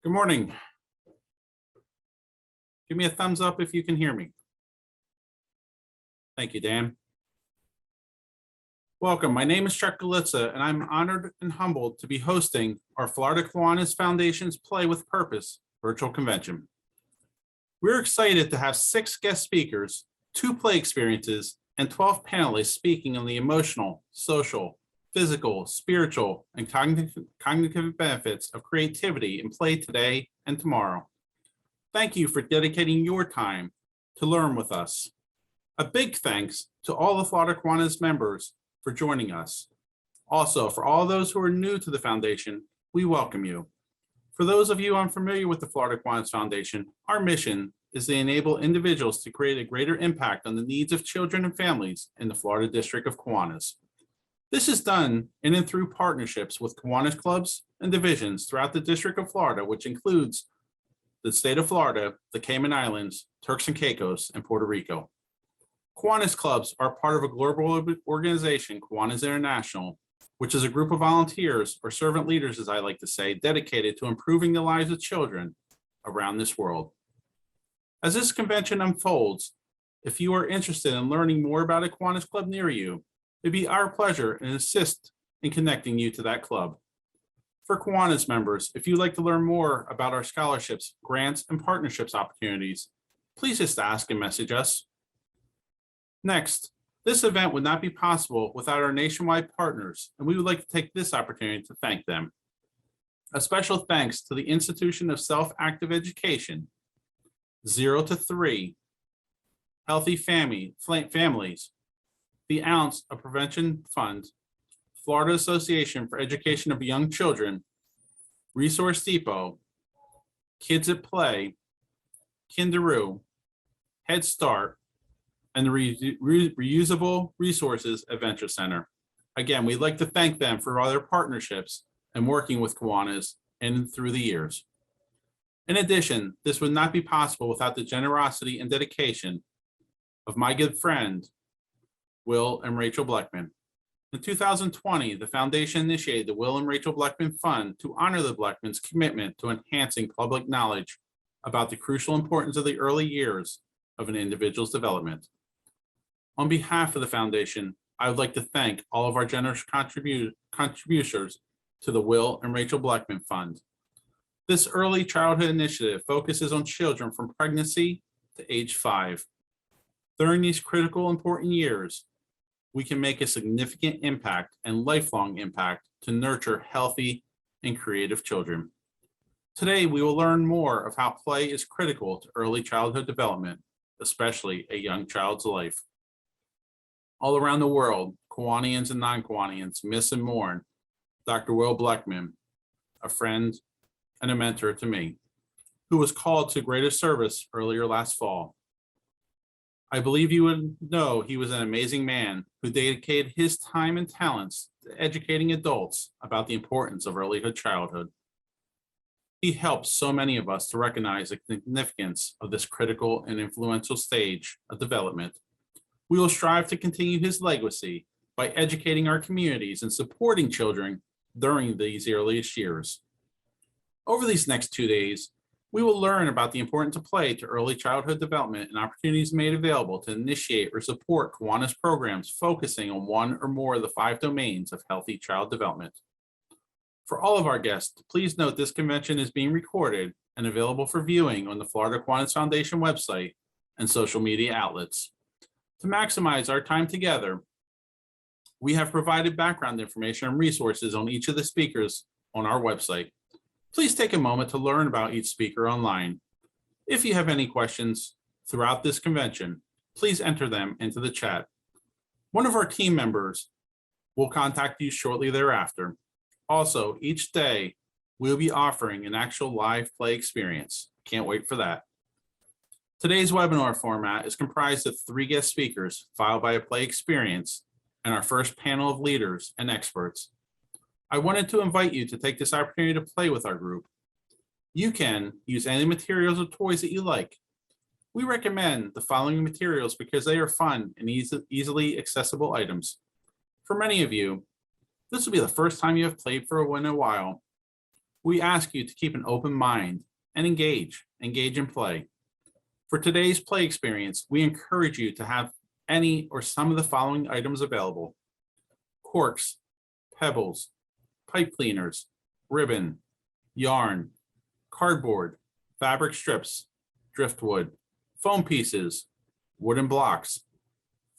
Good morning. Give me a thumbs up if you can hear me. Thank you, Dan. Welcome. My name is Chuck Galitza, and I'm honored and humbled to be hosting our Florida Kiwanis Foundation's Play with Purpose virtual convention. We're excited to have 6 guest speakers, 2 play experiences, and 12 panelists speaking on the emotional, social, physical, spiritual, and cognitive benefits of creativity in play today and tomorrow. Thank you for dedicating your time to learn with us. A big thanks to all the Florida Kiwanis members for joining us. Also, for all those who are new to the foundation, we welcome you. For those of you unfamiliar with the Florida Kiwanis Foundation, our mission is to enable individuals to create a greater impact on the needs of children and families in the Florida District of Kiwanis. This is done in and through partnerships with Kiwanis clubs and divisions throughout the District of Florida, which includes the state of Florida, the Cayman Islands, Turks and Caicos, and Puerto Rico. Kiwanis clubs are part of a global organization, Kiwanis International, which is a group of volunteers or servant leaders, as I like to say, dedicated to improving the lives of children around this world. As this convention unfolds, if you are interested in learning more about a Kiwanis club near you, it'd be our pleasure and assist in connecting you to that club. For Kiwanis members, if you'd like to learn more about our scholarships, grants, and partnerships opportunities, please just ask and message us. Next, this event would not be possible without our nationwide partners, and we would like to take this opportunity to thank them. A special thanks to the Institution of Self-Active Education, 0 to 3, Healthy Families, the Ounce of Prevention Fund, Florida Association for Education of Young Children, Resource Depot, Kids at Play, Kinderoo, Headstart, and the Reusable Resources Adventure Center. Again, we'd like to thank them for all their partnerships and working with Kiwanis and through the years. In addition, this would not be possible without the generosity and dedication of my good friend, Will and Racheal Bleckman. In 2020, the foundation initiated the Will and Racheal Bleckman Fund to honor the Bleckmans' commitment to enhancing public knowledge about the crucial importance of the early years of an individual's development. On behalf of the foundation, I would like to thank all of our generous contributors to the Will and Racheal Bleckman Fund. This early childhood initiative focuses on children from pregnancy to age 5. During these critical, important years, we can make a significant impact and lifelong impact to nurture healthy and creative children. Today, we will learn more of how play is critical to early childhood development, especially a young child's life. All around the world, Kiwanians and non-Kiwanians miss and mourn Dr. Will Bleckman, a friend and a mentor to me, who was called to greater service earlier last fall. I believe you would know he was an amazing man who dedicated his time and talents to educating adults about the importance of earlyhood childhood. He helps so many of us to recognize the significance of this critical and influential stage of development. We will strive to continue his legacy by educating our communities and supporting children during these earliest years. Over these next 2 days, we will learn about the importance of play to early childhood development and opportunities made available to initiate or support Kiwanis programs focusing on one or more of the 5 domains of healthy child development. For all of our guests, please note this convention is being recorded and available for viewing on the Florida Kiwanis Foundation website and social media outlets. To maximize our time together, we have provided background information and resources on each of the speakers on our website. Please take a moment to learn about each speaker online. If you have any questions throughout this convention, please enter them into the chat. One of our team members will contact you shortly thereafter. Also, each day, we'll be offering an actual live play experience. Can't wait for that. Today's webinar format is comprised of 3 guest speakers, followed by a play experience, and our first panel of leaders and experts. I wanted to invite you to take this opportunity to play with our group. You can use any materials or toys that you like. We recommend the following materials because they are fun and easily accessible items. For many of you, this will be the first time you have played for in a while. We ask you to keep an open mind and engage in play. For today's play experience, we encourage you to have any or some of the following items available: corks, pebbles, pipe cleaners, ribbon, yarn, cardboard, fabric strips, driftwood, foam pieces, wooden blocks,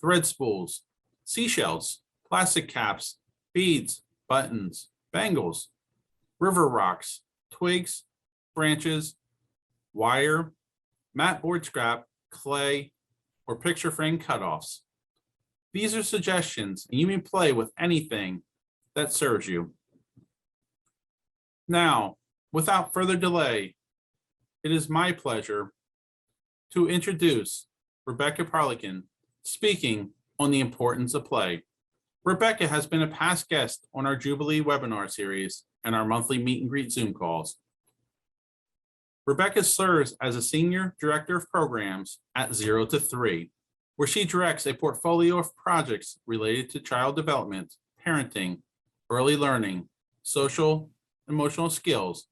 thread spools, seashells, plastic caps, beads, buttons, bangles, river rocks, twigs, branches, wire, mat board scrap, clay, or picture frame cutoffs. These are suggestions, and you may play with anything that serves you. Now, without further delay, it is my pleasure to introduce Rebecca Parlican, speaking on the importance of play. Rebecca has been a past guest on our Jubilee webinar series and our monthly meet and greet Zoom calls. Rebecca serves as a Senior Director of Programs at 0 to 3, where she directs a portfolio of projects related to child development, parenting, early learning, social, emotional skills,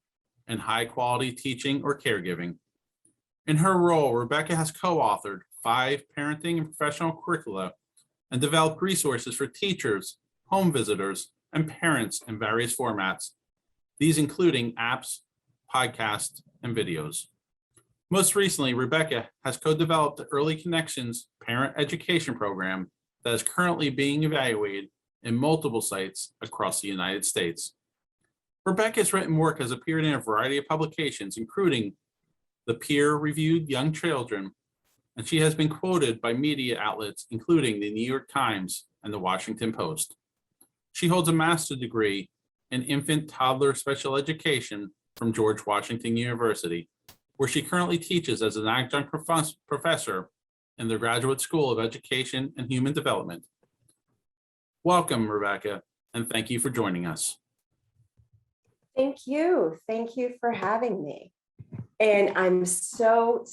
and high-quality teaching or caregiving. In her role, Rebecca has co-authored 5 parenting and professional curricula and developed resources for teachers, home visitors, and parents in various formats, these including apps, podcasts, and videos. Most recently, Rebecca has co-developed the Early Connections Parent Education Program that is currently being evaluated in multiple sites across the United States. Rebecca's written work has appeared in a variety of publications, including the peer-reviewed Young Children, and she has been quoted by media outlets, including the New York Times and the Washington Post. She holds a master's degree in infant toddler special education from George Washington University, where she currently teaches as an adjunct professor in the Graduate School of Education and Human Development. Welcome, Rebecca, and thank you for joining us. Thank you. Thank you for having me. And I'm so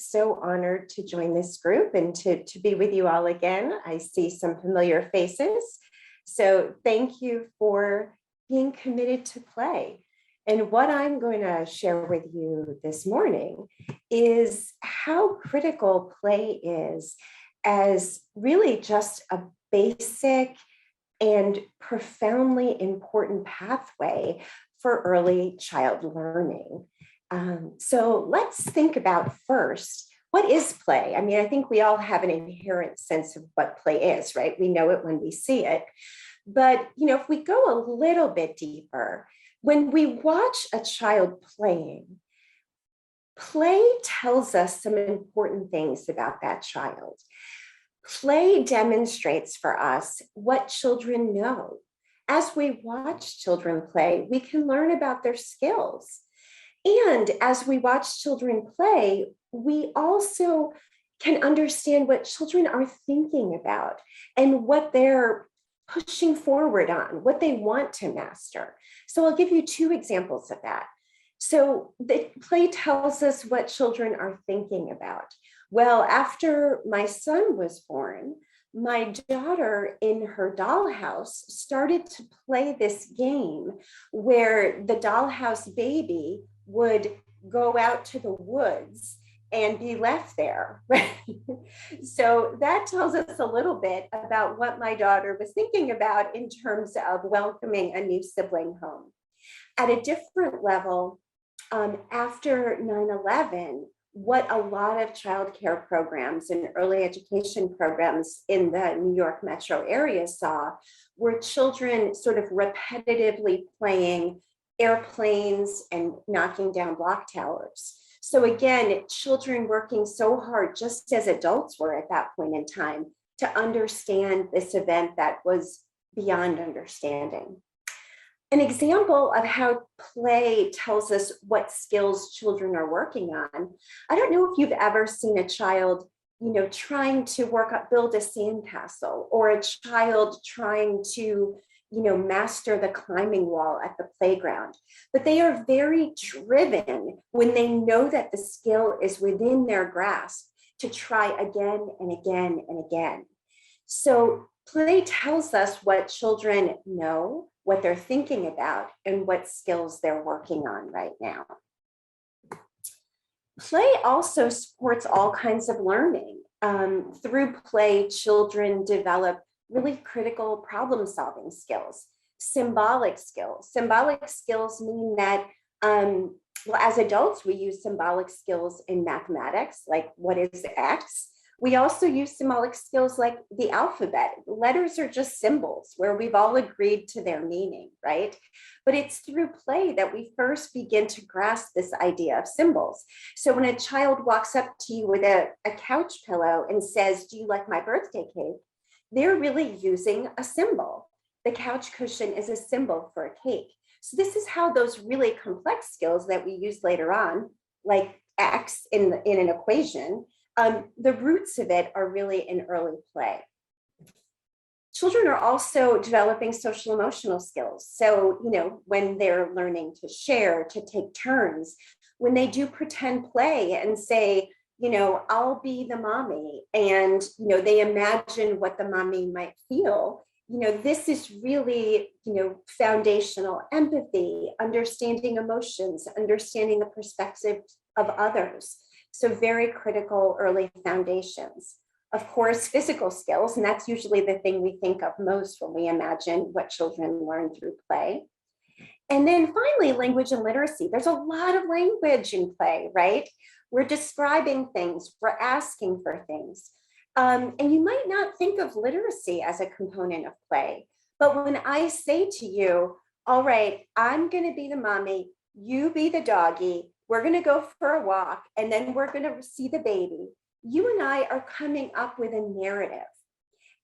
honored to join this group and to be with you all again. I see some familiar faces. So thank you for being committed to play. And what I'm going to share with you this morning is how critical play is as really just a basic and profoundly important pathway for early child learning. So let's think about first, what is play? I mean, I think we all have an inherent sense of what play is, right? We know it when we see it. But, if we go a little bit deeper, when we watch a child playing, play tells us some important things about that child. Play demonstrates for us what children know. As we watch children play, we can learn about their skills. And as we watch children play, we also can understand what children are thinking about and what they're pushing forward on, what they want to master. So I'll give you 2 examples of that. So the play tells us what children are thinking about. Well, after my son was born, my daughter in her dollhouse started to play this game where the dollhouse baby would go out to the woods and be left there, right? So that tells us a little bit about what my daughter was thinking about in terms of welcoming a new sibling home. At a different level, after 9/11, what a lot of childcare programs and early education programs in the New York metro area saw were children sort of repetitively playing airplanes and knocking down block towers. So again, children working so hard, just as adults were at that point in time, to understand this event that was beyond understanding. An example of how play tells us what skills children are working on. I don't know if you've ever seen a child, trying to build a sandcastle, or a child trying to, master the climbing wall at the playground. But they are very driven when they know that the skill is within their grasp to try again and again and again. So Play tells us what children know, what they're thinking about, and what skills they're working on right now. Play also supports all kinds of learning. Through play, children develop really critical problem-solving skills, symbolic skills. Symbolic skills mean that, well, as adults, we use symbolic skills in mathematics, like what is X? We also use symbolic skills like the alphabet. Letters are just symbols where we've all agreed to their meaning, right? But it's through play that we first begin to grasp this idea of symbols. So when a child walks up to you with a couch pillow and says, "Do you like my birthday cake?" they're really using a symbol. The couch cushion is a symbol for a cake. So this is how those really complex skills that we use later on, like X in an equation, the roots of it are really in early play. Children are also developing social emotional skills. So, when they're learning to share, to take turns, when they do pretend play and say, I'll be the mommy, and, they imagine what the mommy might feel, this is really, foundational empathy, understanding emotions, understanding the perspective of others. So very critical early foundations. Of course, physical skills, and that's usually the thing we think of most when we imagine what children learn through play. And then finally, language and literacy. There's a lot of language in play, right? We're describing things, we're asking for things. And you might not think of literacy as a component of play, but when I say to you, all right, I'm gonna be the mommy, you be the doggy, we're gonna go for a walk, and then we're gonna see the baby, you and I are coming up with a narrative.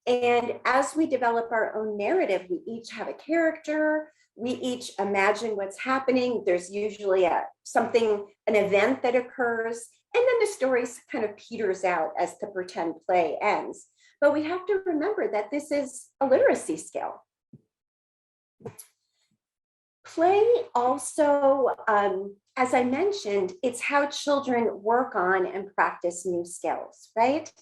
And as we develop our own narrative, we each have a character, we each imagine what's happening. There's usually an event that occurs, and then the story kind of peters out as the pretend play ends. But we have to remember that this is a literacy skill. Play also, as I mentioned, it's how children work on and practice new skills, right?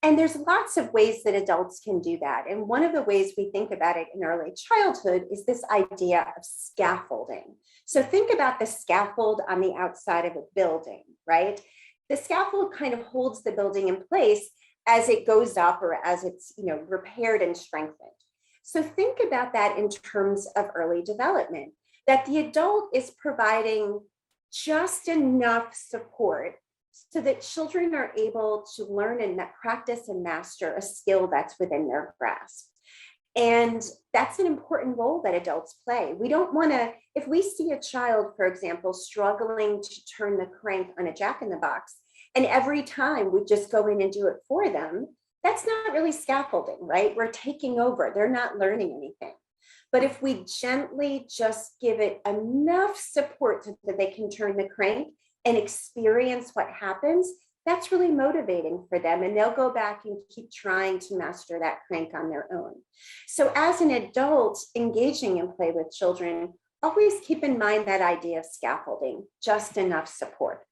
And there's lots of ways that adults can do that. And one of the ways we think about it in early childhood is this idea of scaffolding. So think about the scaffold on the outside of a building, right? The scaffold kind of holds the building in place as it goes up or as it's repaired and strengthened. So think about that in terms of early development, that the adult is providing just enough support so that children are able to learn and practice and master a skill that's within their grasp. And that's an important role that adults play. We don't want to, if we see a child, for example, struggling to turn the crank on a jack-in-the-box, and every time we just go in and do it for them, that's not really scaffolding, right? We're taking over, they're not learning anything. But if we gently just give it enough support so that they can turn the crank and experience what happens, that's really motivating for them. And they'll go back and keep trying to master that crank on their own. So as an adult engaging in play with children, always keep in mind that idea of scaffolding, just enough support.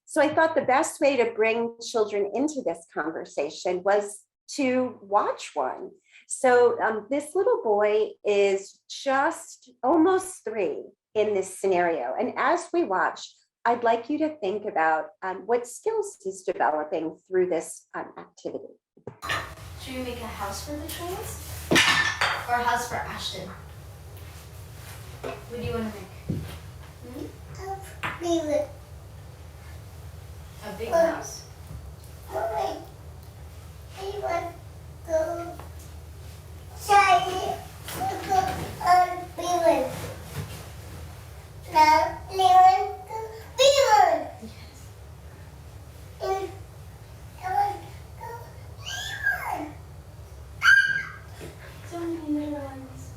So I thought the best way to bring children into this conversation was to watch one. So this little boy is just almost 3 in this scenario. And as we watch, I'd like you to think about what skills he's developing through this activity. Should we make a house for the twins? Or a house for Ashton? What do you want to make? A big house? So many little ones.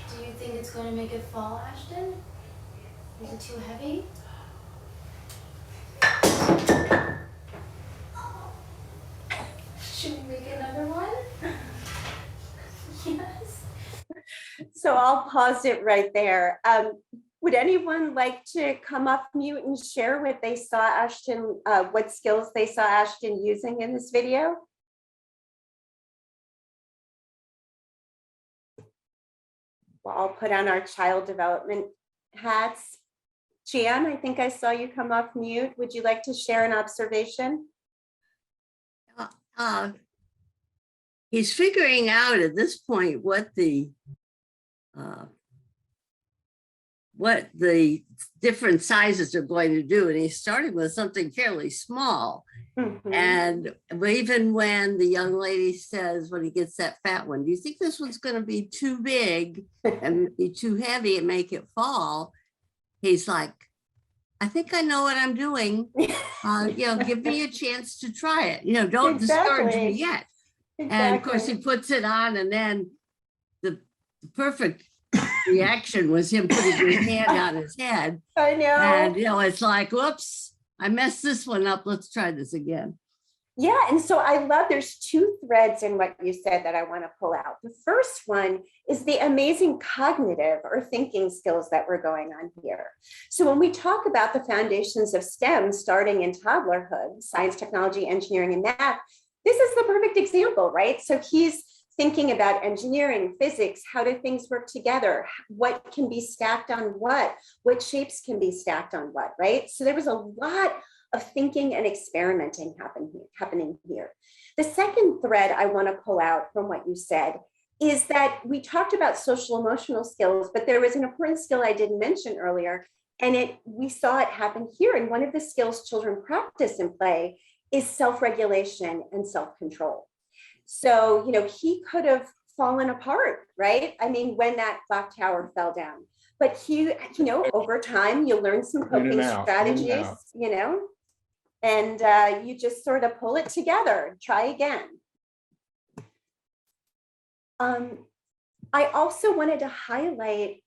Do you think it's going to make it fall, Ashton? Is it too heavy? Should we make another one? So I'll pause it right there. Would anyone like to come up mute and share what they saw Ashton, what skills they saw Ashton using in this video? Well, I'll put on our child development hats. Jan, I think I saw you come off mute. Would you like to share an observation? He's figuring out at this point what the different sizes are going to do, and he's starting with something fairly small. Mhm. And even when the young lady says, when he gets that fat one, do you think this one's going to be too big and be too heavy and make it fall? He's like, I think I know what I'm doing. Give me a chance to try it. Don't discourage me Exactly. yet. And of course, he Exactly. puts it on, and then the perfect reaction was him putting his hand on his head. I know. And, it's like, whoops, I messed this one up. Let's try this again. Yeah, and so I love, there's two threads in what you said that I want to pull out. The first one is the amazing cognitive or thinking skills that were going on here. So when we talk about the foundations of STEM starting in toddlerhood, science, technology, engineering, and math, this is the perfect example, right? So he's thinking about engineering, physics, how do things work together? What can be stacked on what shapes can be stacked on what, right? So there was a lot of thinking and experimenting happening here. The second thread I want to pull out from what you said is that we talked about social emotional skills, but there was an important skill I didn't mention earlier, and we saw it happen here. And one of the skills children practice and play is self-regulation and self-control. So, he could have fallen apart, right? I mean, when that clock tower fell down, but he, over time, you learn some coping strategies, and you just sort of pull it together, try again. I also wanted to highlight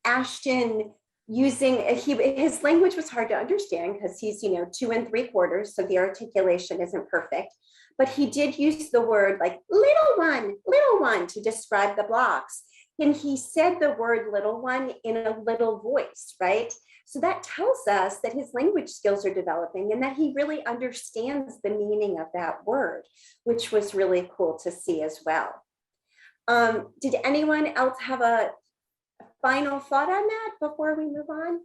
Ashton using, his language was hard to understand because he's, 2 3/4, so the articulation isn't perfect, but he did use the word like little one to describe the blocks. And he said the word little one in a little voice, right? So that tells us that his language skills are developing and that he really understands the meaning of that word, which was really cool to see as well. Did anyone else have a final thought on that before we move on?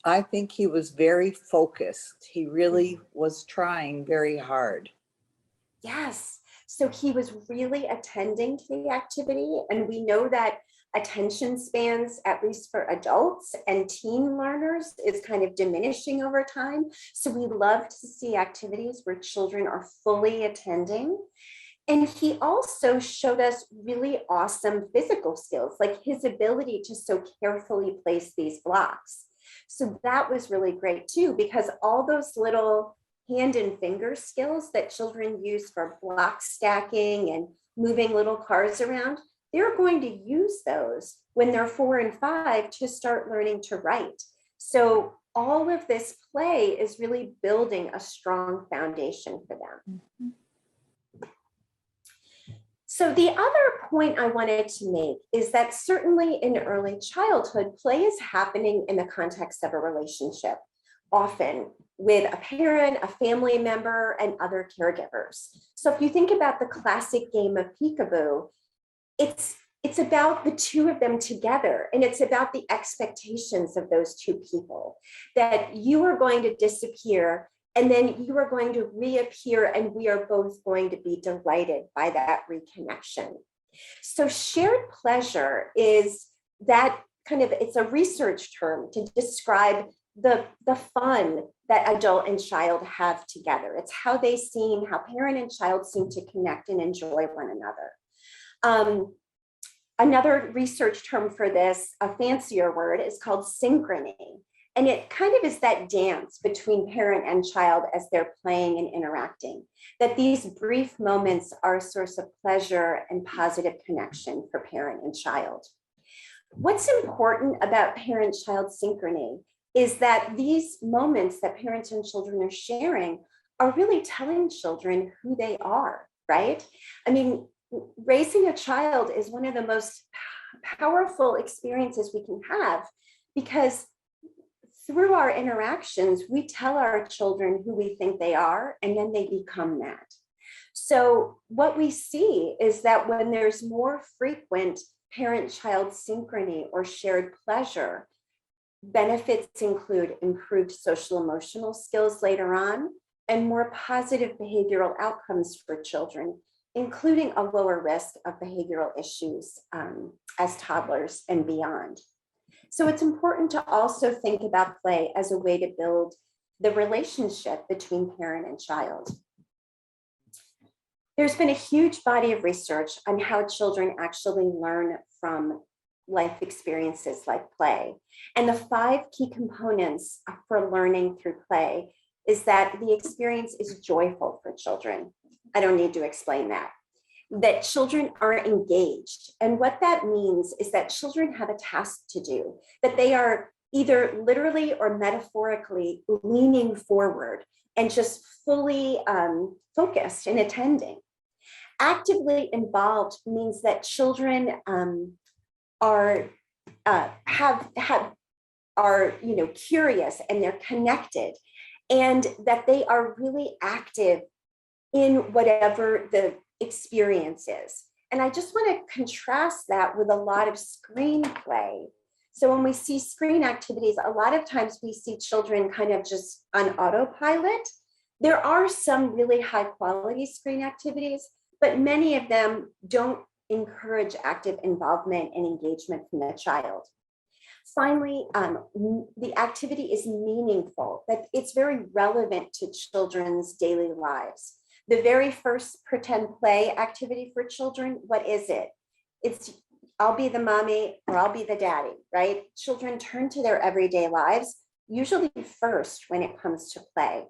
I think he was very focused. He really was trying very hard. Yes. So he was really attending to the activity. And we know that attention spans, at least for adults and teen learners, is kind of diminishing over time. So we love to see activities where children are fully attending. And he also showed us really awesome physical skills, like his ability to so carefully place these blocks. So that was really great too, because all those little hand and finger skills that children use for block stacking and moving little cars around, they're going to use those when they're 4 and 5 to start learning to write. So all of this play is really building a strong foundation for them. Mm-hmm. So the other point I wanted to make is that certainly in early childhood, play is happening in the context of a relationship, often with a parent, a family member, and other caregivers. So if you think about the classic game of peekaboo, it's about the two of them together, and it's about the expectations of those two people, that you are going to disappear and then you are going to reappear, and we are both going to be delighted by that reconnection. So shared pleasure is that kind of, it's a research term to describe the fun that adult and child have together. It's how parent and child seem to connect and enjoy one another. Another research term for this, a fancier word, is called synchrony. And it kind of is that dance between parent and child as they're playing and interacting, that these brief moments are a source of pleasure and positive connection for parent and child. What's important about parent-child synchrony is that these moments that parents and children are sharing are really telling children who they are, right? I mean, raising a child is one of the most powerful experiences we can have, because through our interactions, we tell our children who we think they are, and then they become that. So what we see is that when there's more frequent parent-child synchrony or shared pleasure, benefits include improved social emotional skills later on and more positive behavioral outcomes for children, including a lower risk of behavioral issues as toddlers and beyond. So it's important to also think about play as a way to build the relationship between parent and child. There's been a huge body of research on how children actually learn from life experiences like play. And the 5 key components for learning through play is that the experience is joyful for children. I don't need to explain that. That children are engaged. And what that means is that children have a task to do, that they are either literally or metaphorically leaning forward and just fully focused and attending. Actively involved means that children are curious and they're connected, and that they are really active in whatever the experience is. And I just want to contrast that with a lot of screenplay. So when we see screen activities, a lot of times we see children kind of just on autopilot. There are some really high quality screen activities, but many of them don't encourage active involvement and engagement from the child. Finally, the activity is meaningful, that it's very relevant to children's daily lives. The very first pretend play activity for children, what is it? It's I'll be the mommy or I'll be the daddy, right? Children turn to their everyday lives, usually first when it comes to play.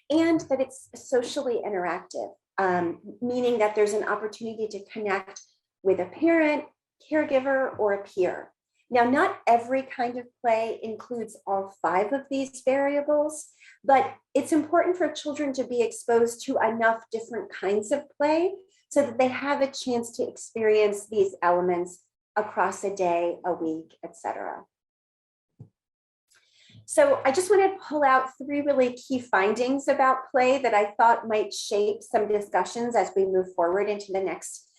And that it's socially interactive, meaning that there's an opportunity to connect with a parent, caregiver, or a peer. Now, not every kind of play includes all 5 of these variables, but it's important for children to be exposed to enough different kinds of play so that they have a chance to experience these elements across a day, a week, etc. So I just want to pull out 3 really key findings about play that I thought might shape some discussions as we move forward into the next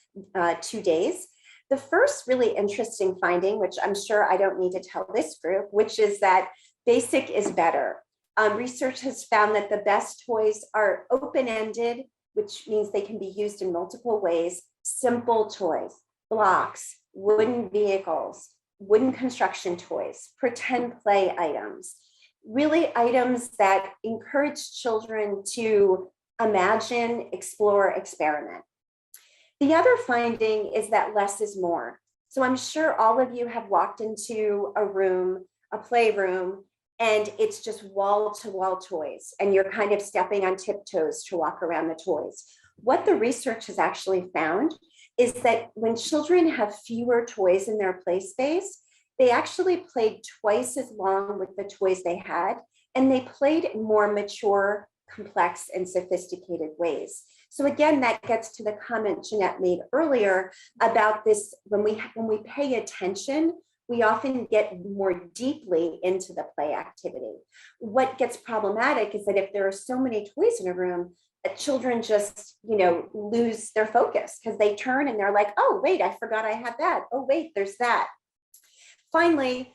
2 days. The first really interesting finding, which I'm sure I don't need to tell this group, which is that basic is better. Research has found that the best toys are open-ended, which means they can be used in multiple ways, simple toys, blocks, wooden vehicles, wooden construction toys, pretend play items, really items that encourage children to imagine, explore, experiment. The other finding is that less is more. So I'm sure all of you have walked into a room, a playroom, and it's just wall-to-wall toys, and you're kind of stepping on tiptoes to walk around the toys. What the research has actually found is that when children have fewer toys in their play space, they actually played twice as long with the toys they had, and they played in more mature, complex, and sophisticated ways. So again, that gets to the comment Jeanette made earlier about this, when we pay attention, we often get more deeply into the play activity. What gets problematic is that if there are so many toys in a room, children just, lose their focus because they turn and they're like, oh, wait, I forgot I had that. Oh, wait, there's that. Finally,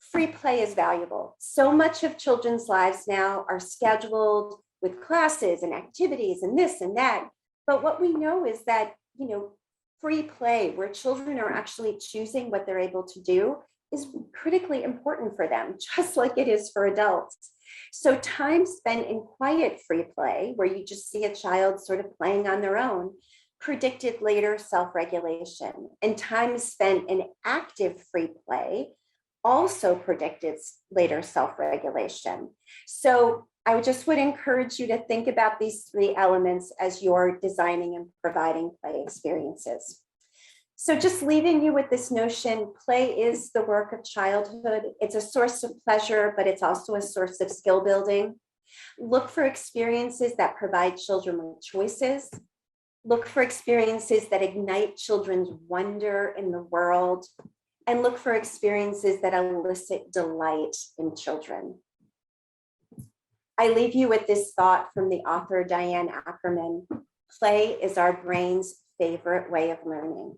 free play is valuable. So much of children's lives now are scheduled with classes and activities and this and that. But what we know is that, free play, where children are actually choosing what they're able to do, is critically important for them, just like it is for adults. So time spent in quiet free play, where you just see a child sort of playing on their own, predicted later self-regulation. And time spent in active free play also predicted later self-regulation. So I just would encourage you to think about these 3 elements as you're designing and providing play experiences. So just leaving you with this notion, play is the work of childhood. It's a source of pleasure, but it's also a source of skill building. Look for experiences that provide children with choices. Look for experiences that ignite children's wonder in the world, and look for experiences that elicit delight in children. I leave you with this thought from the author Diane Ackerman: play is our brain's favorite way of learning.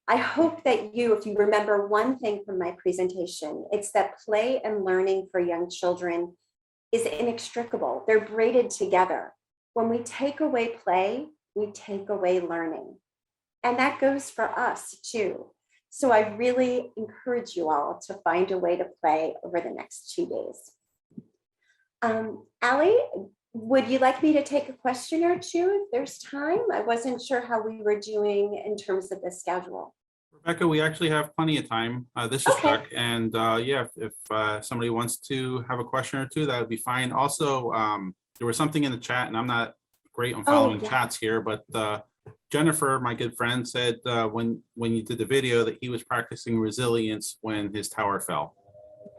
I hope that you, if you remember one thing from my presentation, it's that play and learning for young children is inextricable. They're braided together. When we take away play, we take away learning. And that goes for us too. So I really encourage you all to find a way to play over the next 2 days. Allie, would you like me to take a question or two if there's time? I wasn't sure how we were doing in terms of the schedule. Rebecca, we actually have plenty of time. This is Okay. Chuck, and yeah, if somebody wants to have a question or two, that would be fine. Also, there was something in the chat, and I'm not great on following yeah. chats here, but Jennifer, my good friend, said when you did the video that he was practicing resilience when his tower fell.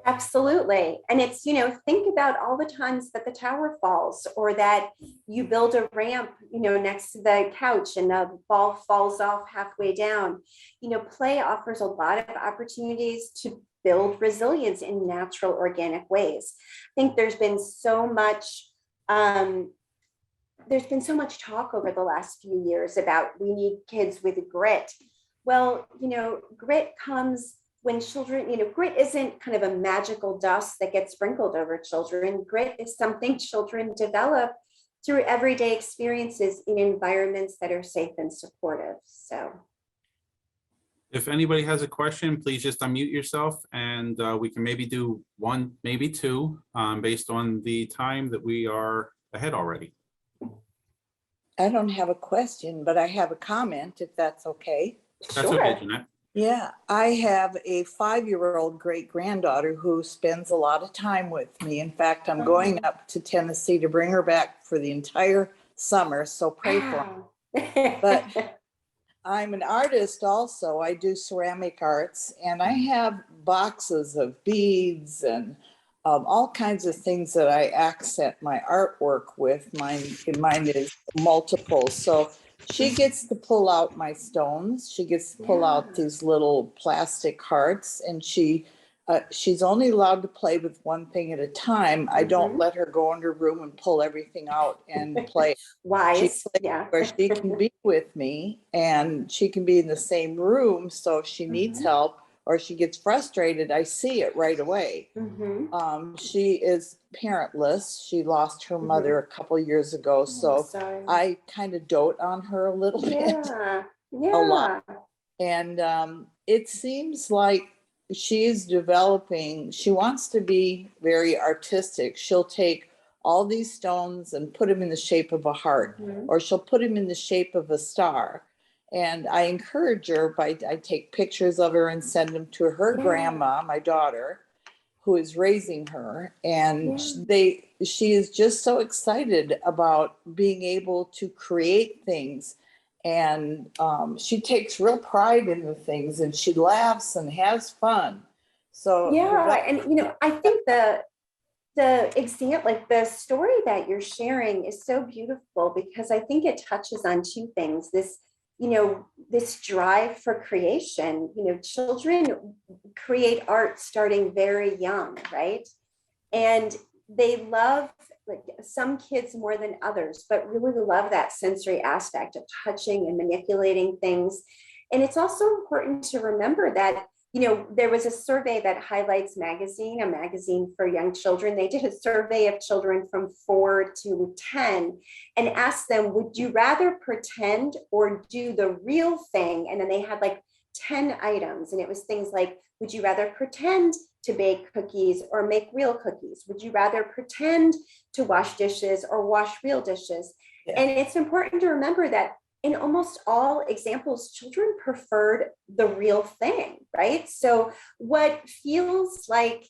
Absolutely. And it's, think about all the times that the tower falls, or that you build a ramp, next to the couch and the ball falls off halfway down. Play offers a lot of opportunities to build resilience in natural, organic ways. I think there's been so much talk over the last few years about we need kids with grit. Well, grit comes when children, grit isn't kind of a magical dust that gets sprinkled over children. Grit is something children develop through everyday experiences in environments that are safe and supportive. So if anybody has a question, please just unmute yourself, and we can maybe do one, maybe two, based on the time that we are ahead already. I don't have a question, but I have a comment, if that's okay. That's sure. okay, Jeanette. Yeah, I have a 5-year-old great granddaughter who spends a lot of time with me. In fact, I'm going up to Tennessee to bring her back for the entire summer, so pray for me. But I'm an artist also. I do ceramic arts, and I have boxes of beads and all kinds of things that I accent my artwork with. Mine is multiple. So she gets to pull out my stones. She gets to pull out these little plastic hearts, and she's only allowed to play with one thing at a time. I don't let her go in her room and pull everything out and play. Wise, yeah. Where she can be with me, and she can be in the same room. So if she needs help or she gets frustrated, I see it right away. She is parentless. She lost her mother a couple years ago. So I kind of dote on her a little bit, a lot. And it seems like she's developing, she wants to be very artistic. She'll take all these stones and put them in the shape of a heart, or she'll put them in the shape of a star. And I encourage her I take pictures of her and send them to her grandma, my daughter, who is raising her. And she is just so excited about being able to create things. And she takes real pride in the things, and she laughs and has fun. So and I think the example, like the story that you're sharing, is so beautiful, because I think it touches on two things. This drive for creation. Children create art starting very young, right? And they love, like, some kids more than others, but really love that sensory aspect of touching and manipulating things. And it's also important to remember that, there was a survey that Highlights magazine, a magazine for young children. They did a survey of children from 4 to 10 and asked them, would you rather pretend or do the real thing? And then they had like 10 items, and it was things like, would you rather pretend to bake cookies or make real cookies? Would you rather pretend to wash dishes or wash real dishes? And it's important to remember that in almost all examples, children preferred the real thing, right? So what feels like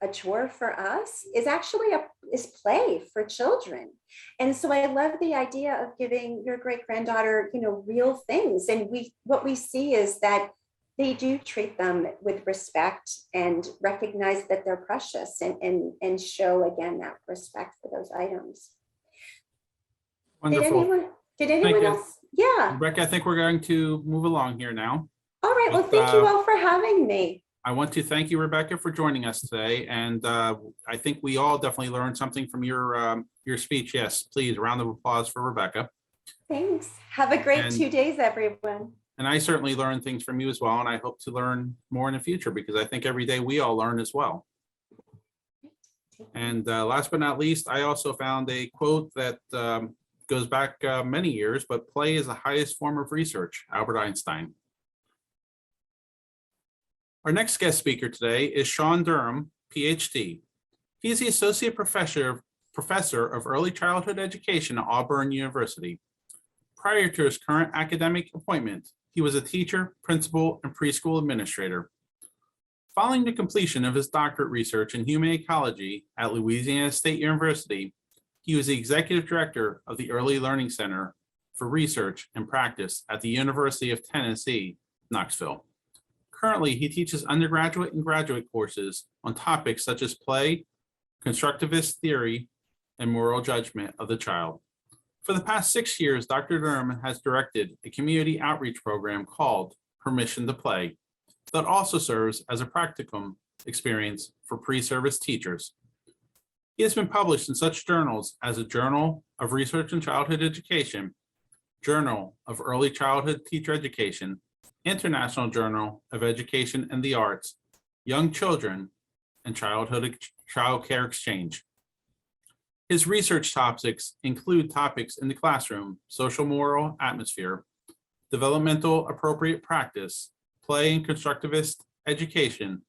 a chore for us is actually is play for children. And so I love the idea of giving your great granddaughter, real things. And what we see is that they do treat them with respect and recognize that they're precious, and show again that respect for those items. Wonderful. Did anyone you. else? Yeah. Rebecca, I think we're going to move along here now. All right. Well, But, thank you all for having me. I want to thank you, Rebecca, for joining us today. And I think we all definitely learned something from your speech. Yes, please, a round of applause for Rebecca. Thanks. Have a great And- 2 days, everyone. And I certainly learned things from you as well. And I hope to learn more in the future because I think every day we all learn as well. And last but not least, I also found a quote that goes back many years, but play is the highest form of research, Albert Einstein. Our next guest speaker today is Sean Durham, PhD. He is the Associate Professor of Early Childhood Education at Auburn University. Prior to his current academic appointment, he was a teacher, principal, and preschool administrator. Following the completion of his doctorate research in human ecology at Louisiana State University, he was the executive director of the Early Learning Center for Research and Practice at the University of Tennessee, Knoxville. Currently, he teaches undergraduate and graduate courses on topics such as play, constructivist theory, and moral judgment of the child. For the past 6 years, Dr. Durham has directed a community outreach program called Permission to Play that also serves as a practicum experience for pre-service teachers. He has been published in such journals as the Journal of Research in Childhood Education, Journal of Early Childhood Teacher Education, International Journal of Education and the Arts, Young Children, and Child Care Exchange. His research topics include topics in the classroom, social moral atmosphere, developmental appropriate practice, play and constructivist education,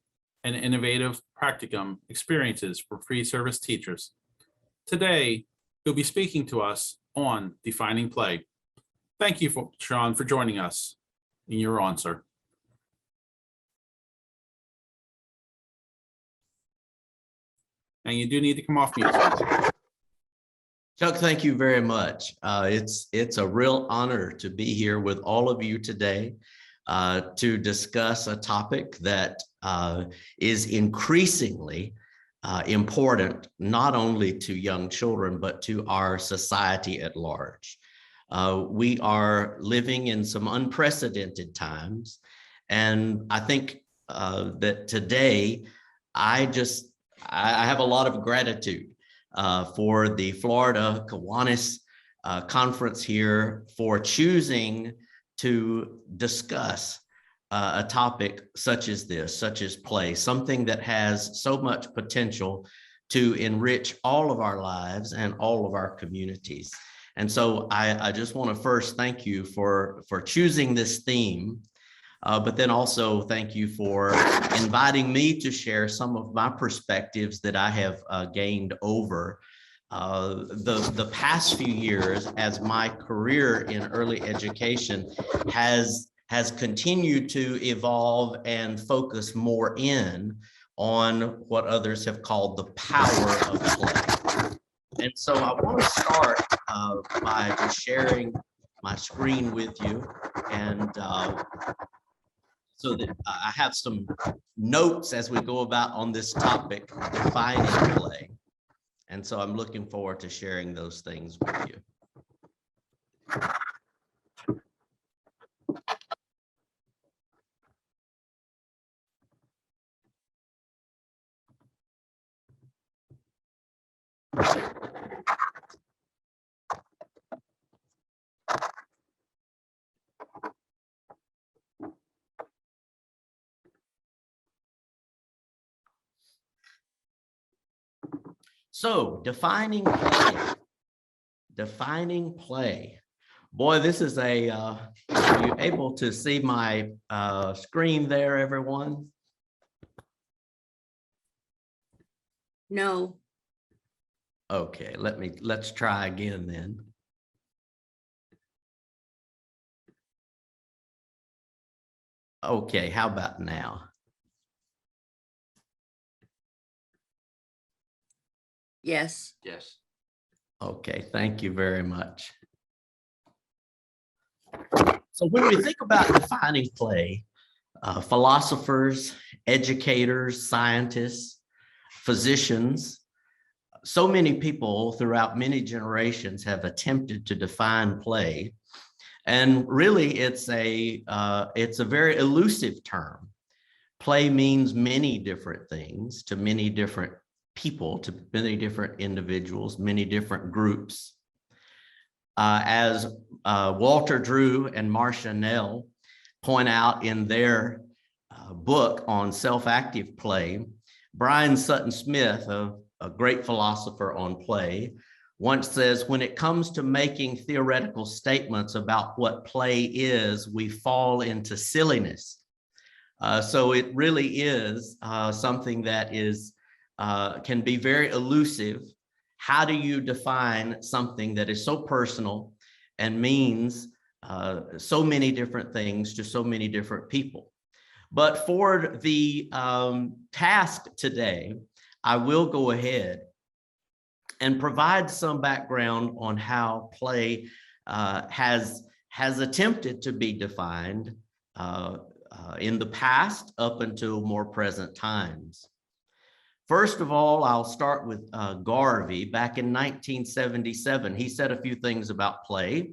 and innovative practicum experiences for pre-service teachers. Today, he'll be speaking to us on defining play. Thank you, Sean, for joining us. And you're on, sir. And you do need to come off mute. Chuck, thank you very much. It's a real honor to be here with all of you today to discuss a topic that is increasingly important, not only to young children, but to our society at large. We are living in some unprecedented times, and I think that today I have a lot of gratitude for the Florida Kiwanis conference here for choosing to discuss a topic such as this, such as play, something that has so much potential to enrich all of our lives and all of our communities. And so I just want to first thank you for choosing this theme, but then also thank you for inviting me to share some of my perspectives that I have gained over the past few years as my career in early education has continued to evolve and focus more in on what others have called the power of play. And so I want to start by just sharing my screen with you, and so that I have some notes as we go about on this topic, defining play. And so I'm looking forward to sharing those things with you. So defining play. Defining play. Boy, this is a, are you able to see my screen there, everyone? No. Okay, let's try again then. Okay, how about now? Yes. Yes. Okay, thank you very much. So when we think about defining play, philosophers, educators, scientists, physicians, so many people throughout many generations have attempted to define play. And really, it's a very elusive term. Play means many different things to many different people, to many different individuals, many different groups. As Walter Drew and Marcia Nell point out in their book on self-active play, Brian Sutton Smith, a great philosopher on play, once says, when it comes to making theoretical statements about what play is, we fall into silliness. So it really is something that is can be very elusive. How do you define something that is so personal and means so many different things to so many different people? But for the task today, I will go ahead and provide some background on how play has attempted to be defined in the past up until more present times. First of all, I'll start with Garvey. Back in 1977, he said a few things about play.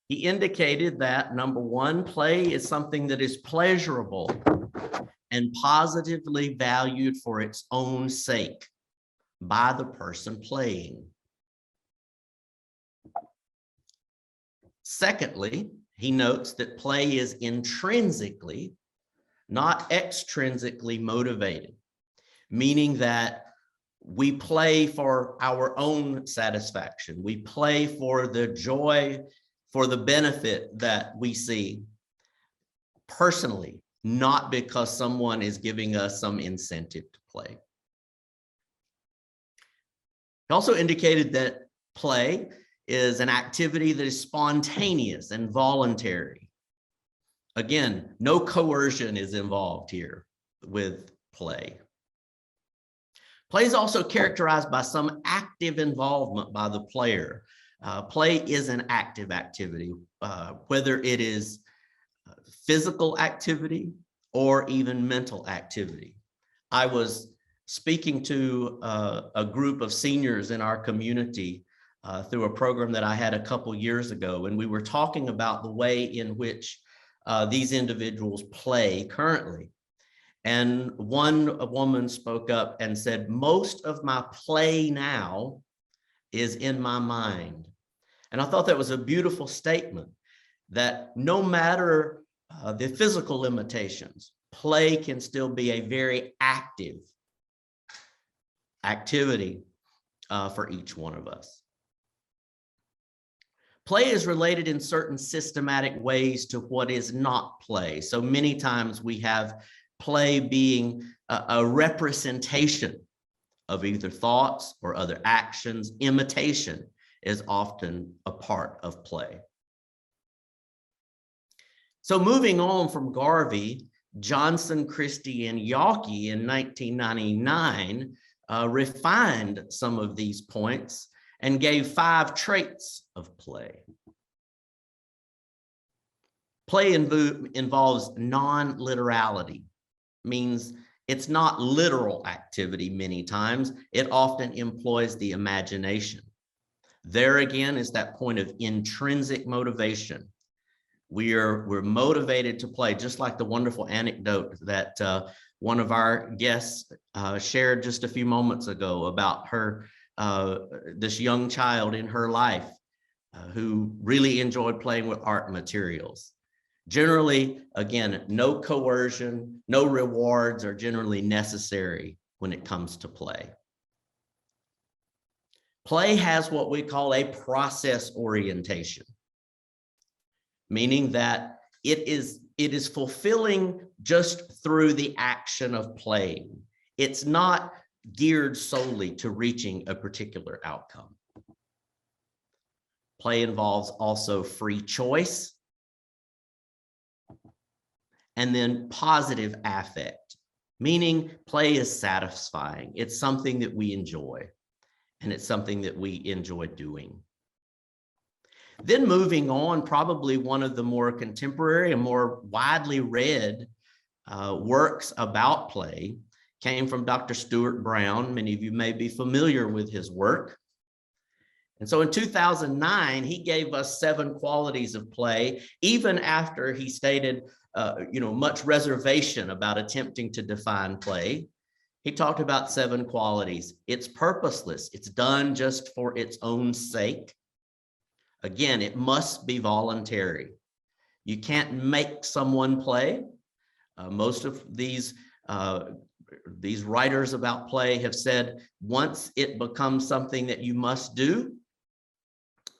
He indicated that, number one, play is something that is pleasurable and positively valued for its own sake by the person playing. Secondly, he notes that play is intrinsically, not extrinsically motivated, meaning that we play for our own satisfaction. We play for the joy, for the benefit that we see personally, not because someone is giving us some incentive to play. He also indicated that play is an activity that is spontaneous and voluntary. Again, no coercion is involved here with play. Play is also characterized by some active involvement by the player. Play is an active activity, whether it is physical activity or even mental activity. I was speaking to a group of seniors in our community through a program that I had a couple years ago, and we were talking about the way in which these individuals play currently. And one woman spoke up and said, most of my play now is in my mind. And I thought that was a beautiful statement, that no matter the physical limitations, play can still be a very active activity for each one of us. Play is related in certain systematic ways to what is not play. So many times we have play being a representation of either thoughts or other actions. Imitation is often a part of play. So moving on from Garvey, Johnson, Christie, and Yawkey in 1999 refined some of these points and gave 5 traits of play. Play involves non-literality, means it's not literal activity many times. It often employs the imagination. There again is that point of intrinsic motivation. We're motivated to play, just like the wonderful anecdote that one of our guests shared just a few moments ago about her, this young child in her life who really enjoyed playing with art materials. Generally, again, no coercion, no rewards are generally necessary when it comes to play. Play has what we call a process orientation, meaning that it is fulfilling just through the action of playing. It's not geared solely to reaching a particular outcome. Play involves also free choice and then positive affect, meaning play is satisfying. It's something that we enjoy, and it's something that we enjoy doing. Then moving on, probably one of the more contemporary and more widely read works about play came from Dr. Stuart Brown. Many of you may be familiar with his work. And so in 2009, he gave us 7 qualities of play, even after he stated, much reservation about attempting to define play. He talked about 7 qualities. It's purposeless. It's done just for its own sake. Again, it must be voluntary. You can't make someone play. Most of these writers about play have said, once it becomes something that you must do,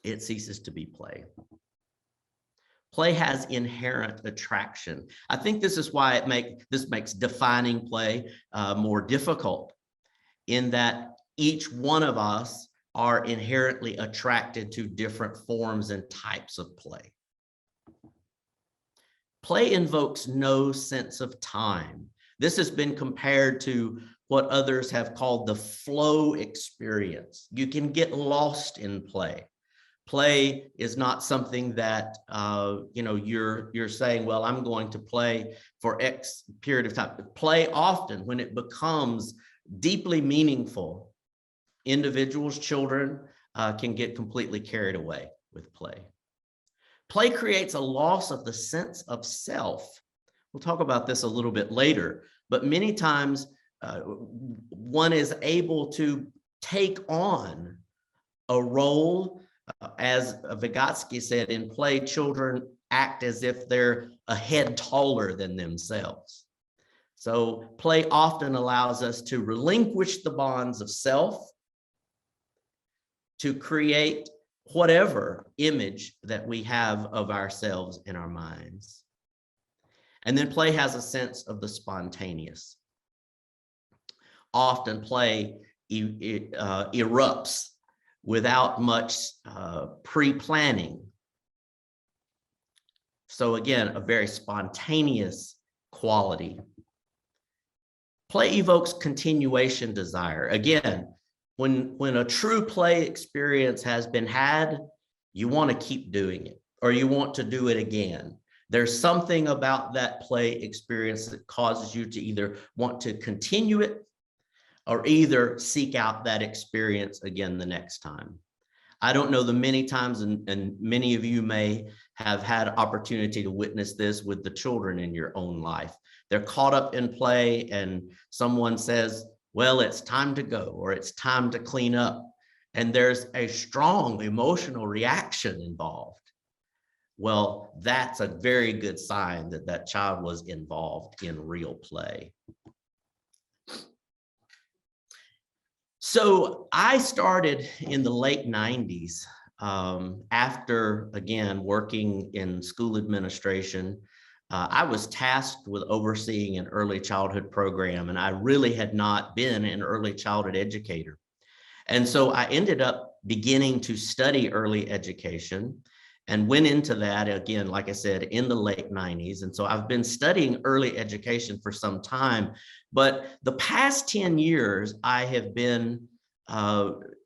it ceases to be play. Play has inherent attraction. I think this is why this makes defining play more difficult, in that each one of us are inherently attracted to different forms and types of play. Play invokes no sense of time. This has been compared to what others have called the flow experience. You can get lost in play. Play is not something that you're saying, well, I'm going to play for X period of time. Play often, when it becomes deeply meaningful, individuals, children can get completely carried away with play. Play creates a loss of the sense of self. We'll talk about this a little bit later, but many times one is able to take on a role. As Vygotsky said, in play, children act as if they're a head taller than themselves. So play often allows us to relinquish the bonds of self to create whatever image that we have of ourselves in our minds. And then play has a sense of the spontaneous. Often play erupts without much pre-planning. So again, a very spontaneous quality. Play evokes continuation desire. Again, when a true play experience has been had, you want to keep doing it, or you want to do it again. There's something about that play experience that causes you to either want to continue it or either seek out that experience again the next time. I don't know the many times, and many of you may have had opportunity to witness this with the children in your own life. They're caught up in play and someone says, well, it's time to go, or it's time to clean up. And there's a strong emotional reaction involved. Well, that's a very good sign that that child was involved in real play. So I started in the late 90s after, again, working in school administration. I was tasked with overseeing an early childhood program, and I really had not been an early childhood educator. And so I ended up beginning to study early education and went into that, again, like I said, in the late 90s. And so I've been studying early education for some time. But the past 10 years, I have been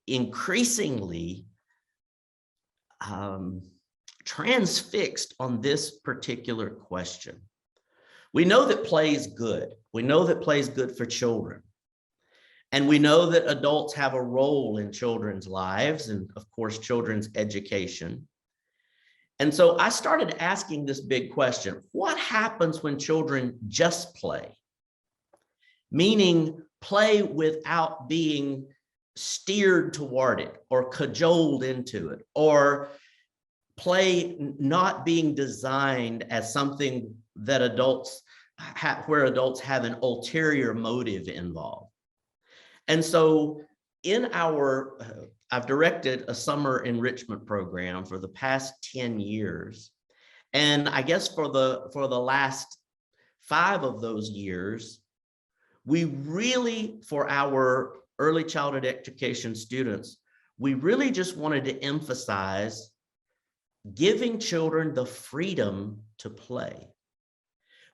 increasingly transfixed on this particular question. We know that play is good. We know that play is good for children. And we know that adults have a role in children's lives and, of course, children's education. And so I started asking this big question: what happens when children just play? Meaning play without being steered toward it or cajoled into it, or play not being designed as something that adults have, where adults have an ulterior motive involved. And so in our, I've directed a summer enrichment program for the past 10 years. And I guess for the last 5 of those years, we really, for our early childhood education students, we really just wanted to emphasize giving children the freedom to play.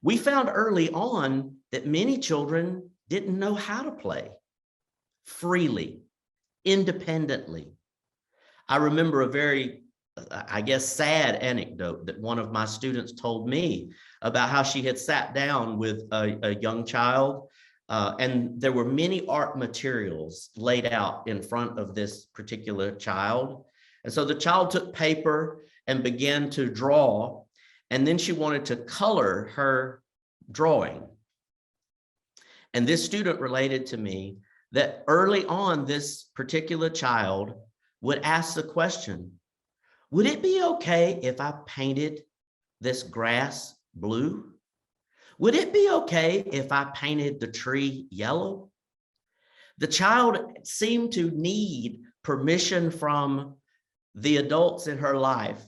We found early on that many children didn't know how to play freely, independently. I remember a very, I guess, sad anecdote that one of my students told me about how she had sat down with a young child And there were many art materials laid out in front of this particular child. And so the child took paper and began to draw, and then she wanted to color her drawing. And this student related to me that early on, this particular child would ask the question, would it be okay if I painted this grass blue? Would it be okay if I painted the tree yellow? The child seemed to need permission from the adults in her life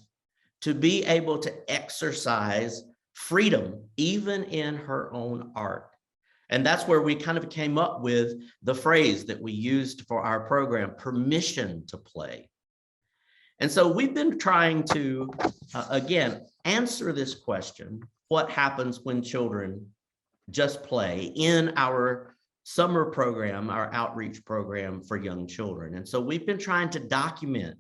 to be able to exercise freedom, even in her own art. And that's where we kind of came up with the phrase that we used for our program, permission to play. And so we've been trying to, again, answer this question, what happens when children just play, in our summer program, our outreach program for young children. And so we've been trying to document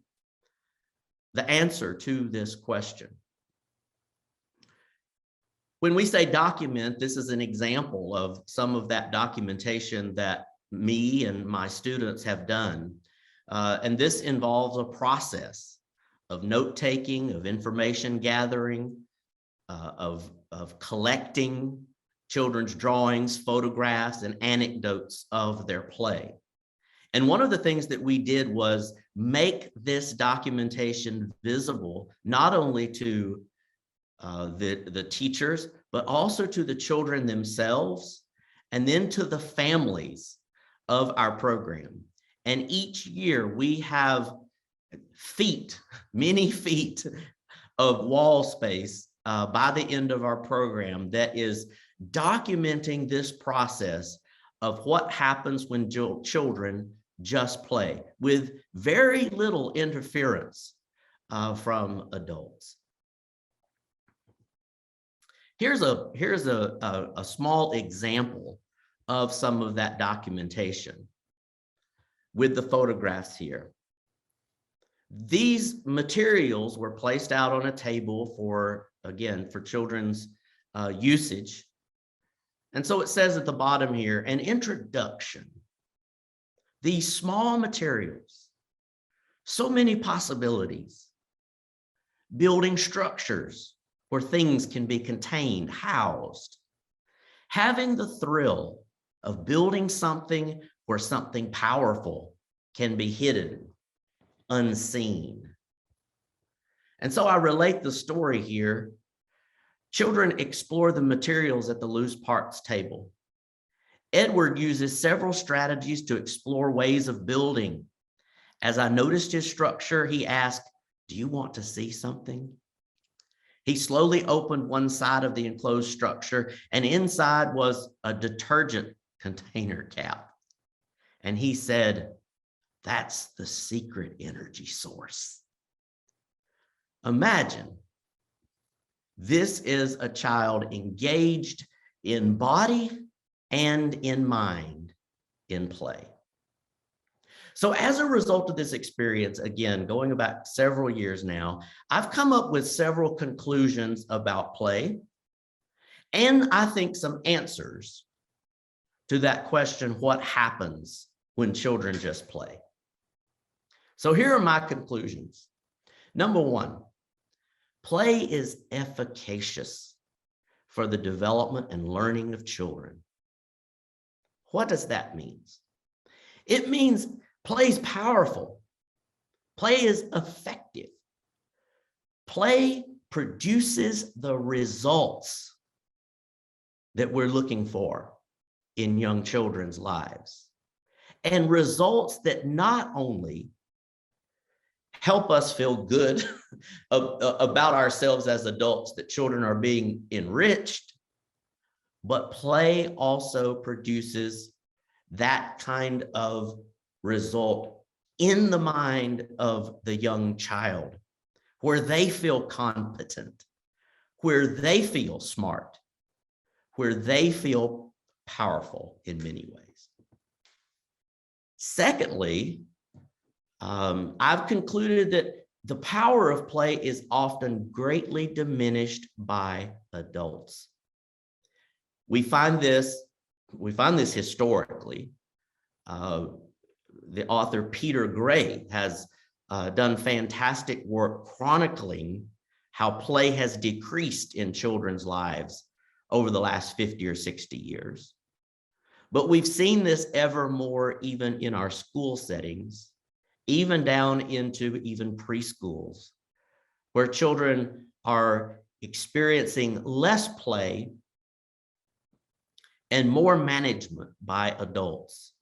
the answer to this question. When we say document, this is an example of some of that documentation that me and my students have done. And this involves a process of note-taking, of information gathering, of collecting children's drawings, photographs, and anecdotes of their play. And one of the things that we did was make this documentation visible, not only to the teachers, but also to the children themselves, and then to the families of our program. And each year we have many feet of wall space by the end of our program that is documenting this process of what happens when children just play with very little interference from adults. Here's a small example of some of that documentation with the photographs here. These materials were placed out on a table for children's usage. And so it says at the bottom here, an introduction. These small materials, so many possibilities, building structures where things can be contained, housed, having the thrill of building something where something powerful can be hidden, unseen. And so I relate the story here. Children explore the materials at the loose parts table. Edward uses several strategies to explore ways of building. As I noticed his structure, he asked, "Do you want to see something?" He slowly opened one side of the enclosed structure, and inside was a detergent container cap. And he said, "That's the secret energy source." Imagine, this is a child engaged in body and in mind in play. So as a result of this experience, again, going back several years now, I've come up with several conclusions about play, and I think some answers to that question, what happens when children just play? So here are my conclusions. Number one, play is efficacious for the development and learning of children. What does that mean? It means play is powerful. Play is effective. Play produces the results that we're looking for in young children's lives, and results that not only help us feel good about ourselves as adults, that children are being enriched, but play also produces that kind of result in the mind of the young child, where they feel competent, where they feel smart, where they feel powerful in many ways. Secondly, I've concluded that the power of play is often greatly diminished by adults. We find this we find this historically. The author Peter Gray has done fantastic work chronicling how play has decreased in children's lives over the last 50 or 60 years. But we've seen this ever more even in our school settings, even down into even preschools, where children are experiencing less play and more management by adults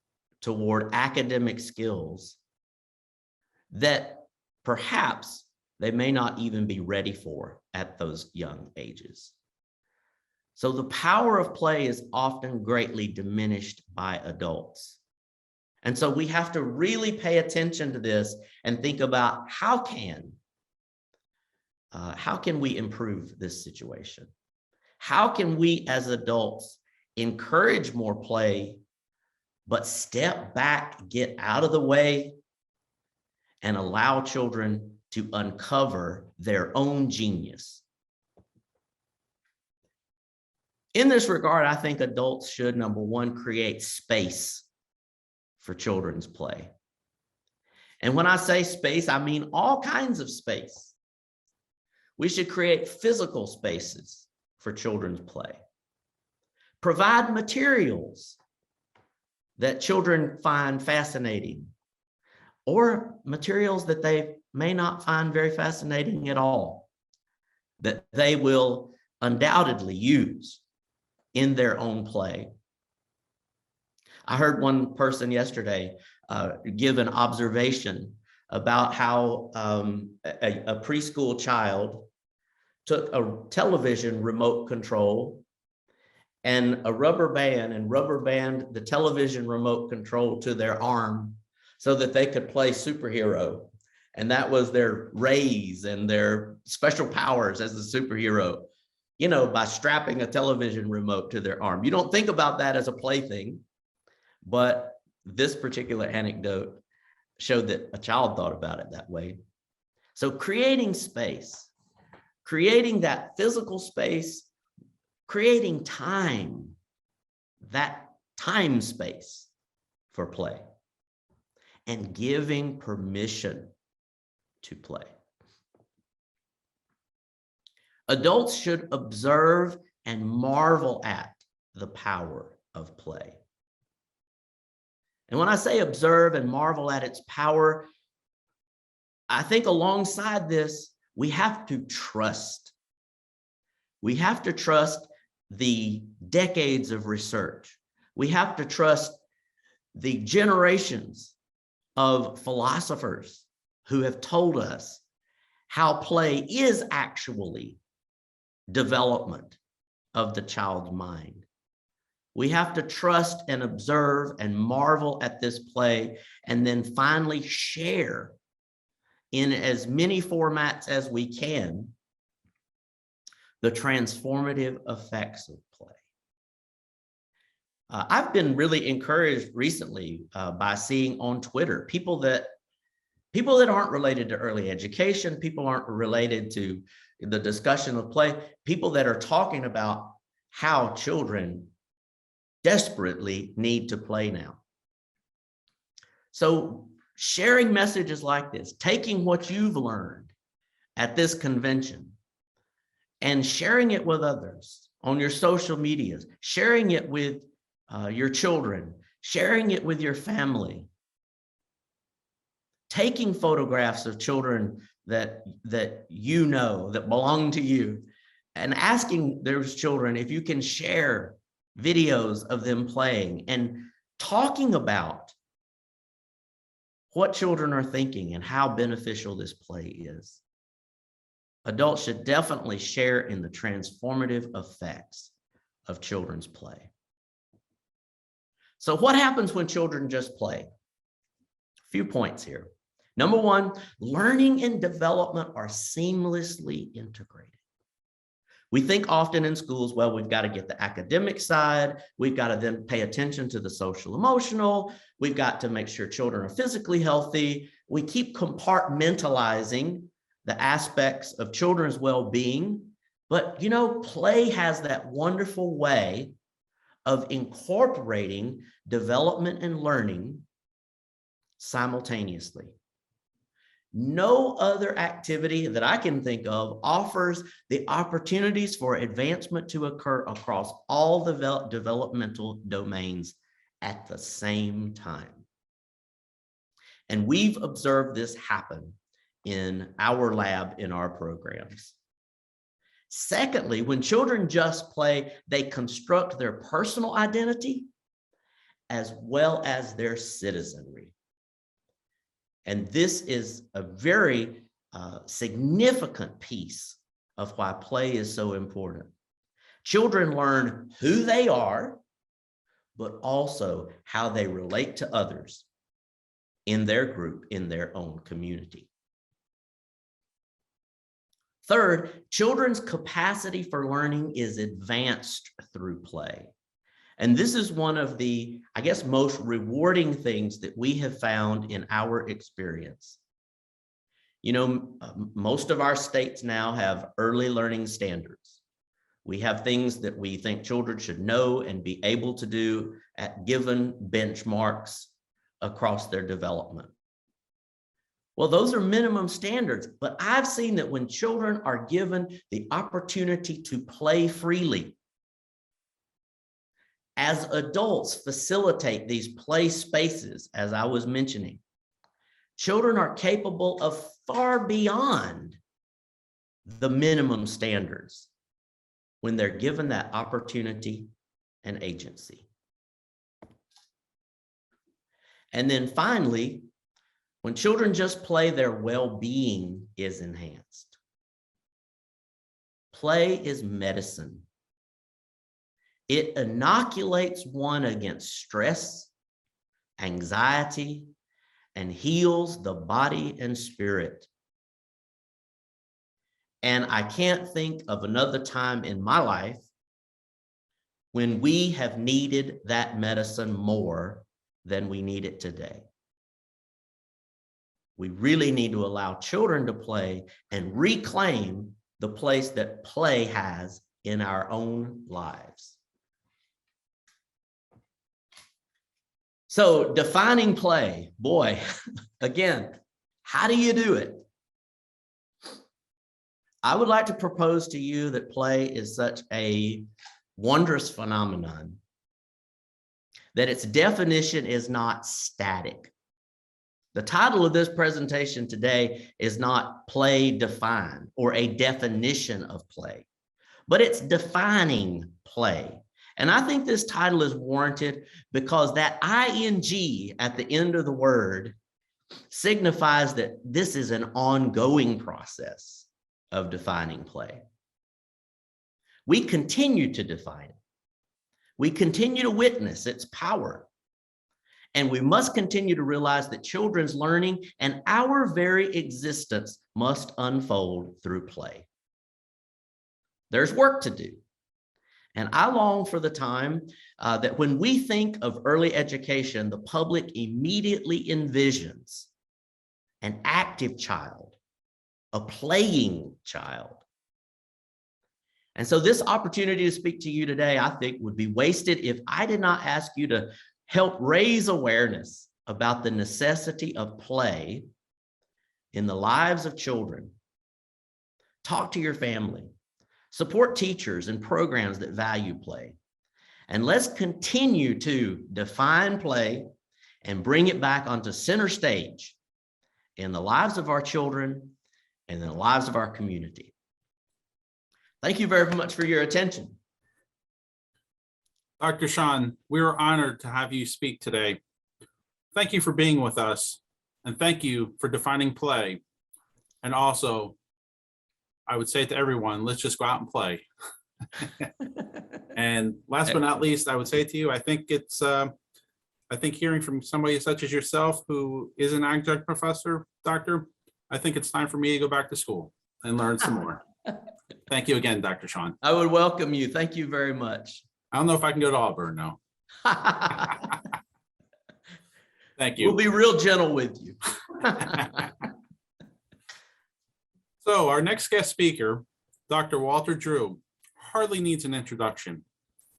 toward academic skills that perhaps they may not even be ready for at those young ages. So the power of play is often greatly diminished by adults. And so we have to really pay attention to this and think about how can we improve this situation? How can we as adults encourage more play, but step back, get out of the way, and allow children to uncover their own genius? In this regard, I think adults should, number one, create space for children's play. And when I say space, I mean all kinds of space. We should create physical spaces for children's play. Provide materials that children find fascinating, or materials that they may not find very fascinating at all, that they will undoubtedly use in their own play. I heard one person yesterday give an observation about how a preschool child took a television remote control and a rubber band and rubber band the television remote control to their arm so that they could play superhero. And that was their rays and their special powers as a superhero, you know, by strapping a television remote to their arm. You don't think about that as a plaything, but this particular anecdote showed that a child thought about it that way. So creating space, creating that physical space, creating time, that time space for play, and giving permission to play. Adults should observe and marvel at the power of play. And when I say observe and marvel at its power, I think alongside this, we have to trust. We have to trust the decades of research. We have to trust the generations of philosophers who have told us how play is actually development of the child's mind. We have to trust and observe and marvel at this play, and then finally share in as many formats as we can the transformative effects of play. I've been really encouraged recently by seeing on Twitter people that aren't related to early education, people aren't related to the discussion of play, people that are talking about how children desperately need to play now. So sharing messages like this, taking what you've learned at this convention and sharing it with others on your social medias, sharing it with your children, sharing it with your family, taking photographs of children that you know, that belong to you, and asking those children if you can share videos of them playing and talking about what children are thinking and how beneficial this play is. Adults should definitely share in the transformative effects of children's play. So what happens when children just play? A few points here. Number one, learning and development are seamlessly integrated. We think often in schools, well, we've got to get the academic side, we've got to then pay attention to the social emotional, we've got to make sure children are physically healthy. We keep compartmentalizing the aspects of children's well-being, but you know, play has that wonderful way of incorporating development and learning simultaneously. No other activity that I can think of offers the opportunities for advancement to occur across all the developmental domains at the same time. And we've observed this happen in our lab, in our programs. Secondly, when children just play, they construct their personal identity as well as their citizenry. And this is a very significant piece of why play is so important. Children learn who they are, but also how they relate to others in their group, in their own community. Third, children's capacity for learning is advanced through play. And this is one of the, I guess, most rewarding things that we have found in our experience. You know, most of our states now have early learning standards. We have things that we think children should know and be able to do at given benchmarks across their development. Well, those are minimum standards, but I've seen that when children are given the opportunity to play freely, as adults facilitate these play spaces, as I was mentioning, children are capable of far beyond the minimum standards when they're given that opportunity and agency. And then finally, when children just play, their well-being is enhanced. Play is medicine. It inoculates one against stress, anxiety, and heals the body and spirit. And I can't think of another time in my life when we have needed that medicine more than we need it today. We really need to allow children to play and reclaim the place that play has in our own lives. So defining play, boy, again, how do you do it? I would like to propose to you that play is such a wondrous phenomenon that its definition is not static. The title of this presentation today is not Play Defined or a definition of play, but it's defining play. And I think this title is warranted because that ing at the end of the word signifies that this is an ongoing process of defining play. We continue to define it. We continue to witness its power. And we must continue to realize that children's learning and our very existence must unfold through play. There's work to do. And I long for the time that when we think of early education, the public immediately envisions an active child, a playing child. And so this opportunity to speak to you today, I think, would be wasted if I did not ask you to help raise awareness about the necessity of play in the lives of children. Talk to your family. Support teachers and programs that value play. And let's continue to define play and bring it back onto center stage in the lives of our children and in the lives of our community. Thank you very much for your attention. Dr. Sean, we are honored to have you speak today. Thank you for being with us, and thank you for defining play. And also, I would say to everyone, let's just go out and play. And last but not least, I would say to you, I think hearing from somebody such as yourself, who is an adjunct professor, doctor, I think it's time for me to go back to school and learn some more. Thank you again, Dr. Sean. I would welcome you. Thank you very much. I don't know if I can go to Auburn now. Thank you. We'll be real gentle with you. So our next guest speaker, Dr. Walter Drew, hardly needs an introduction.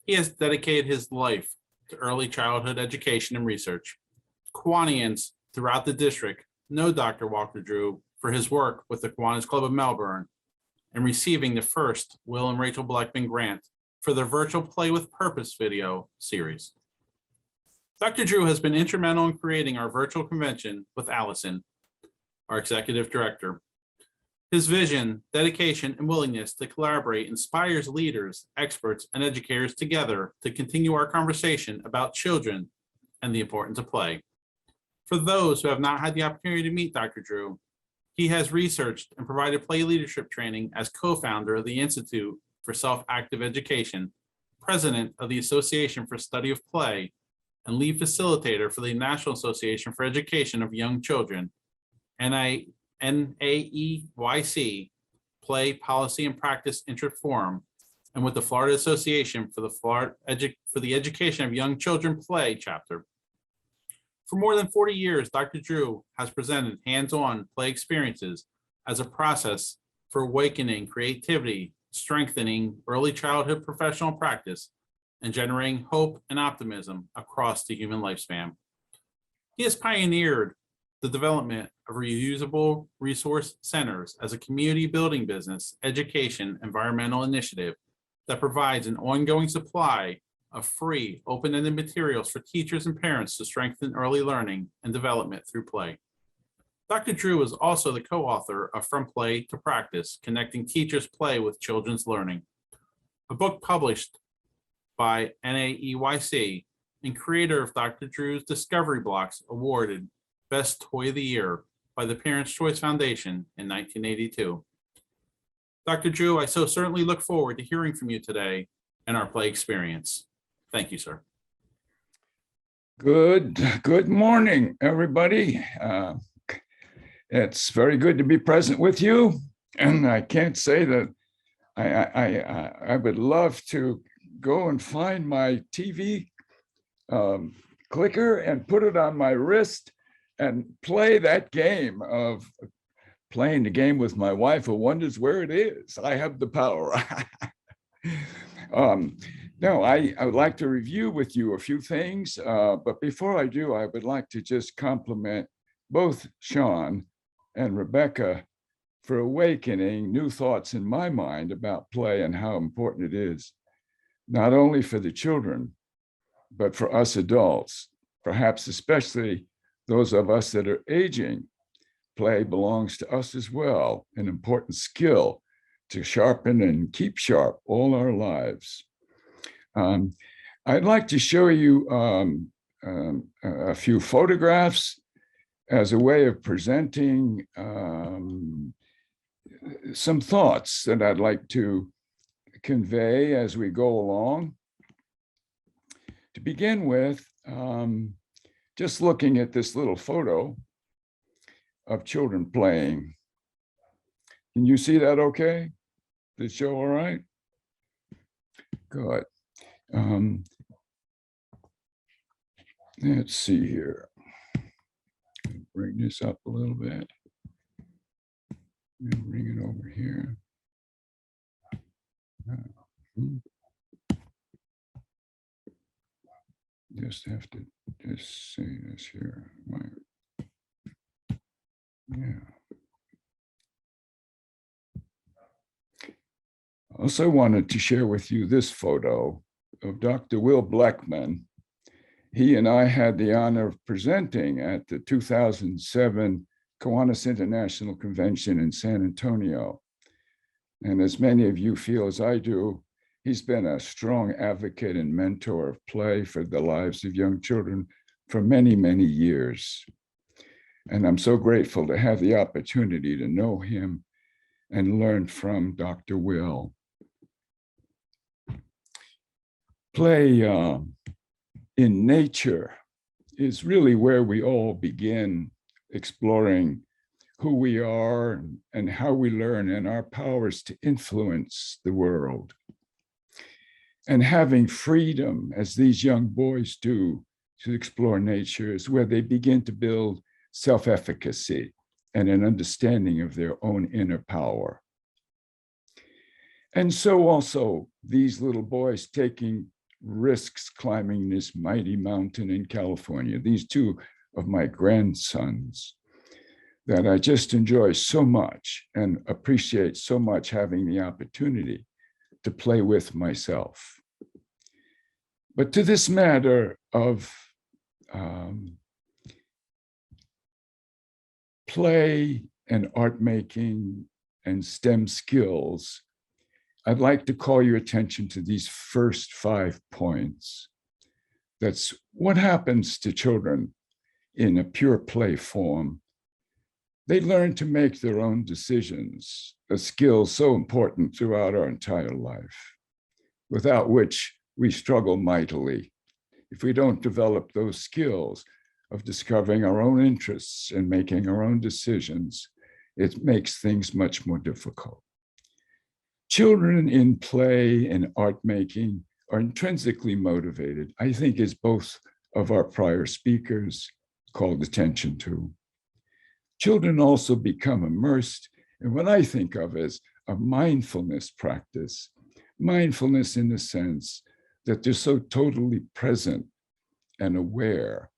He has dedicated his life to early childhood education and research. Kiwanians throughout the district know Dr. Walker Drew for his work with the Kiwanis Club of Melbourne and receiving the first Will and Racheal Blackman grant for their virtual Play with Purpose video series. Dr. Drew has been instrumental in creating our virtual convention with Alison, our executive director. His vision, dedication, and willingness to collaborate inspires leaders, experts, and educators together to continue our conversation about children and the importance of play. For those who have not had the opportunity to meet Dr. Drew, he has researched and provided play leadership training as co-founder of the Institute for Self-Active Education, president of the Association for Study of Play, and lead facilitator for the National Association for Education of Young Children, NAEYC, Play Policy and Practice Inter-Forum, and with the Florida Association for the Education of Young Children Play chapter. For more than 40 years, Dr. Drew has presented hands-on play experiences as a process for awakening creativity, strengthening early childhood professional practice, and generating hope and optimism across the human lifespan. He has pioneered the development of reusable resource centers as a community building business, education, environmental initiative that provides an ongoing supply of free, open-ended materials for teachers and parents to strengthen early learning and development through play. Dr. Drew is also the co-author of From Play to Practice, Connecting Teachers' Play with Children's Learning, a book published by NAEYC and creator of Dr. Drew's Discovery Blocks, awarded Best Toy of the Year by the Parents' Choice Foundation in 1982. Dr. Drew, I so certainly look forward to hearing from you today and our play experience. Thank you, sir. Good morning, everybody. It's very good to be present with you. And I can't say that I would love to go and find my TV clicker and put it on my wrist and play that game of playing the game with my wife who wonders where it is. I have the power. No, I would like to review with you a few things, but before I do, I would like to just compliment both Sean and Rebecca for awakening new thoughts in my mind about play and how important it is, not only for the children, but for us adults, perhaps especially those of us that are aging. Play belongs to us as well, an important skill to sharpen and keep sharp all our lives. I'd like to show you a few photographs as a way of presenting some thoughts that I'd like to convey as we go along. To begin with, just looking at this little photo of children playing. Can you see that okay? Did it show all right? Good. Let's see here. Bring this up a little bit. And bring it over here. Just have to just say this here. Yeah. I also wanted to share with you this photo of Dr. Will Blackman. He and I had the honor of presenting at the 2007 Kiwanis International Convention in San Antonio. And as many of you feel as I do, he's been a strong advocate and mentor of play for the lives of young children for many, many years. And I'm so grateful to have the opportunity to know him and learn from Dr. Will. Play in nature is really where we all begin exploring who we are and how we learn and our powers to influence the world. And having freedom, as these young boys do, to explore nature is where they begin to build self-efficacy and an understanding of their own inner power. And so also these little boys taking risks climbing this mighty mountain in California. These two of my grandsons that I just enjoy so much and appreciate so much having the opportunity to play with myself. But to this matter of play and art making and STEM skills, I'd like to call your attention to these first 5 points. That's what happens to children in a pure play form. They learn to make their own decisions, a skill so important throughout our entire life, without which we struggle mightily. If we don't develop those skills of discovering our own interests and making our own decisions, it makes things much more difficult. Children in play and art making are intrinsically motivated, I think, as both of our prior speakers called attention to. Children also become immersed in what I think of as a mindfulness practice. Mindfulness in the sense that they're so totally present and aware.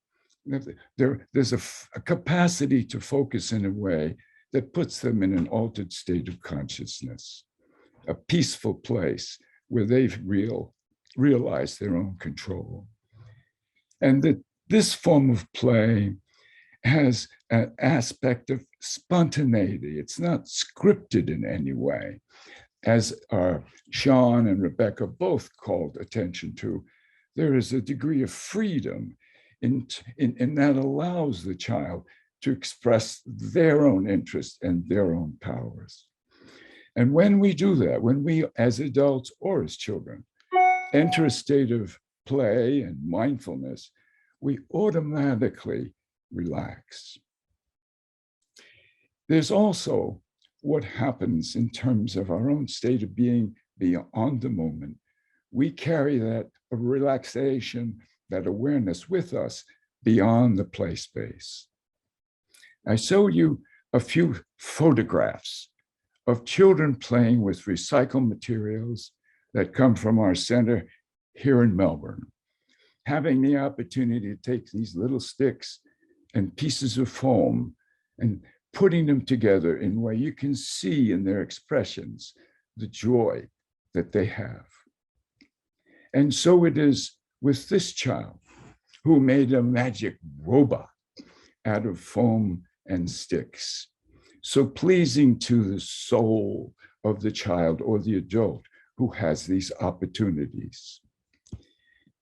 There's a capacity to focus in a way that puts them in an altered state of consciousness, a peaceful place where they've realized their own control. And that this form of play has an aspect of spontaneity. It's not scripted in any way, as Sean and Rebecca both called attention to. There is a degree of freedom in that allows the child to express their own interests and their own powers. And when we do that, when we as adults or as children enter a state of play and mindfulness, we automatically relax. There's also what happens in terms of our own state of being beyond the moment. We carry that relaxation, that awareness with us beyond the play space. I show you a few photographs of children playing with recycled materials that come from our center here in Melbourne, having the opportunity to take these little sticks and pieces of foam and putting them together in a way you can see in their expressions the joy that they have. And so it is with this child who made a magic robot out of foam and sticks, so pleasing to the soul of the child or the adult who has these opportunities.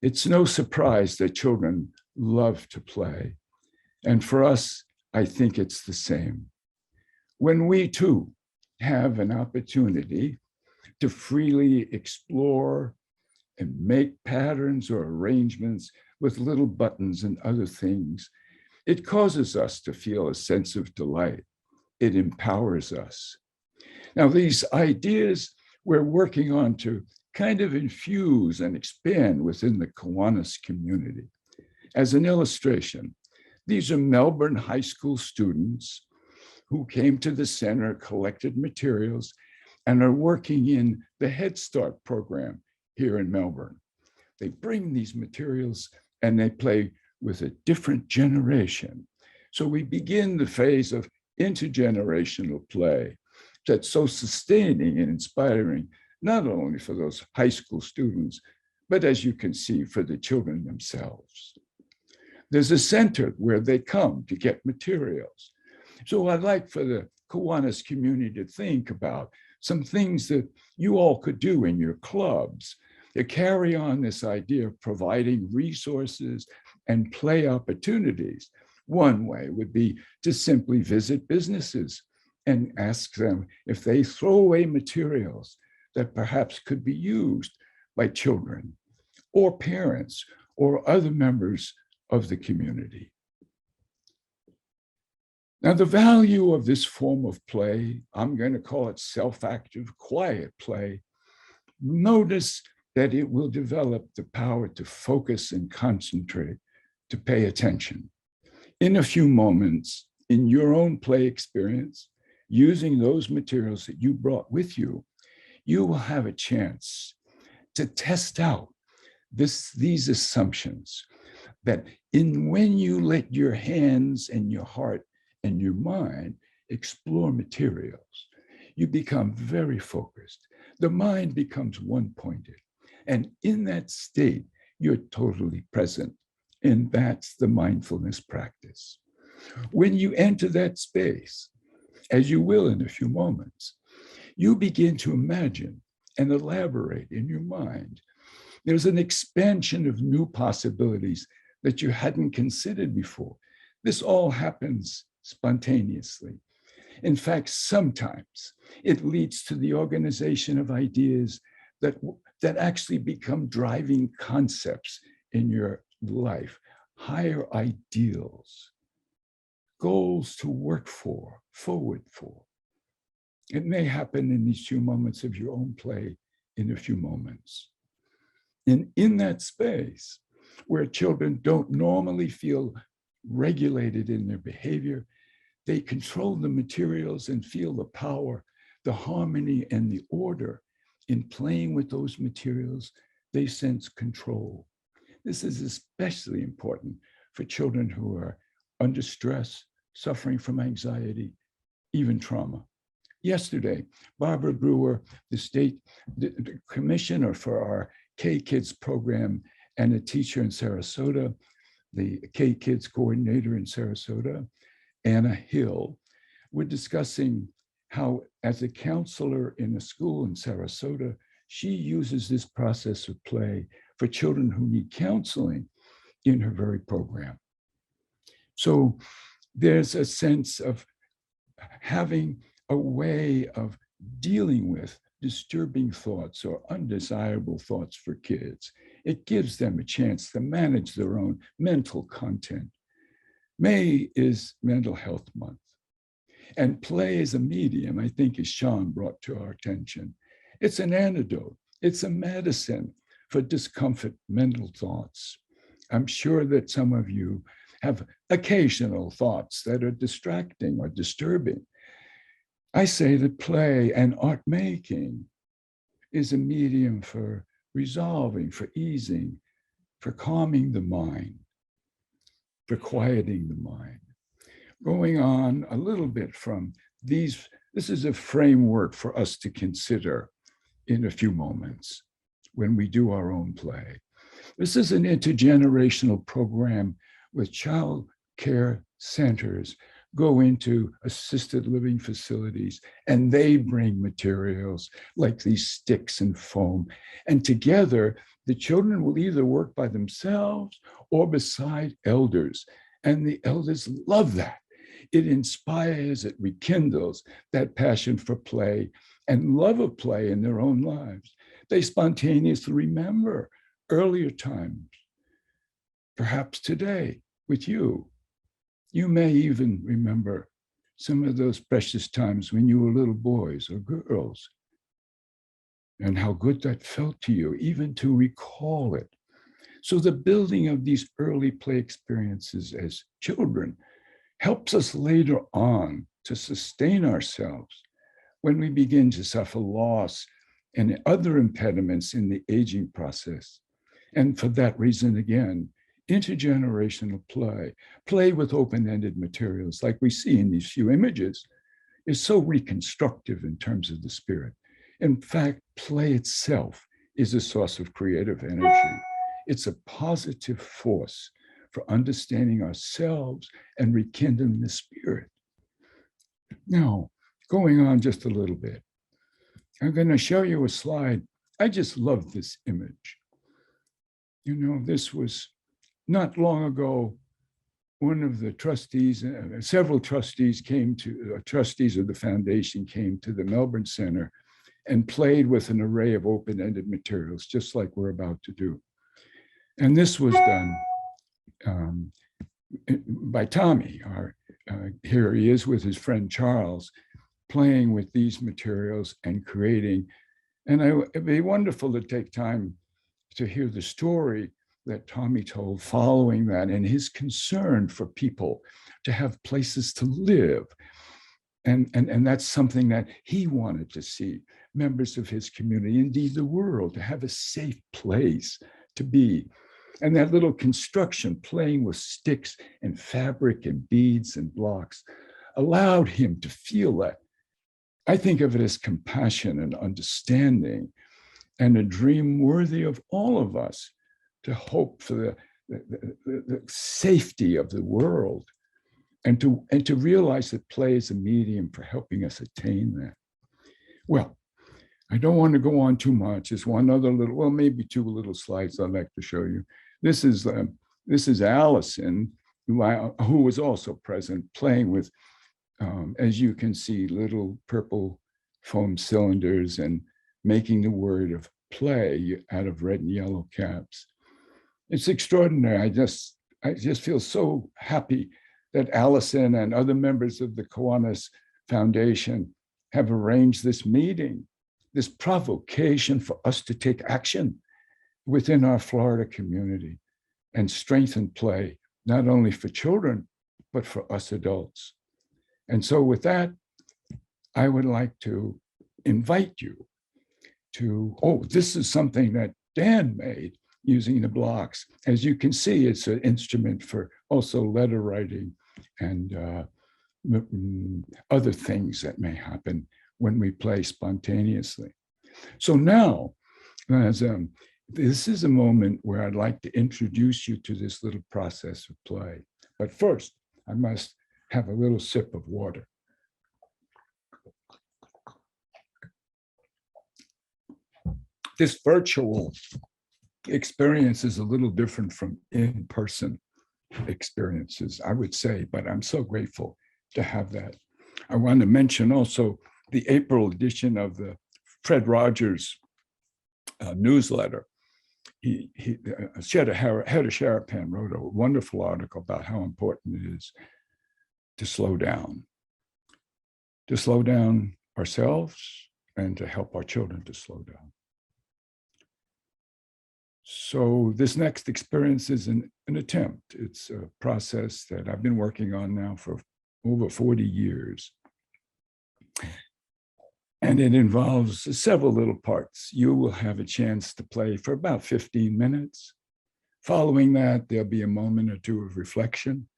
It's no surprise that children love to play. And for us, I think it's the same. When we too have an opportunity to freely explore and make patterns or arrangements with little buttons and other things, it causes us to feel a sense of delight. It empowers us. Now, these ideas we're working on to kind of infuse and expand within the Kiwanis community. As an illustration, these are Melbourne high school students who came to the center, collected materials, and are working in the Headstart program here in Melbourne. They bring these materials and they play with a different generation. So we begin the phase of intergenerational play that's so sustaining and inspiring, not only for those high school students, but as you can see, for the children themselves. There's a center where they come to get materials. So I'd like for the Kiwanis community to think about some things that you all could do in your clubs to carry on this idea of providing resources and play opportunities. One way would be to simply visit businesses and ask them if they throw away materials that perhaps could be used by children or parents or other members of the community. Now, the value of this form of play, I'm going to call it self-active, quiet play. Notice that it will develop the power to focus and concentrate, to pay attention. In a few moments, in your own play experience, using those materials that you brought with you, you will have a chance to test out these assumptions that when you let your hands and your heart and your mind explore materials, you become very focused. The mind becomes one-pointed. And in that state, you're totally present. And that's the mindfulness practice. When you enter that space, as you will in a few moments, you begin to imagine and elaborate in your mind. There's an expansion of new possibilities that you hadn't considered before. This all happens spontaneously. In fact, sometimes it leads to the organization of ideas that actually become driving concepts in your life, higher ideals, goals to work for, forward for. It may happen in these few moments of your own play in a few moments. And in that space where children don't normally feel regulated in their behavior, they control the materials and feel the power, the harmony, and the order. In playing with those materials, they sense control. This is especially important for children who are under stress, suffering from anxiety, even trauma. Yesterday, Barbara Brewer, the commissioner for our K-Kids program and a teacher in Sarasota, the K-Kids coordinator in Sarasota, Anna Hill, were discussing how, as a counselor in a school in Sarasota, she uses this process of play for children who need counseling in her very program. So there's a sense of having a way of dealing with disturbing thoughts or undesirable thoughts for kids. It gives them a chance to manage their own mental content. May is Mental Health Month. And play is a medium, I think, as Sean brought to our attention. It's an antidote. It's a medicine for discomfort, mental thoughts. I'm sure that some of you have occasional thoughts that are distracting or disturbing. I say that play and art making is a medium for resolving, for easing, for calming the mind, for quieting the mind. Going on a little bit from these, this is a framework for us to consider in a few moments when we do our own play. This is an intergenerational program with child care centers go into assisted living facilities, and they bring materials like these sticks and foam. And together, the children will either work by themselves or beside elders. And the elders love that. It inspires, it rekindles that passion for play and love of play in their own lives. They spontaneously remember earlier times, perhaps today with you. You may even remember some of those precious times when you were little boys or girls, and how good that felt to you, even to recall it. So the building of these early play experiences as children helps us later on to sustain ourselves when we begin to suffer loss and other impediments in the aging process. And for that reason, again, intergenerational play with open-ended materials like we see in these few images is so reconstructive in terms of the spirit. In fact, play itself is a source of creative energy. It's a positive force for understanding ourselves and rekindling the spirit. Now, going on just a little bit, I'm going to show you a slide. I just love this image. You know, this was not long ago, one of the trustees, several trustees came to, trustees of the foundation came to the Melbourne Center and played with an array of open-ended materials, just like we're about to do. And this was done by Tommy. Here he is with his friend Charles, playing with these materials and creating. And it'd be wonderful to take time to hear the story that Tommy told following that and his concern for people to have places to live. And that's something that he wanted to see members of his community, indeed the world, to have a safe place to be. And that little construction, playing with sticks and fabric and beads and blocks, allowed him to feel that. I think of it as compassion and understanding and a dream worthy of all of us to hope for the safety of the world and to realize that play is a medium for helping us attain that. Well, I don't want to go on too much. There's one other little, well, maybe two little slides I'd like to show you. This is Alison, who was also present, playing with, as you can see, little purple foam cylinders and making the word of play out of red and yellow caps. It's extraordinary. I just feel so happy that Alison and other members of the Kiwanis Foundation have arranged this meeting, this provocation for us to take action within our Florida community and strengthen play, not only for children, but for us adults. And so with that, I would like to invite you to, oh, this is something that Dan made using the blocks. As you can see, it's an instrument for also letter writing and other things that may happen when we play spontaneously. So now, this is a moment where I'd like to introduce you to this little process of play. But first, I must have a little sip of water. This virtual experience is a little different from in-person experiences, I would say, but I'm so grateful to have that. I want to mention also the April edition of the Fred Rogers newsletter. Hedda Sharapan wrote a wonderful article about how important it is to slow down ourselves and to help our children to slow down. So this next experience is an attempt. It's a process that I've been working on now for over 40 years. And it involves several little parts. You will have a chance to play for about 15 minutes. Following that, there'll be a moment or two of reflection.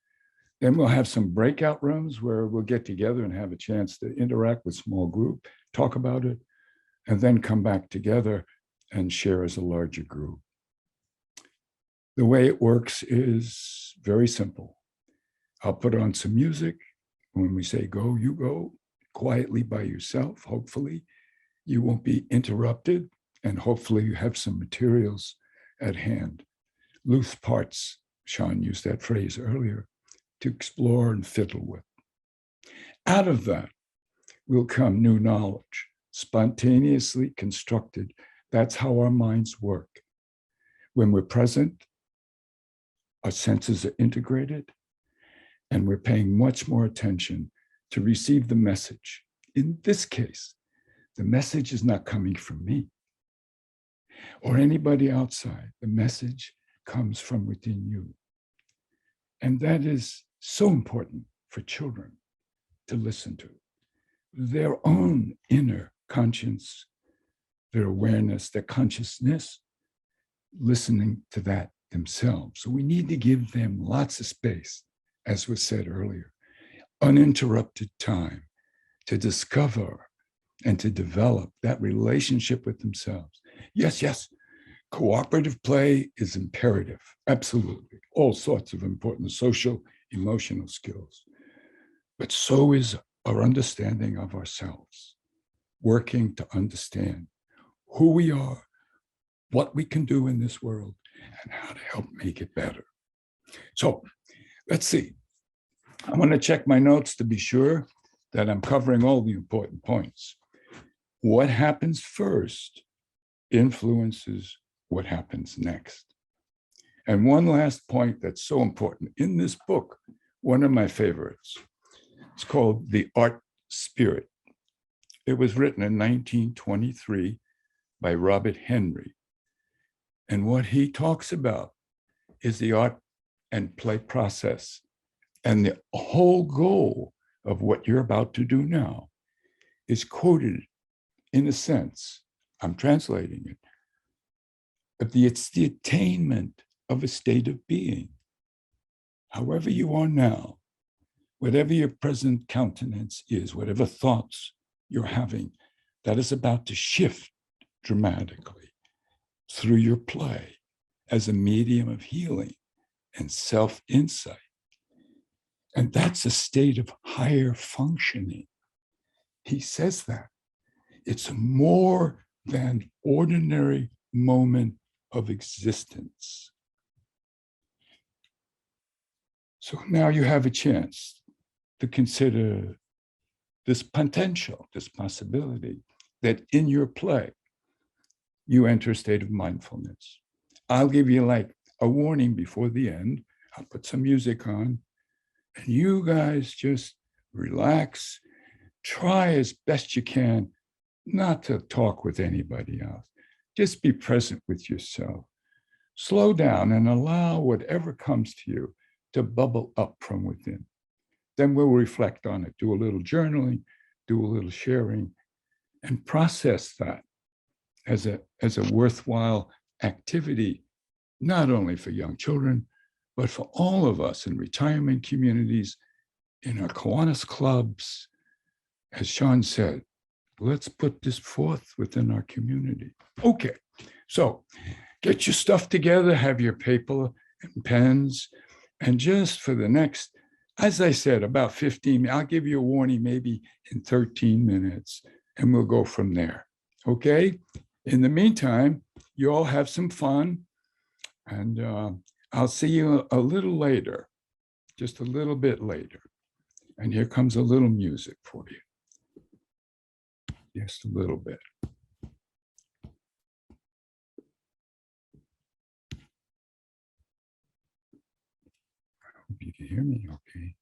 Then we'll have some breakout rooms where we'll get together and have a chance to interact with small group, talk about it, and then come back together and share as a larger group. The way it works is very simple. I'll put on some music. When we say go, you go quietly by yourself. Hopefully you won't be interrupted, and hopefully you have some materials at hand. Loose parts, Sean used that phrase earlier, to explore and fiddle with. Out of that will come new knowledge, spontaneously constructed. That's how our minds work. When we're present, our senses are integrated, and we're paying much more attention to receive the message. In this case, the message is not coming from me or anybody outside. The message comes from within you. And that is so important for children to listen to. Their own inner conscience, their awareness, their consciousness, listening to that themselves. So we need to give them lots of space, as was said earlier, uninterrupted time to discover and to develop that relationship with themselves. Yes, yes, cooperative play is imperative, absolutely. All sorts of important social, emotional skills. But so is our understanding of ourselves, working to understand who we are, what we can do in this world, and how to help make it better. So let's see. I want to check my notes to be sure that I'm covering all the important points. What happens first influences what happens next. And one last point that's so important in this book, one of my favorites, it's called The Art Spirit. It was written in 1923 by Robert Henry. And what he talks about is the art and play process. And the whole goal of what you're about to do now is quoted in a sense, I'm translating it, but it's the attainment of a state of being. However you are now, whatever your present countenance is, whatever thoughts you're having, that is about to shift dramatically through your play as a medium of healing and self-insight. And that's a state of higher functioning. He says that. It's a more than ordinary moment of existence. So now you have a chance to consider this potential, this possibility that in your play, you enter a state of mindfulness. I'll give you like a warning before the end. I'll put some music on, and you guys just relax. Try as best you can not to talk with anybody else. Just be present with yourself. Slow down and allow whatever comes to you to bubble up from within. Then we'll reflect on it, do a little journaling, do a little sharing, and process that as a worthwhile activity, not only for young children, but for all of us in retirement communities, in our Kiwanis clubs. As Sean said, let's put this forth within our community. Okay, so get your stuff together, have your paper and pens, and just for the next, as I said, about 15, I'll give you a warning maybe in 13 minutes, and we'll go from there, okay? In the meantime, you all have some fun, and I'll see you a little later, just a little bit later. And here comes a little music for you. Just a little bit. I hope you can hear me okay.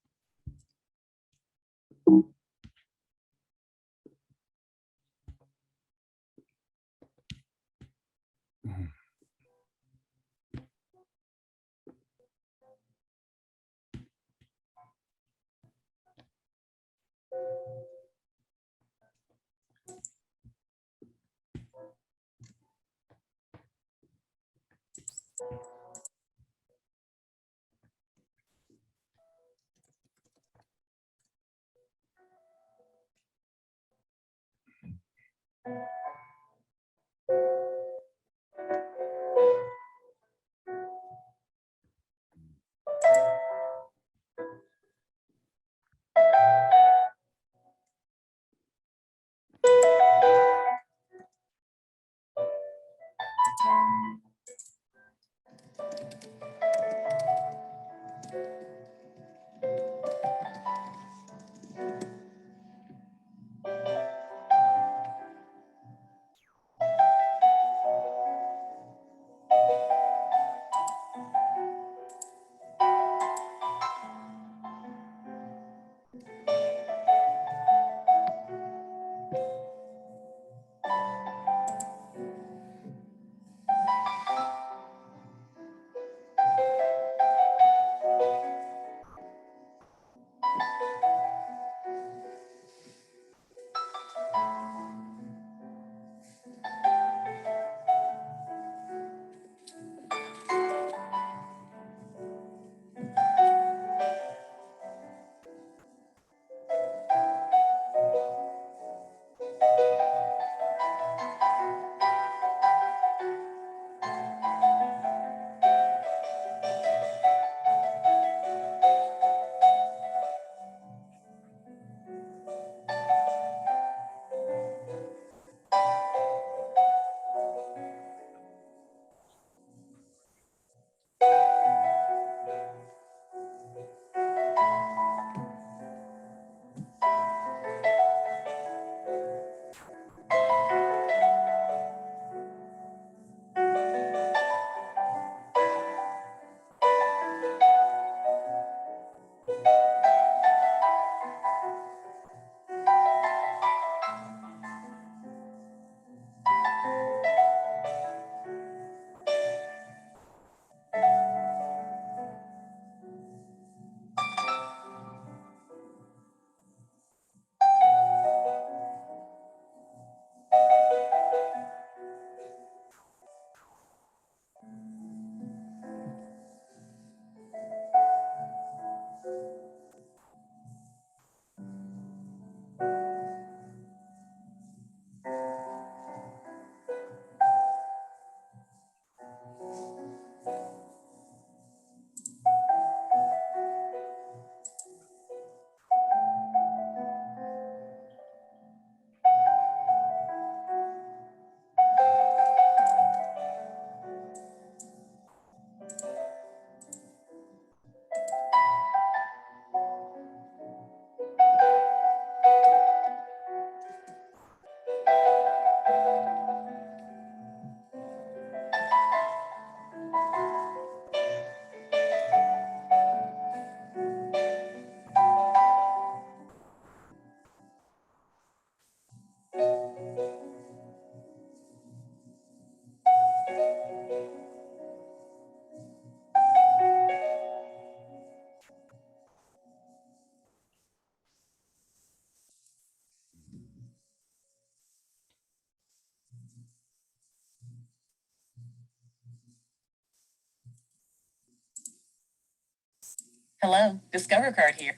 Hello, Discover Card here.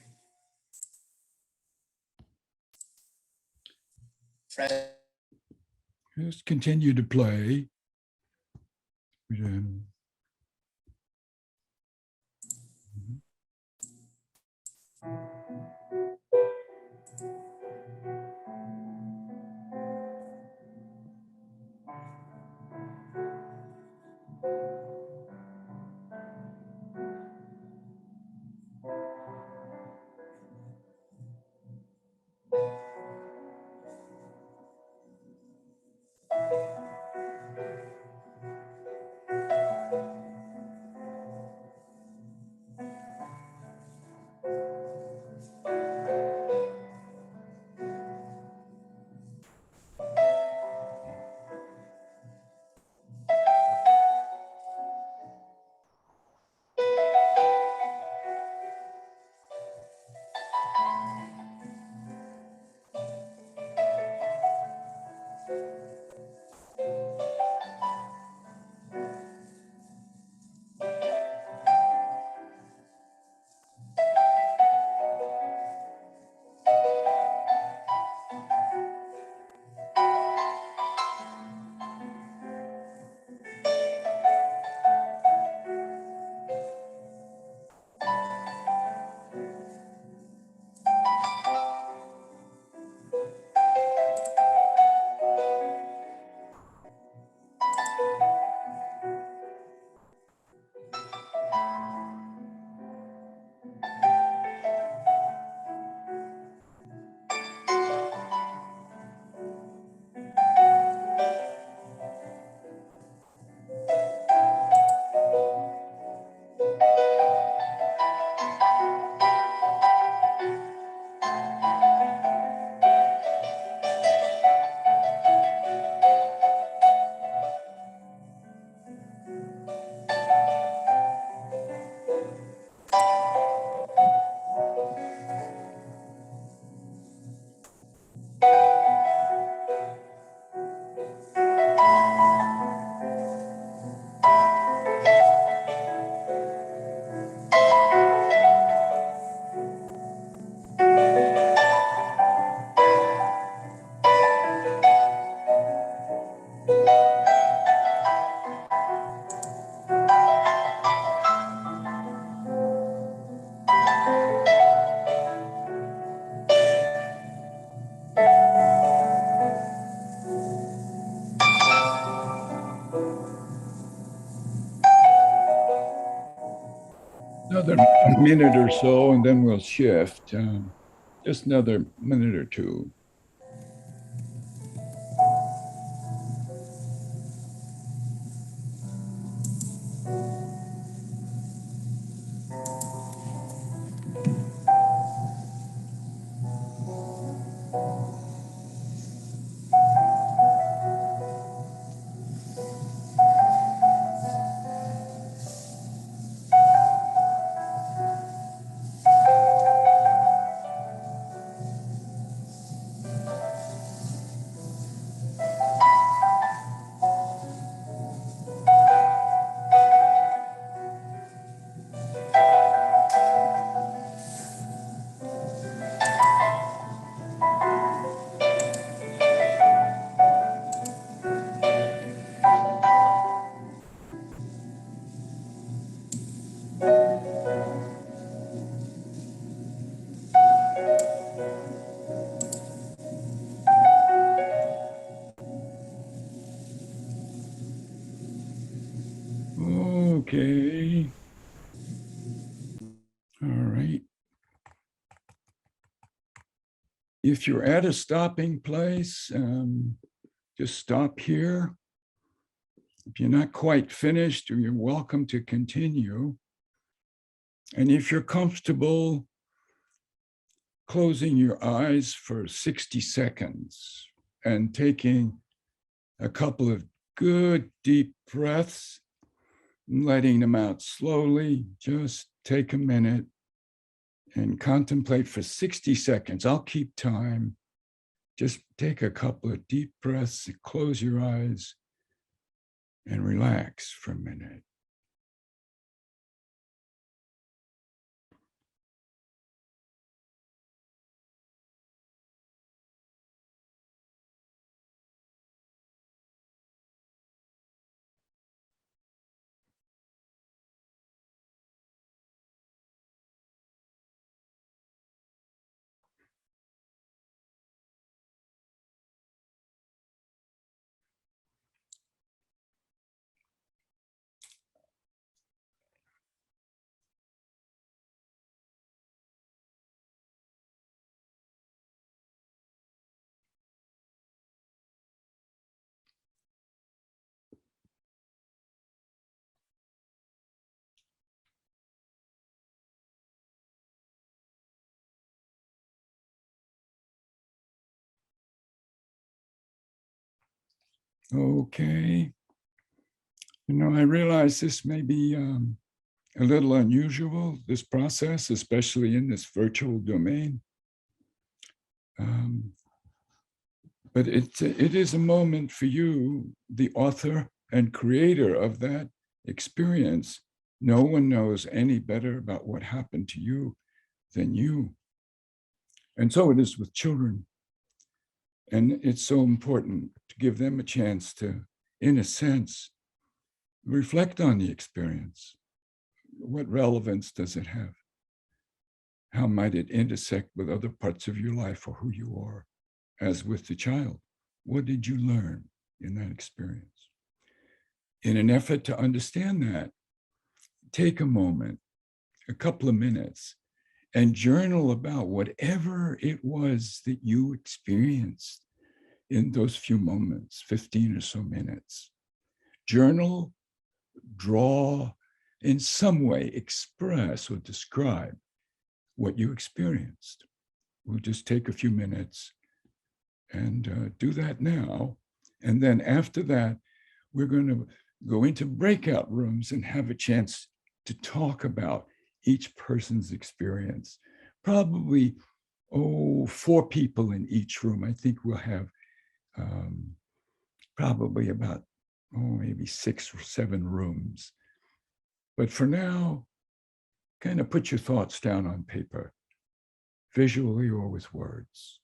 Just continue to play. Another minute or so, and then we'll shift. Just another minute or two. Okay. All right. If you're at a stopping place, just stop here. If you're not quite finished, you're welcome to continue. And if you're comfortable, closing your eyes for 60 seconds and taking a couple of good deep breaths, and letting them out slowly, just take a minute and contemplate for 60 seconds. I'll keep time. Just take a couple of deep breaths, close your eyes, and relax for a minute. Okay. You know, I realize this may be a little unusual, this process, especially in this virtual domain. But it is a moment for you, the author and creator of that experience. No one knows any better about what happened to you than you. And so it is with children. And it's so important to give them a chance to, in a sense, reflect on the experience. What relevance does it have? How might it intersect with other parts of your life or who you are? As with the child, what did you learn in that experience? In an effort to understand that, take a moment, a couple of minutes, and journal about whatever it was that you experienced in those few moments, 15 or so minutes. Journal, draw, in some way express or describe what you experienced. We'll just take a few minutes and do that now. And then after that, we're going to go into breakout rooms and have a chance to talk about each person's experience. Probably, 4 people in each room. I think we'll have probably about, maybe 6 or 7 rooms. But for now, kind of put your thoughts down on paper, visually or with words.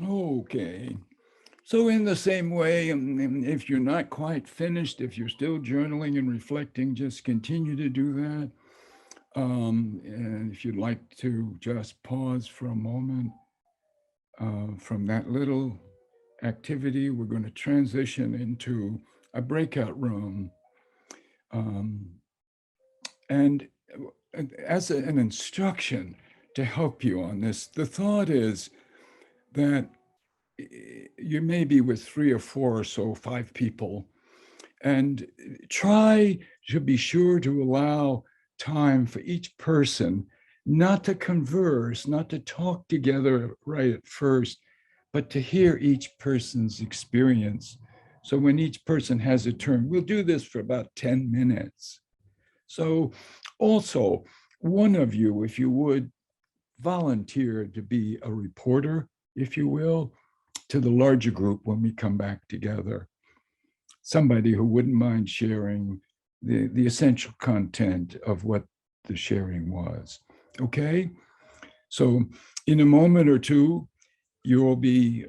Okay. So in the same way, if you're not quite finished, if you're still journaling and reflecting, just continue to do that. And if you'd like to just pause for a moment from that little activity, we're going to transition into a breakout room. And as an instruction to help you on this, the thought is that you may be with 3 or 4 or so, 5 people, and try to be sure to allow time for each person not to converse, not to talk together right at first, but to hear each person's experience. So when each person has a turn, we'll do this for about 10 minutes. So also, one of you, if you would, volunteer to be a reporter, if you will, to the larger group when we come back together. Somebody who wouldn't mind sharing the essential content of what the sharing was. Okay? So in a moment or two, you will be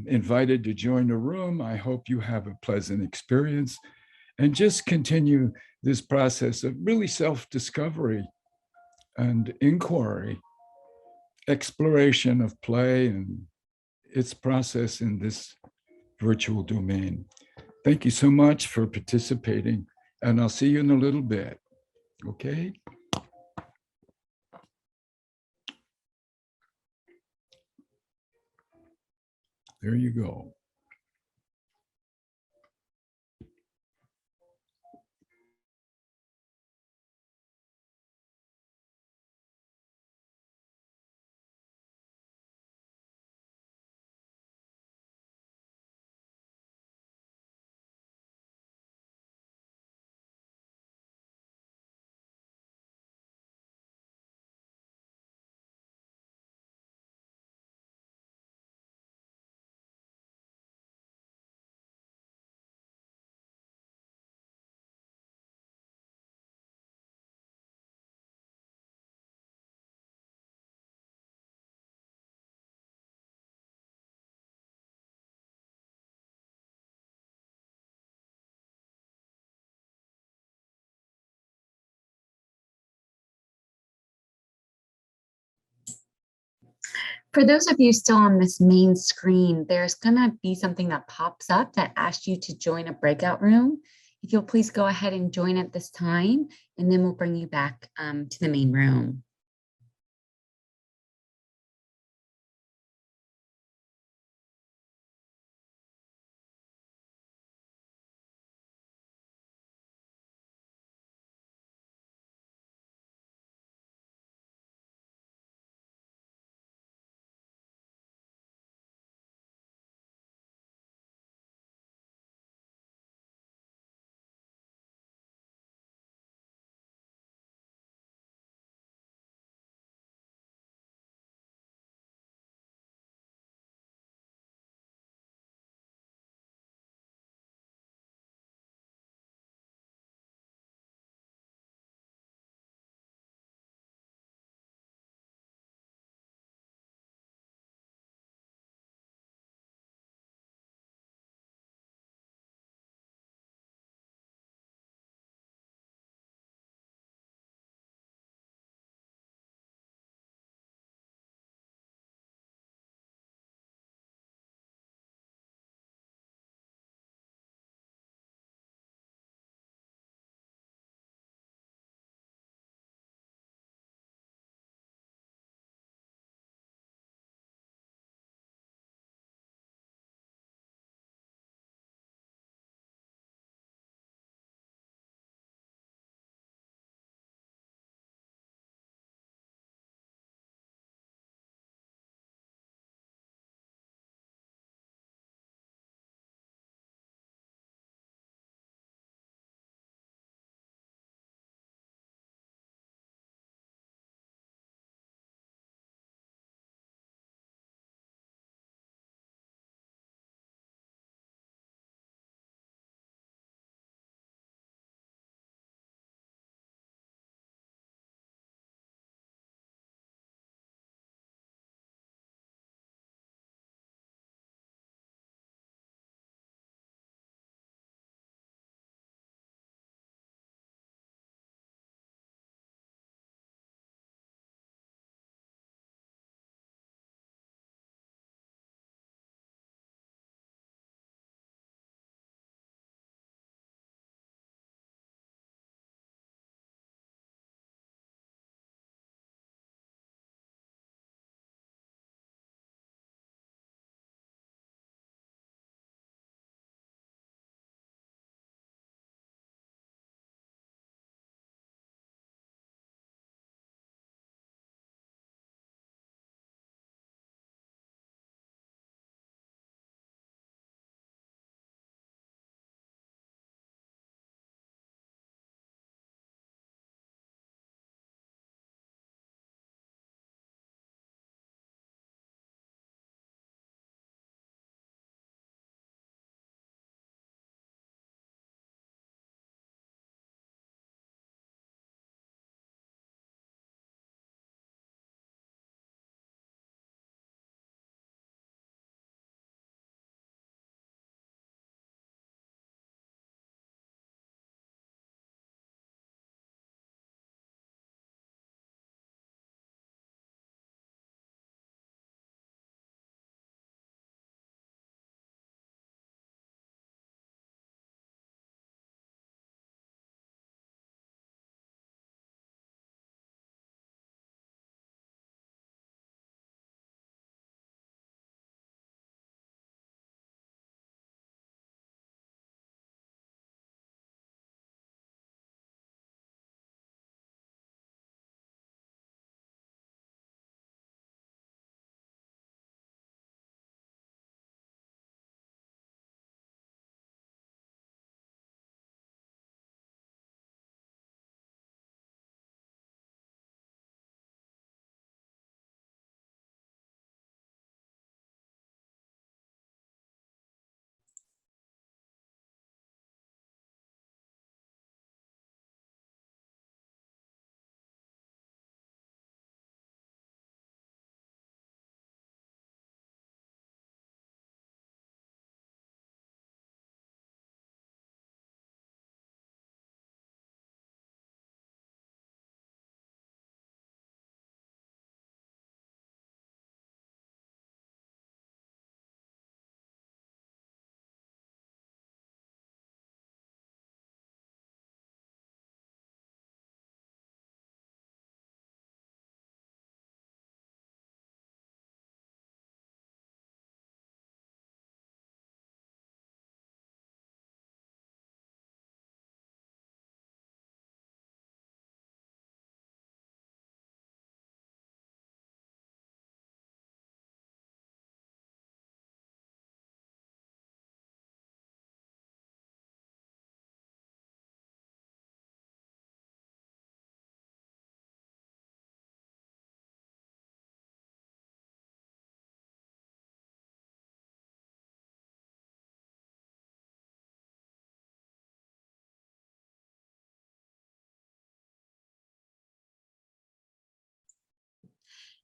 invited to join the room. I hope you have a pleasant experience and just continue this process of really self-discovery and inquiry, exploration of play and its process in this virtual domain. Thank you so much for participating, and I'll see you in a little bit. Okay? There you go. For those of you still on this main screen, there's going to be something that pops up that asks you to join a breakout room. If you'll please go ahead and join at this time, and then we'll bring you back to the main room.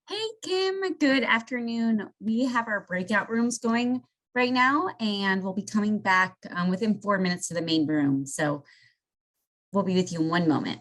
Hey, Kim, good afternoon. We have our breakout rooms going right now, and we'll be coming back within 4 minutes to the main room. So we'll be with you in one moment.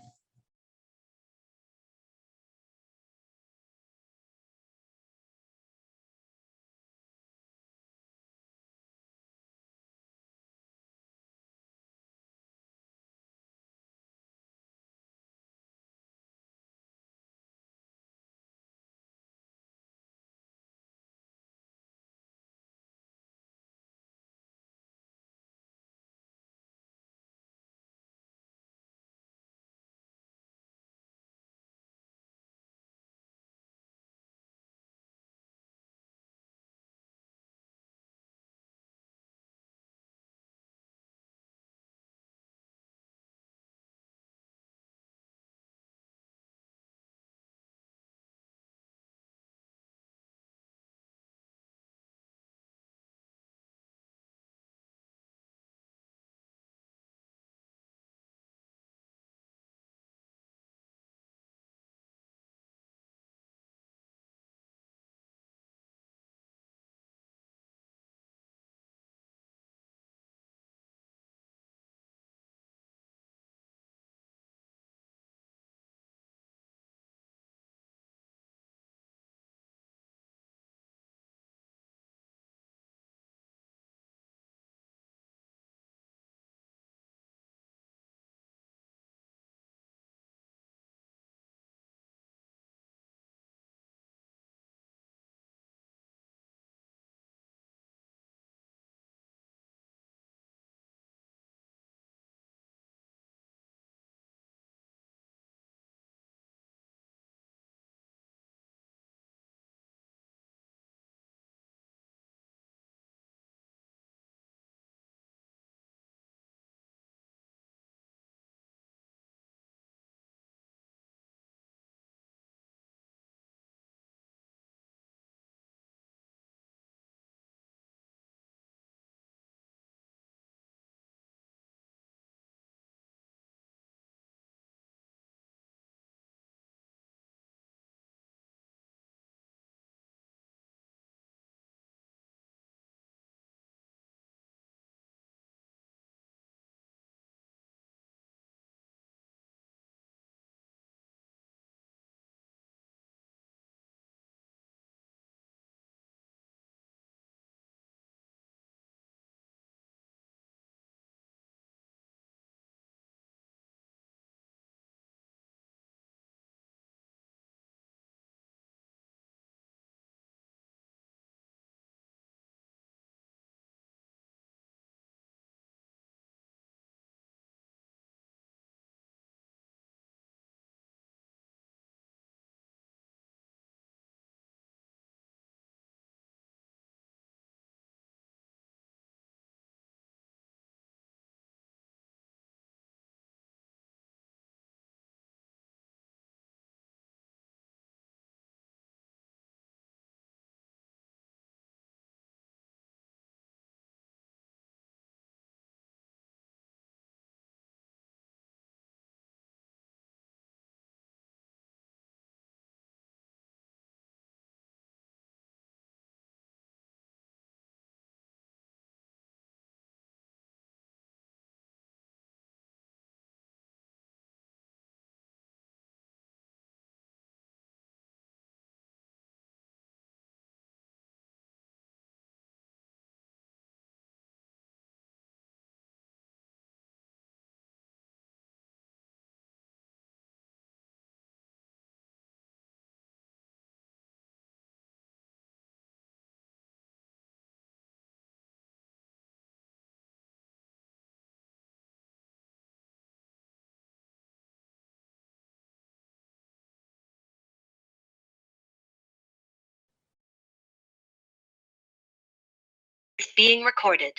Is being recorded.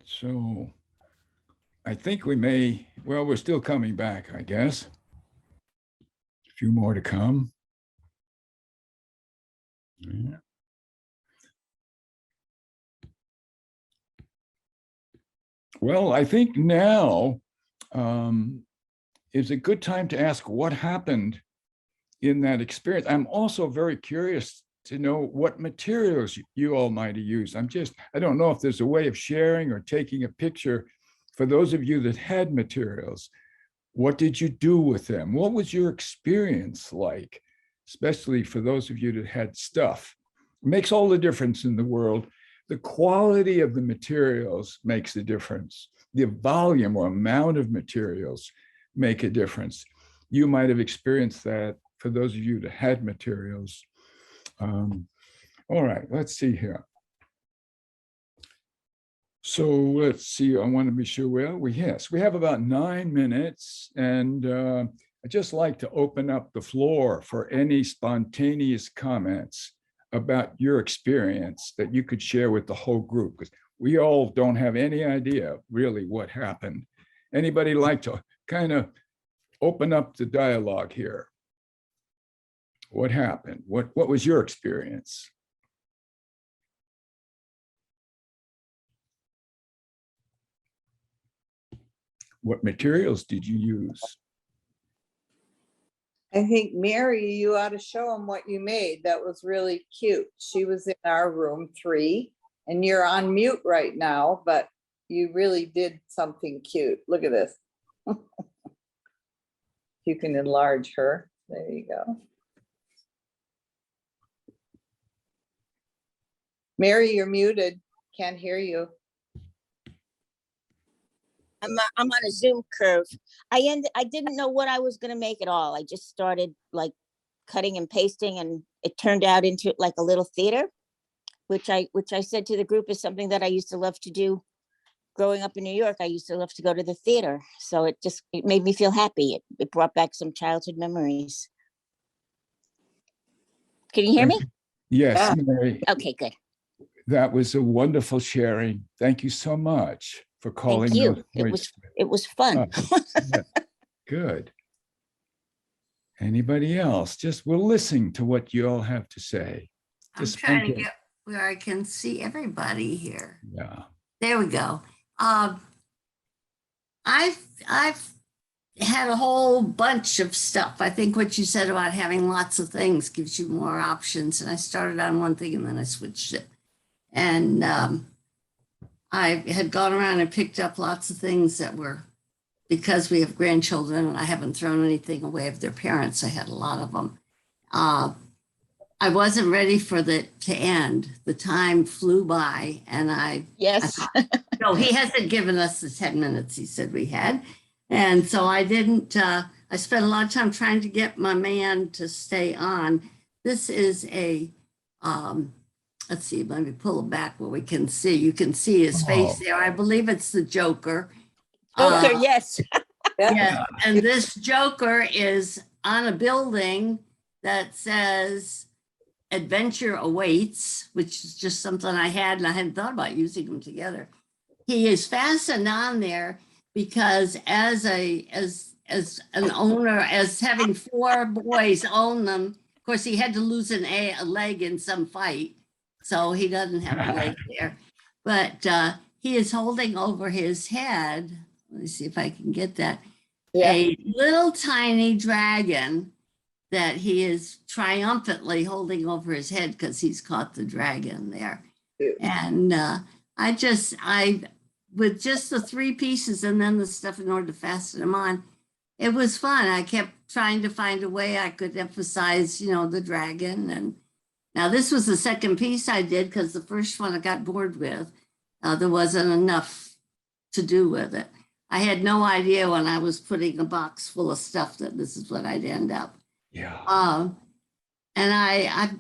So I think we may, well, we're still coming back, I guess. A few more to come. Yeah. Well, I think now is a good time to ask what happened in that experience. I'm also very curious to know what materials you all might have used. I don't know if there's a way of sharing or taking a picture for those of you that had materials. What did you do with them? What was your experience like, especially for those of you that had stuff? It makes all the difference in the world. The quality of the materials makes a difference. The volume or amount of materials make a difference. You might have experienced that for those of you that had materials. All right, let's see here. So let's see, I want to be sure, we have about 9 minutes, and I'd just like to open up the floor for any spontaneous comments about your experience that you could share with the whole group, because we all don't have any idea really what happened. Anybody like to kind of open up the dialogue here? What happened? What was your experience? What materials did you use? I think, Mary, you ought to show them what you made. That was really cute. She was in our room 3, and you're on mute right now, but you really did something cute. Look at this. You can enlarge her. There you go. Mary, you're muted. Can't hear you. I'm on a Zoom curve. I didn't know what I was going to make at all. I just started like cutting and pasting, and it turned out into like a little theater, which I said to the group is something that I used to love to do. Growing up in New York, I used to love to go to the theater. So it made me feel happy. It brought back some childhood memories. Can you hear me? Yes, Mary. Okay, good. That was a wonderful sharing. Thank you so much for calling. Thank you. It was fun. Yeah, good. Anybody else? We're listening to what you all have to say. I'm trying to get where I can see everybody here. Yeah. There we go. I've had a whole bunch of stuff. I think what you said about having lots of things gives you more options. And I started on one thing and then I switched it. And I had gone around and picked up lots of things that were, because we have grandchildren and I haven't thrown anything away of their parents. I had a lot of them. I wasn't ready for it to end. The time flew by and I thought, no, he hasn't given us the 10 minutes he said we had. And so I didn't, I spent a lot of time trying to get my man to stay on. This is a, let's see, let me pull it back where we can see. You can see his face there. I believe it's the Joker. Joker, yes. Yeah, and this Joker is on a building that says Adventure Awaits, which is just something I had and I hadn't thought about using them together. He is fastened on there because as an owner, as having 4 boys own them, of course he had to lose a leg in some fight, so he doesn't have a leg there. But he is holding over his head, let me see if I can get that, a little tiny dragon that he is triumphantly holding over his head because he's caught the dragon there. And with just the 3 pieces and then the stuff in order to fasten them on, it was fun. I kept trying to find a way I could emphasize, the dragon. And now this was the second piece I did because the first one I got bored with. There wasn't enough to do with it. I had no idea when I was putting a box full of stuff that this is what I'd end up. Yeah. And I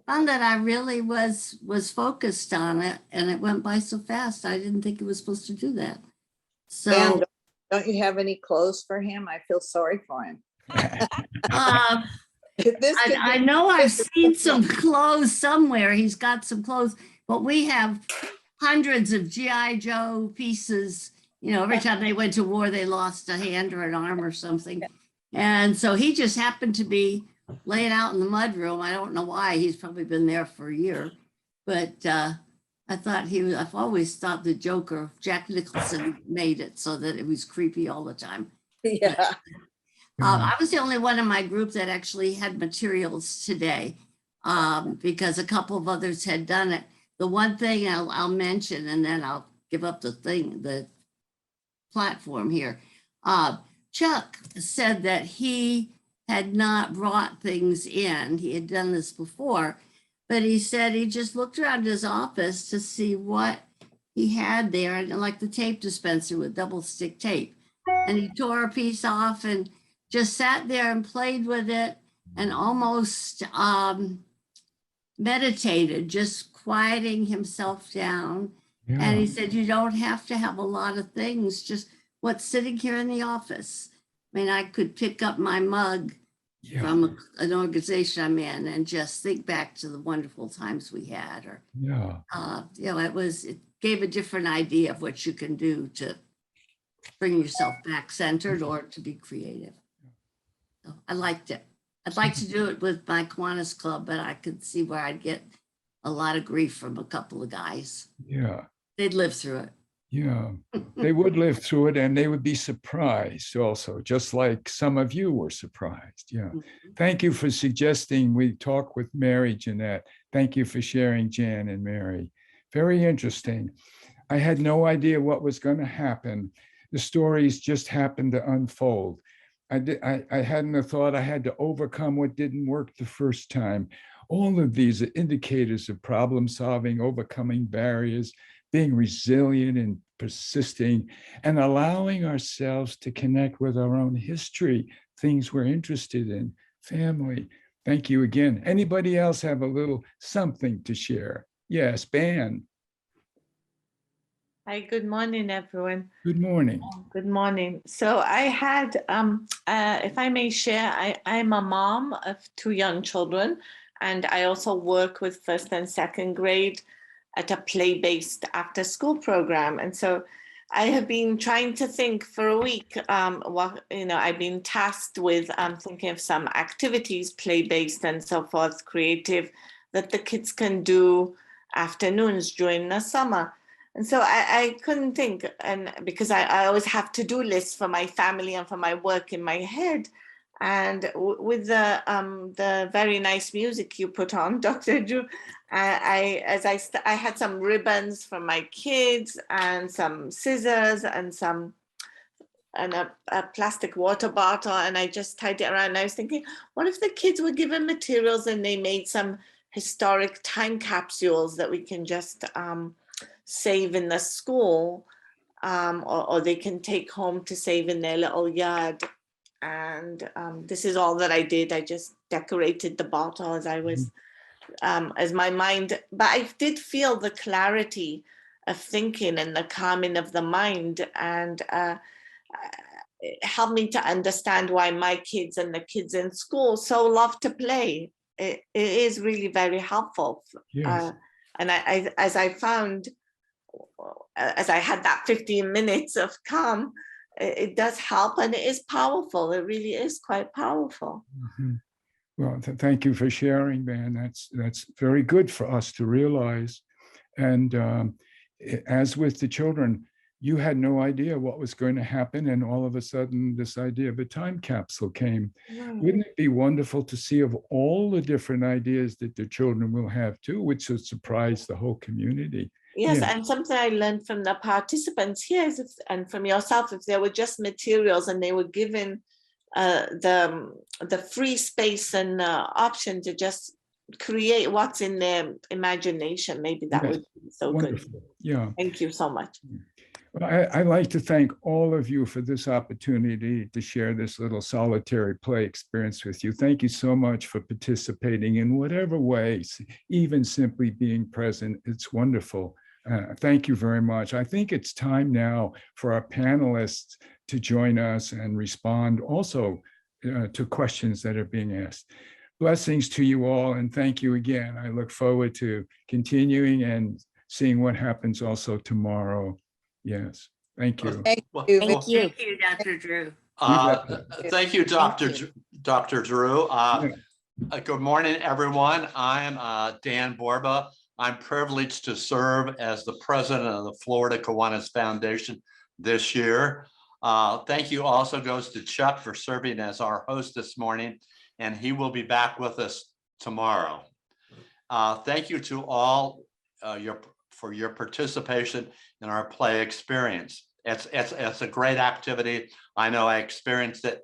found that I really was focused on it, and it went by so fast. I didn't think it was supposed to do that. So And don't you have any clothes for him? I feel sorry for him. I know I've seen some clothes somewhere. He's got some clothes, but we have hundreds of G.I. Joe pieces. Every time they went to war, they lost a hand or an arm or something. And so he just happened to be laying out in the mudroom. I don't know why. He's probably been there for a year. But I I thought I've always thought the Joker, Jack Nicholson, made it so that it was creepy all the time. Yeah. I was the only one in my group that actually had materials today, because a couple of others had done it. The one thing I'll mention, and then I'll give up the platform here. Chuck said that he had not brought things in. He had done this before, but he said he just looked around his office to see what he had there, and like the tape dispenser with double stick tape. And he tore a piece off and just sat there and played with it and almost meditated, just quieting himself down. And he said, you don't have to have a lot of things, just what's sitting here in the office. I mean, I could pick up my mug from an organization I'm in and just think back to the wonderful times we had, or, it gave a different idea of what you can do to bring yourself back centered or to be creative. So I liked it. I'd like to do it with my Kiwanis club, but I could see where I'd get a lot of grief from a couple of guys. Yeah. They'd live through it. Yeah, they would live through it, and they would be surprised also, just like some of you were surprised. Yeah. Thank you for suggesting we talk with Mary Jeanette. Thank you for sharing, Jan and Mary. Very interesting. I had no idea what was going to happen. The stories just happened to unfold. I hadn't have thought I had to overcome what didn't work the first time. All of these are indicators of problem solving, overcoming barriers, being resilient and persisting, and allowing ourselves to connect with our own history, things we're interested in, family. Thank you again. Anybody else have a little something to share? Yes, Ben. Hi, good morning, everyone. Good morning. Good morning. So I had, if I may share, I'm a mom of 2 young children, and I also work with first and second grade at a play-based after-school program. And so I have been trying to think for a week. I've been tasked with thinking of some activities, play-based and so forth, creative, that the kids can do afternoons during the summer. And so I couldn't think, and because I always have to-do lists for my family and for my work in my head. And with the very nice music you put on, Dr. Drew, I had some ribbons for my kids and some scissors and a plastic water bottle, and I just tied it around. And I was thinking, what if the kids were given materials and they made some historic time capsules that we can just save in the school, or they can take home to save in their little yard. And this is all that I did. I just decorated the bottle as I was, as my mind, but I did feel the clarity of thinking and the calming of the mind, and it helped me to understand why my kids and the kids in school so love to play. It is really very helpful. Yes. And as I found, as I had that 15 minutes of calm, it does help, and it is powerful. It really is quite powerful. Mm-hmm. Well, thank you for sharing, Ben. That's very good for us to realize. And as with the children, you had no idea what was going to happen, and all of a sudden this idea of a time capsule came. Right. Wouldn't it be wonderful to see of all the different ideas that the children will have too, which will surprise the whole community? Yes, Yeah. and something I learned from the participants here and from yourself, if there were just materials and they were given the free space and option to just create what's in their imagination, maybe that Yes. would be so Wonderful. good. Yeah. Thank you so much. Well, I'd like to thank all of you for this opportunity to share this little solitary play experience with you. Thank you so much for participating in whatever ways, even simply being present. It's wonderful. Thank you very much. I think it's time now for our panelists to join us and respond also to questions that are being asked. Blessings to you all, and thank you again. I look forward to continuing and seeing what happens also tomorrow. Yes, thank you. Thank Well, you. Thank you. Thank you, Dr. Drew. Thank you, Thank you. Dr. Drew. Good morning, everyone. I'm Dan Borba. I'm privileged to serve as the president of the Florida Kiwanis Foundation this year. Thank you also goes to Chuck for serving as our host this morning, and he will be back with us tomorrow. Thank you to all for your participation in our play experience. It's a great activity. I know I experienced it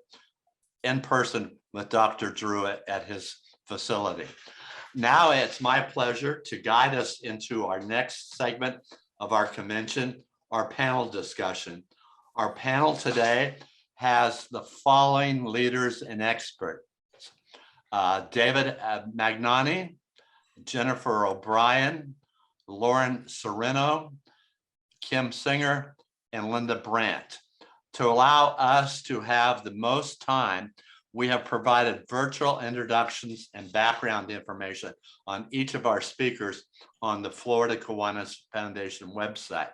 in person with Dr. Drew at his facility. Now it's my pleasure to guide us into our next segment of our convention, our panel discussion. Our panel today has the following leaders and experts: David Magnani, Jennifer O'Brien, Lauren Cerino, Kim Singer, and Linda Brant. To allow us to have the most time, we have provided virtual introductions and background information on each of our speakers on the Florida Kiwanis Foundation website.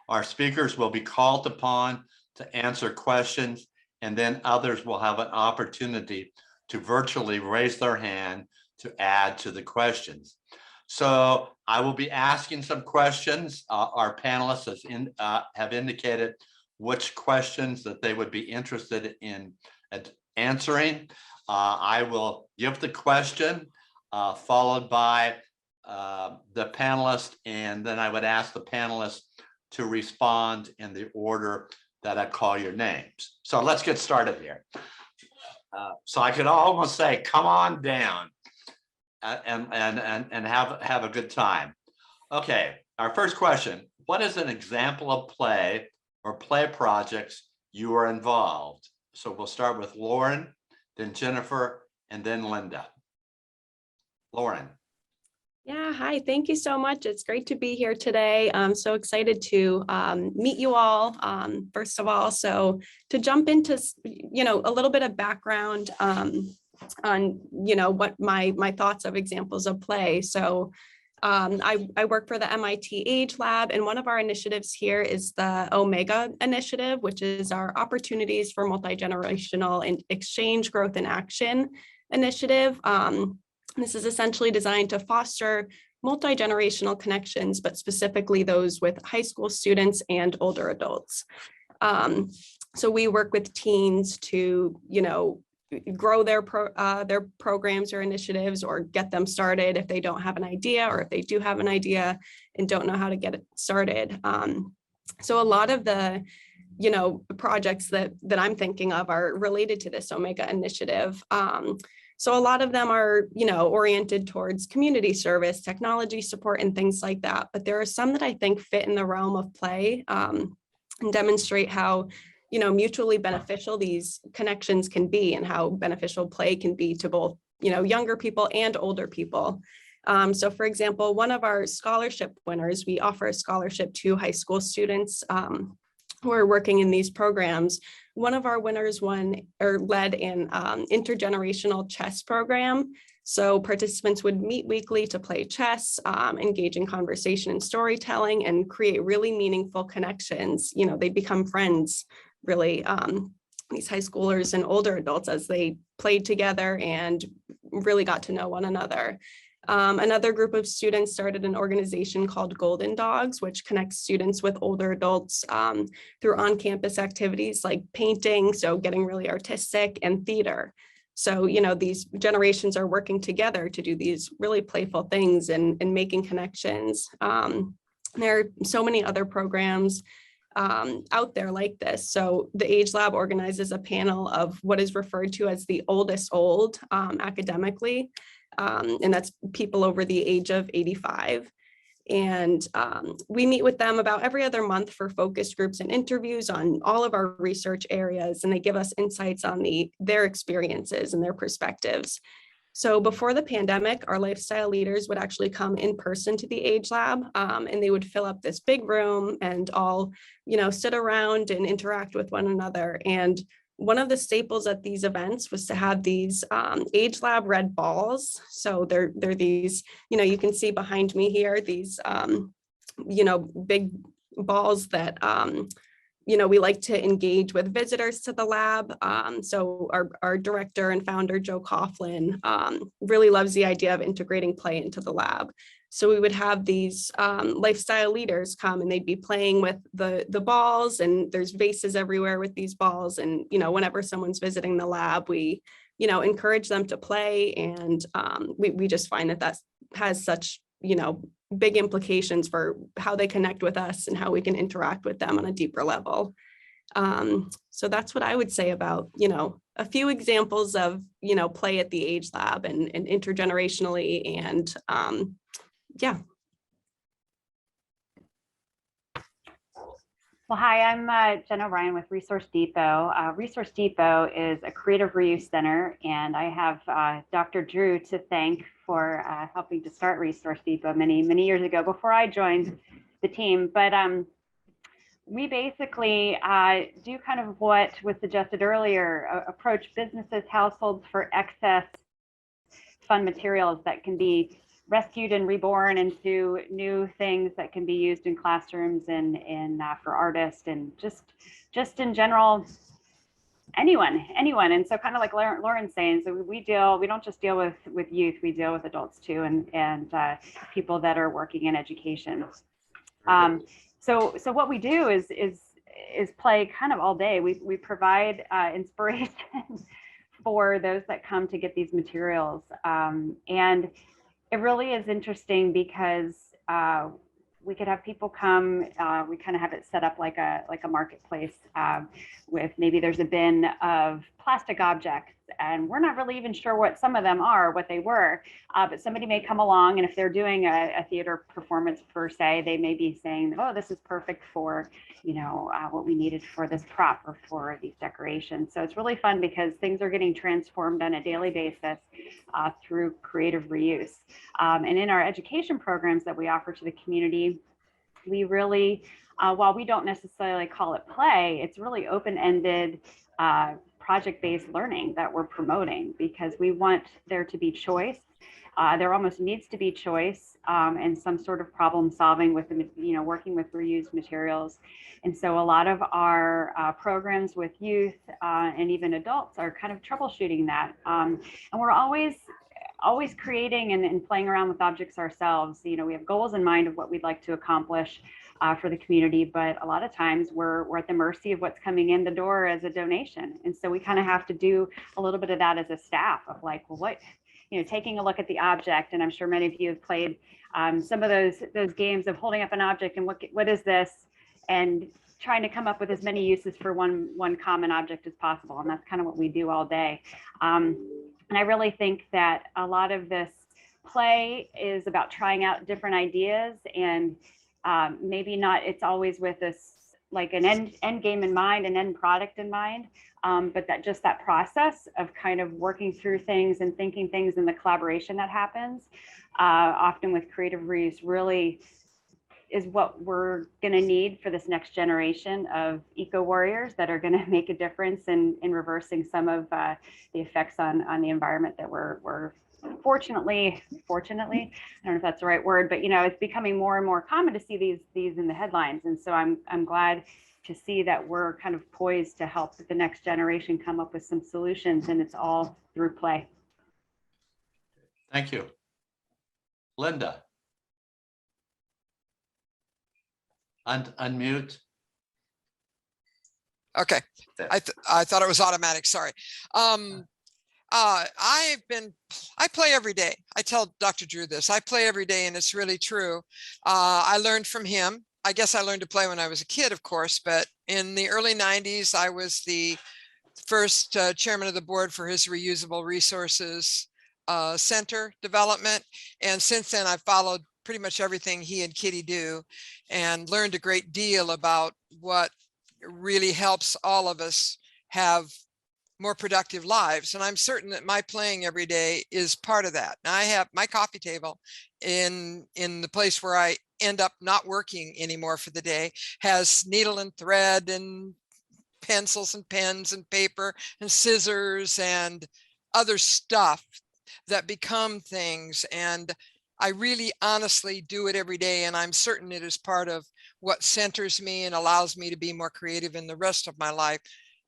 Our speakers will be called upon to answer questions, and then others will have an opportunity to virtually raise their hand to add to the questions. So I will be asking some questions. Our panelists have indicated which questions that they would be interested in answering. I will give the question followed by the panelist, and then I would ask the panelists to respond in the order that I call your names. So let's get started here. So I could almost say, come on down and have a good time. Okay, our first question: what is an example of play or play projects you are involved? So we'll start with Lauren, then Jennifer, and then Linda. Lauren. Yeah, hi, thank you so much. It's great to be here today. I'm so excited to meet you all, first of all. So to jump into, a little bit of background on, what my thoughts of examples of play. So I work for the MIT AgeLab, and one of our initiatives here is the Omega initiative, which is our Opportunities for Multi-Generational and Exchange Growth and Action initiative. This is essentially designed to foster multi-generational connections, but specifically those with high school students and older adults. So we work with teens to, grow their programs or initiatives, or get them started if they don't have an idea, or if they do have an idea and don't know how to get it started. So a lot of the projects that I'm thinking of are related to this Omega initiative. So a lot of them are, oriented towards community service, technology support, and things like that. But there are some that I think fit in the realm of play and demonstrate how, mutually beneficial these connections can be, and how beneficial play can be to both, younger people and older people. So for example, one of our scholarship winners, we offer a scholarship to high school students who are working in these programs. One of our winners led an intergenerational chess program. So participants would meet weekly to play chess, engage in conversation and storytelling, and create really meaningful connections. They become friends, really, these high schoolers and older adults, as they played together and really got to know one another. Another group of students started an organization called Golden Dogs, which connects students with older adults through on-campus activities like painting, so getting really artistic, and theater. So, these generations are working together to do these really playful things and making connections. There are so many other programs out there like this. So the AgeLab organizes a panel of what is referred to as the oldest old academically. And that's people over the age of 85. And we meet with them about every other month for focus groups and interviews on all of our research areas, and they give us insights on their experiences and their perspectives. So before the pandemic, our lifestyle leaders would actually come in person to the AgeLab, and they would fill up this big room and all, sit around and interact with one another. And one of the staples at these events was to have these AgeLab red balls. So they're these, you can see behind me here, these, big balls that, we like to engage with visitors to the lab. So our director and founder, Joe Coughlin, really loves the idea of integrating play into the lab. So we would have these lifestyle leaders come and they'd be playing with the balls, and there's vases everywhere with these balls. And, whenever someone's visiting the lab, we, encourage them to play. And we just find that has such, big implications for how they connect with us and how we can interact with them on a deeper level. So that's what I would say about, a few examples of, play at the AgeLab and intergenerationally, and yeah. Well, hi, I'm Jen O'Brien with Resource Depot. Resource Depot is a creative reuse center, and I have Dr. Drew to thank for helping to start Resource Depot many, many years ago before I joined the team. But we basically do kind of what was suggested earlier, approach businesses, households for excess fun materials that can be rescued and reborn into new things that can be used in classrooms and for artists, and just in general, anyone. And so kind of like Lauren's saying, so we don't just deal with youth, we deal with adults too, and people that are working in education. So what we do is play kind of all day. We provide inspiration for those that come to get these materials, and it really is interesting because we could have people come. We kind of have it set up like a marketplace with maybe there's a bin of plastic objects, and we're not really even sure what some of them are, what they were. But somebody may come along, and if they're doing a theater performance per se, they may be saying, "Oh, this is perfect for what we needed for this prop or for these decorations." So it's really fun because things are getting transformed on a daily basis through creative reuse. And in our education programs that we offer to the community, we really, while we don't necessarily call it play, it's really open-ended project-based learning that we're promoting, because we want there to be choice. There almost needs to be choice and some sort of problem solving with working with reused materials. And so a lot of our programs with youth and even adults are kind of troubleshooting that. And we're always creating and playing around with objects ourselves. We have goals in mind of what we'd like to accomplish for the community, but a lot of times we're at the mercy of what's coming in the door as a donation. And so we kind of have to do a little bit of that as a staff of like, well, what, taking a look at the object. And I'm sure many of you have played some of those games of holding up an object and what is this? And trying to come up with as many uses for one common object as possible. And that's kind of what we do all day. And I really think that a lot of this play is about trying out different ideas, and maybe not, it's always with this like an end game in mind, an end product in mind, but that process of kind of working through things and thinking things and the collaboration that happens often with creative reuse really is what we're going to need for this next generation of eco warriors that are going to make a difference in reversing some of the effects on the environment that we're fortunately, I don't know if that's the right word, but it's becoming more and more common to see these in the headlines. And so I'm glad to see that we're kind of poised to help the next generation come up with some solutions, and it's all through play. Thank you. Linda. Unmute. Okay, I thought it was automatic, sorry. I play every day. I tell Dr. Drew this, I play every day, and it's really true. I learned from him. I guess I learned to play when I was a kid, of course, but in the early 90s, I was the first chairman of the board for his reusable resources center development. And since then, I've followed pretty much everything he and Kitty do and learned a great deal about what really helps all of us have more productive lives. And I'm certain that my playing every day is part of that. Now I have my coffee table in the place where I end up not working anymore for the day, has needle and thread and pencils and pens and paper and scissors and other stuff that become things. And I really honestly do it every day. And I'm certain it is part of what centers me and allows me to be more creative in the rest of my life.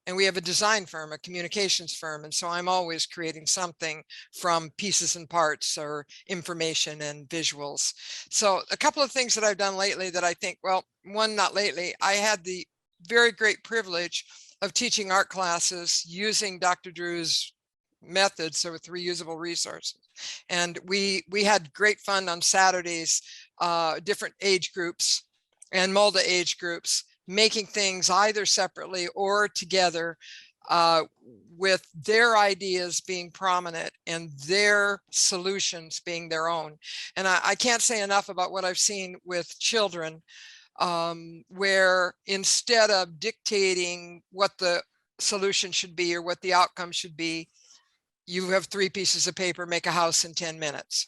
And we have a design firm, a communications firm. And so I'm always creating something from pieces and parts or information and visuals. So a couple of things that I've done lately that I think, well, one, not lately, I had the very great privilege of teaching art classes using Dr. Drew's methods, so with reusable resources. And we had great fun on Saturdays, different age groups and multi-age groups, making things either separately or together, with their ideas being prominent and their solutions being their own. And I can't say enough about what I've seen with children, where instead of dictating what the solution should be or what the outcome should be, you have 3 pieces of paper, make a house in 10 minutes.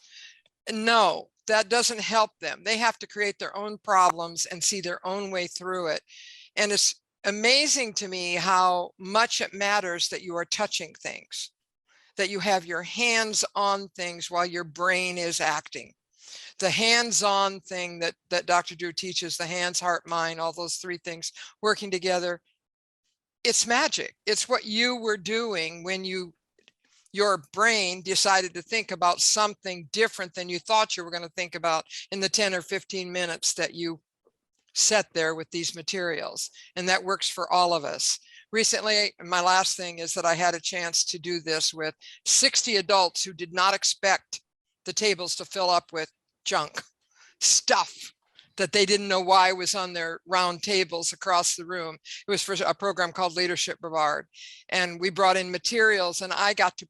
No, that doesn't help them. They have to create their own problems and see their own way through it. And it's amazing to me how much it matters that you are touching things, that you have your hands on things while your brain is acting. The hands-on thing that Dr. Drew teaches, the hands, heart, mind, all those 3 things working together, it's magic. It's what you were doing when your brain decided to think about something different than you thought you were going to think about in the 10 or 15 minutes that you sat there with these materials. And that works for all of us. Recently, my last thing is that I had a chance to do this with 60 adults who did not expect the tables to fill up with junk, stuff that they didn't know why was on their round tables across the room. It was for a program called Leadership Brevard. And we brought in materials, and I got to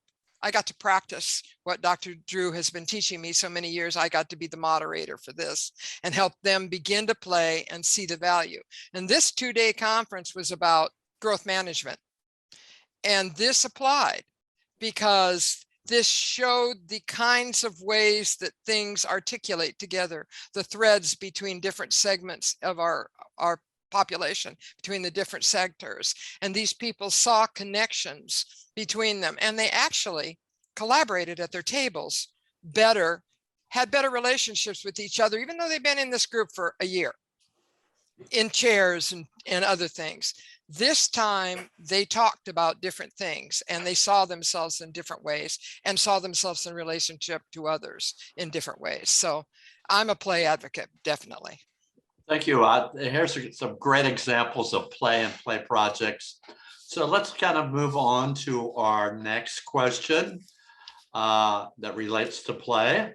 practice what Dr. Drew has been teaching me so many years. I got to be the moderator for this and help them begin to play and see the value. And this 2-day conference was about growth management. And this applied because this showed the kinds of ways that things articulate together, the threads between different segments of our population, between the different sectors. And these people saw connections between them, and they actually collaborated at their tables better, had better relationships with each other, even though they've been in this group for a year, in chairs and other things. This time they talked about different things, and they saw themselves in different ways and saw themselves in relationship to others in different ways. So I'm a play advocate, definitely. Thank you. Here's some great examples of play and play projects. So let's kind of move on to our next question that relates to play.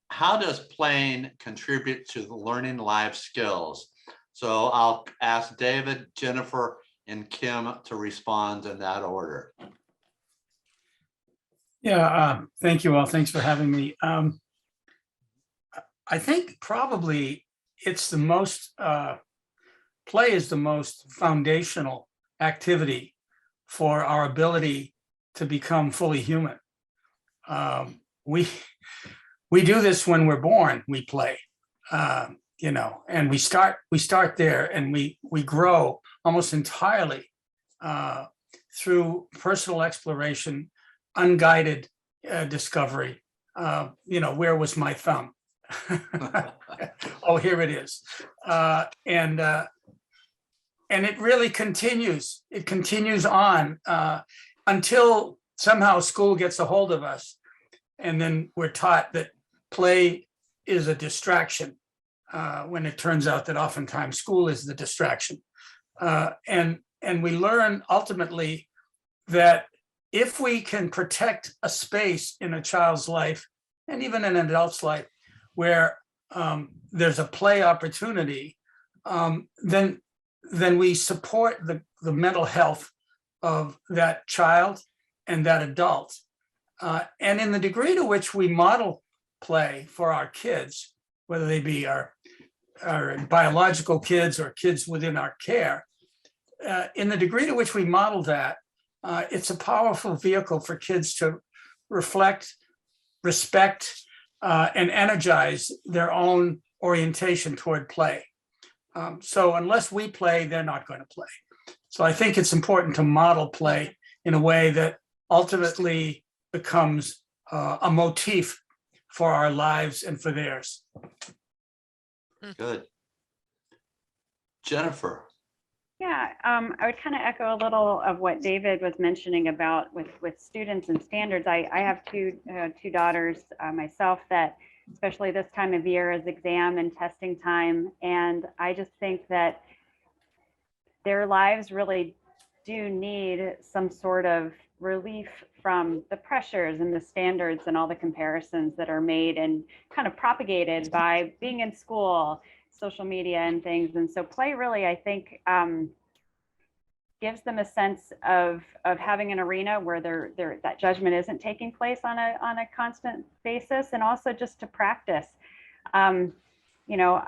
How does playing contribute to the learning life skills? So I'll ask David, Jennifer, and Kim to respond in that order. Yeah, thank you all. Thanks for having me. I think probably it's the most, play is the most foundational activity for our ability to become fully human. We do this when we're born, we play. You know, and we start there, and we grow almost entirely through personal exploration, unguided discovery. You know, where was my thumb? Oh, here it is. And it really continues. It continues on until somehow school gets a hold of us, and then we're taught that play is a distraction. When it turns out that oftentimes school is the distraction. And we learn ultimately that if we can protect a space in a child's life, and even in an adult's life, where there's a play opportunity, then we support the mental health of that child and that adult. And in the degree to which we model play for our kids, whether they be our biological kids or kids within our care, in the degree to which we model that, it's a powerful vehicle for kids to reflect, respect, and energize their own orientation toward play. So unless we play, they're not going to play. So I think it's important to model play in a way that ultimately becomes a motif for our lives and for theirs. Good. Jennifer. Yeah, I would kind of echo a little of what David was mentioning about with students and standards. I have two daughters myself that, especially this time of year, is exam and testing time, and I just think that their lives really do need some sort of relief from the pressures and the standards and all the comparisons that are made and kind of propagated by being in school, social media and things. And so play really, I think, gives them a sense of having an arena where that judgment isn't taking place on a constant basis, and also just to practice. You know,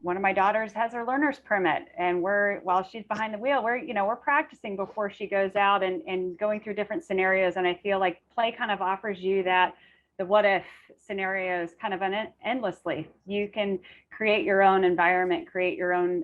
one of my daughters has her learner's permit, and while she's behind the wheel, we're practicing before she goes out and going through different scenarios. And I feel like play kind of offers you that, the what if scenarios kind of endlessly. You can create your own environment, create your own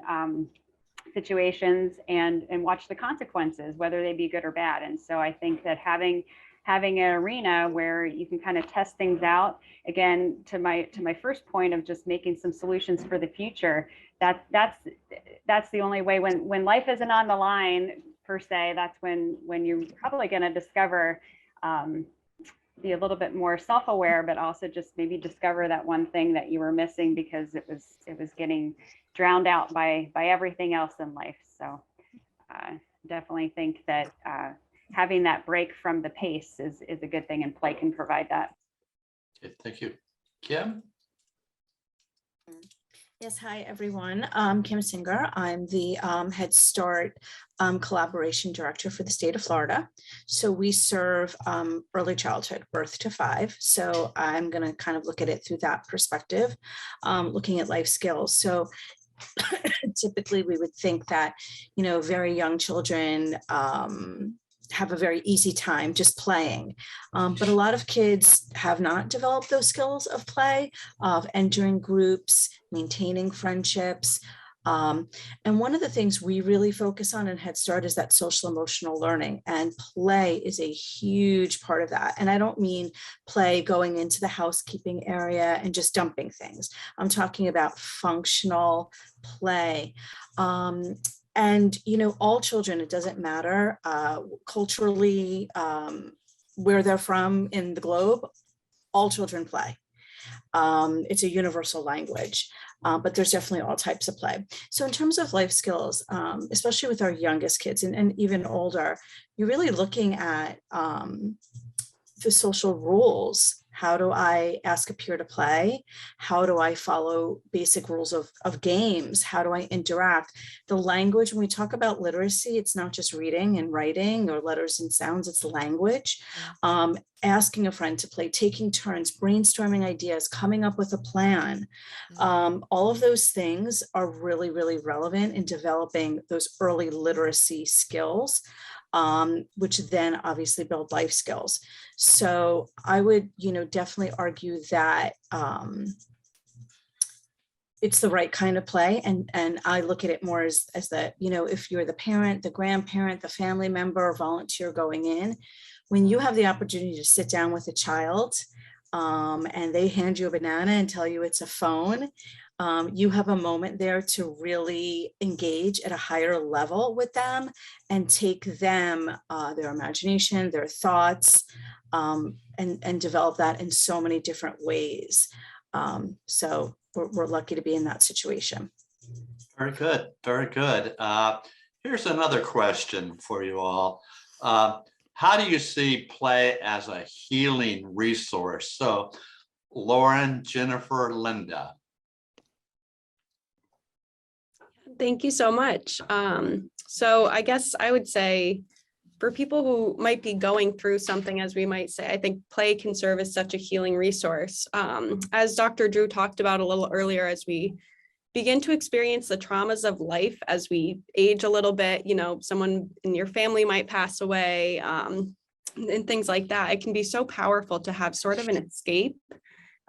situations, and watch the consequences, whether they be good or bad. And so I think that having an arena where you can kind of test things out, again, to my first point of just making some solutions for the future, that's the only way. When life isn't on the line per se, that's when you're probably going to discover, be a little bit more self-aware, but also just maybe discover that one thing that you were missing because it was getting drowned out by everything else in life. So definitely think that having that break from the pace is a good thing, and play can provide that. Okay, thank you. Kim? Yes, hi everyone. Kim Singer. I'm the Headstart Collaboration Director for the state of Florida. So we serve early childhood, birth to 5. So I'm going to kind of look at it through that perspective, looking at life skills. So typically we would think that, you know, very young children have a very easy time just playing. But a lot of kids have not developed those skills of play, of entering groups, maintaining friendships. And one of the things we really focus on in Head Start is that social emotional learning, and play is a huge part of that. And I don't mean play going into the housekeeping area and just dumping things. I'm talking about functional play. And, you know, all children, it doesn't matter culturally where they're from in the globe, all children play. It's a universal language, but there's definitely all types of play. So in terms of life skills, especially with our youngest kids and even older, you're really looking at the social rules. How do I ask a peer to play? How do I follow basic rules of games? How do I interact? The language, when we talk about literacy, it's not just reading and writing or letters and sounds, it's language. Asking a friend to play, taking turns, brainstorming ideas, coming up with a plan. All of those things are really, really relevant in developing those early literacy skills, which then obviously build life skills. So I would, you know, definitely argue that it's the right kind of play. And I look at it more as that, you know, if you're the parent, the grandparent, the family member, or volunteer going in, when you have the opportunity to sit down with a child and they hand you a banana and tell you it's a phone, you have a moment there to really engage at a higher level with them and take them, their imagination, their thoughts, and develop that in so many different ways. So we're lucky to be in that situation. Very good, very good. Here's another question for you all. How do you see play as a healing resource? So Lauren, Jennifer, Linda. Thank you so much. So I guess I would say for people who might be going through something, as we might say, I think play can serve as such a healing resource. As Dr. Drew talked about a little earlier, as we begin to experience the traumas of life, as we age a little bit, you know, someone in your family might pass away, and things like that. It can be so powerful to have sort of an escape,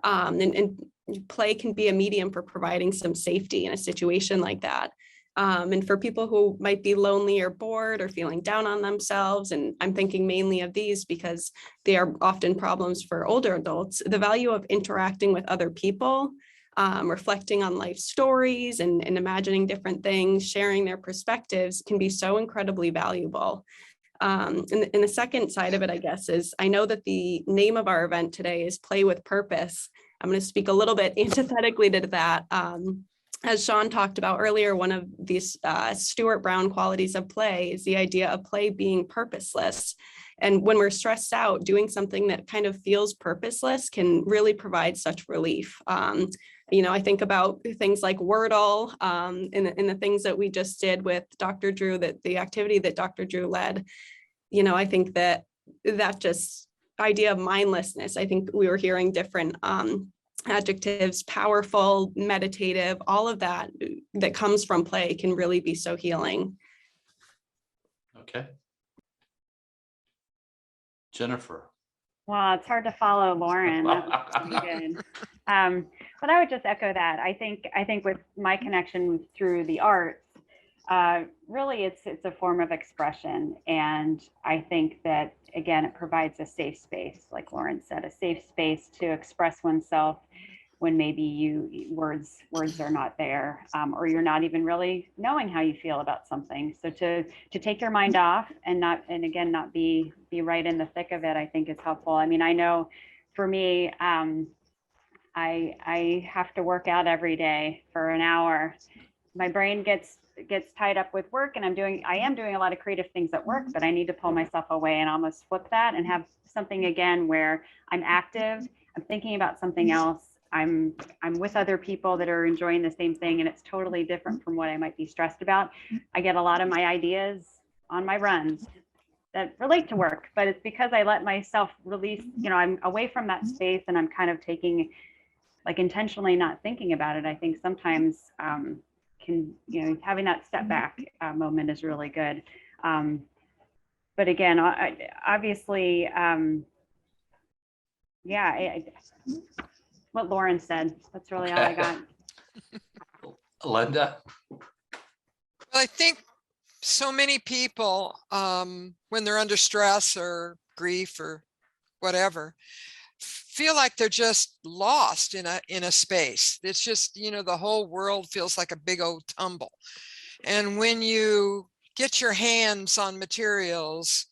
and play can be a medium for providing some safety in a situation like that. And for people who might be lonely or bored or feeling down on themselves, and I'm thinking mainly of these because they are often problems for older adults, the value of interacting with other people reflecting on life stories and imagining different things, sharing their perspectives can be so incredibly valuable. And the second side of it, I guess, is I know that the name of our event today is Play with Purpose. I'm going to speak a little bit antithetically to that. As Sean talked about earlier, one of these Stuart Brown qualities of play is the idea of play being purposeless. And when we're stressed out, doing something that kind of feels purposeless can really provide such relief. You know, I think about things like Wordle and the things that we just did with Dr. Drew, that the activity that Dr. Drew led. You know, I think that just idea of mindlessness, I think we were hearing different adjectives, powerful, meditative, all of that comes from play can really be so healing. Okay. Jennifer. Well, it's hard to follow Lauren. That was pretty good. But I would just echo that. I think with my connection through the arts, really it's a form of expression. And I think that, again, it provides a safe space, like Lauren said, a safe space to express oneself when maybe words are not there, or you're not even really knowing how you feel about something. So to take your mind off and again not be right in the thick of it, I think is helpful. I mean, I know for me, I have to work out every day for an hour. My brain gets tied up with work, and I am doing a lot of creative things at work, but I need to pull myself away and almost flip that and have something again where I'm active, I'm thinking about something else. I'm with other people that are enjoying the same thing, and it's totally different from what I might be stressed about. I get a lot of my ideas on my runs that relate to work, but it's because I let myself release, you know, I'm away from that space and I'm kind of taking, like, intentionally not thinking about it. I think sometimes can, you know, having that step back moment is really good. But again, obviously, yeah, what Lauren said, that's really all I got. Linda. Well, I think so many people, when they're under stress or grief or whatever, feel like they're just lost in a space. It's just, you know, the whole world feels like a big old tumble. And when you get your hands on materials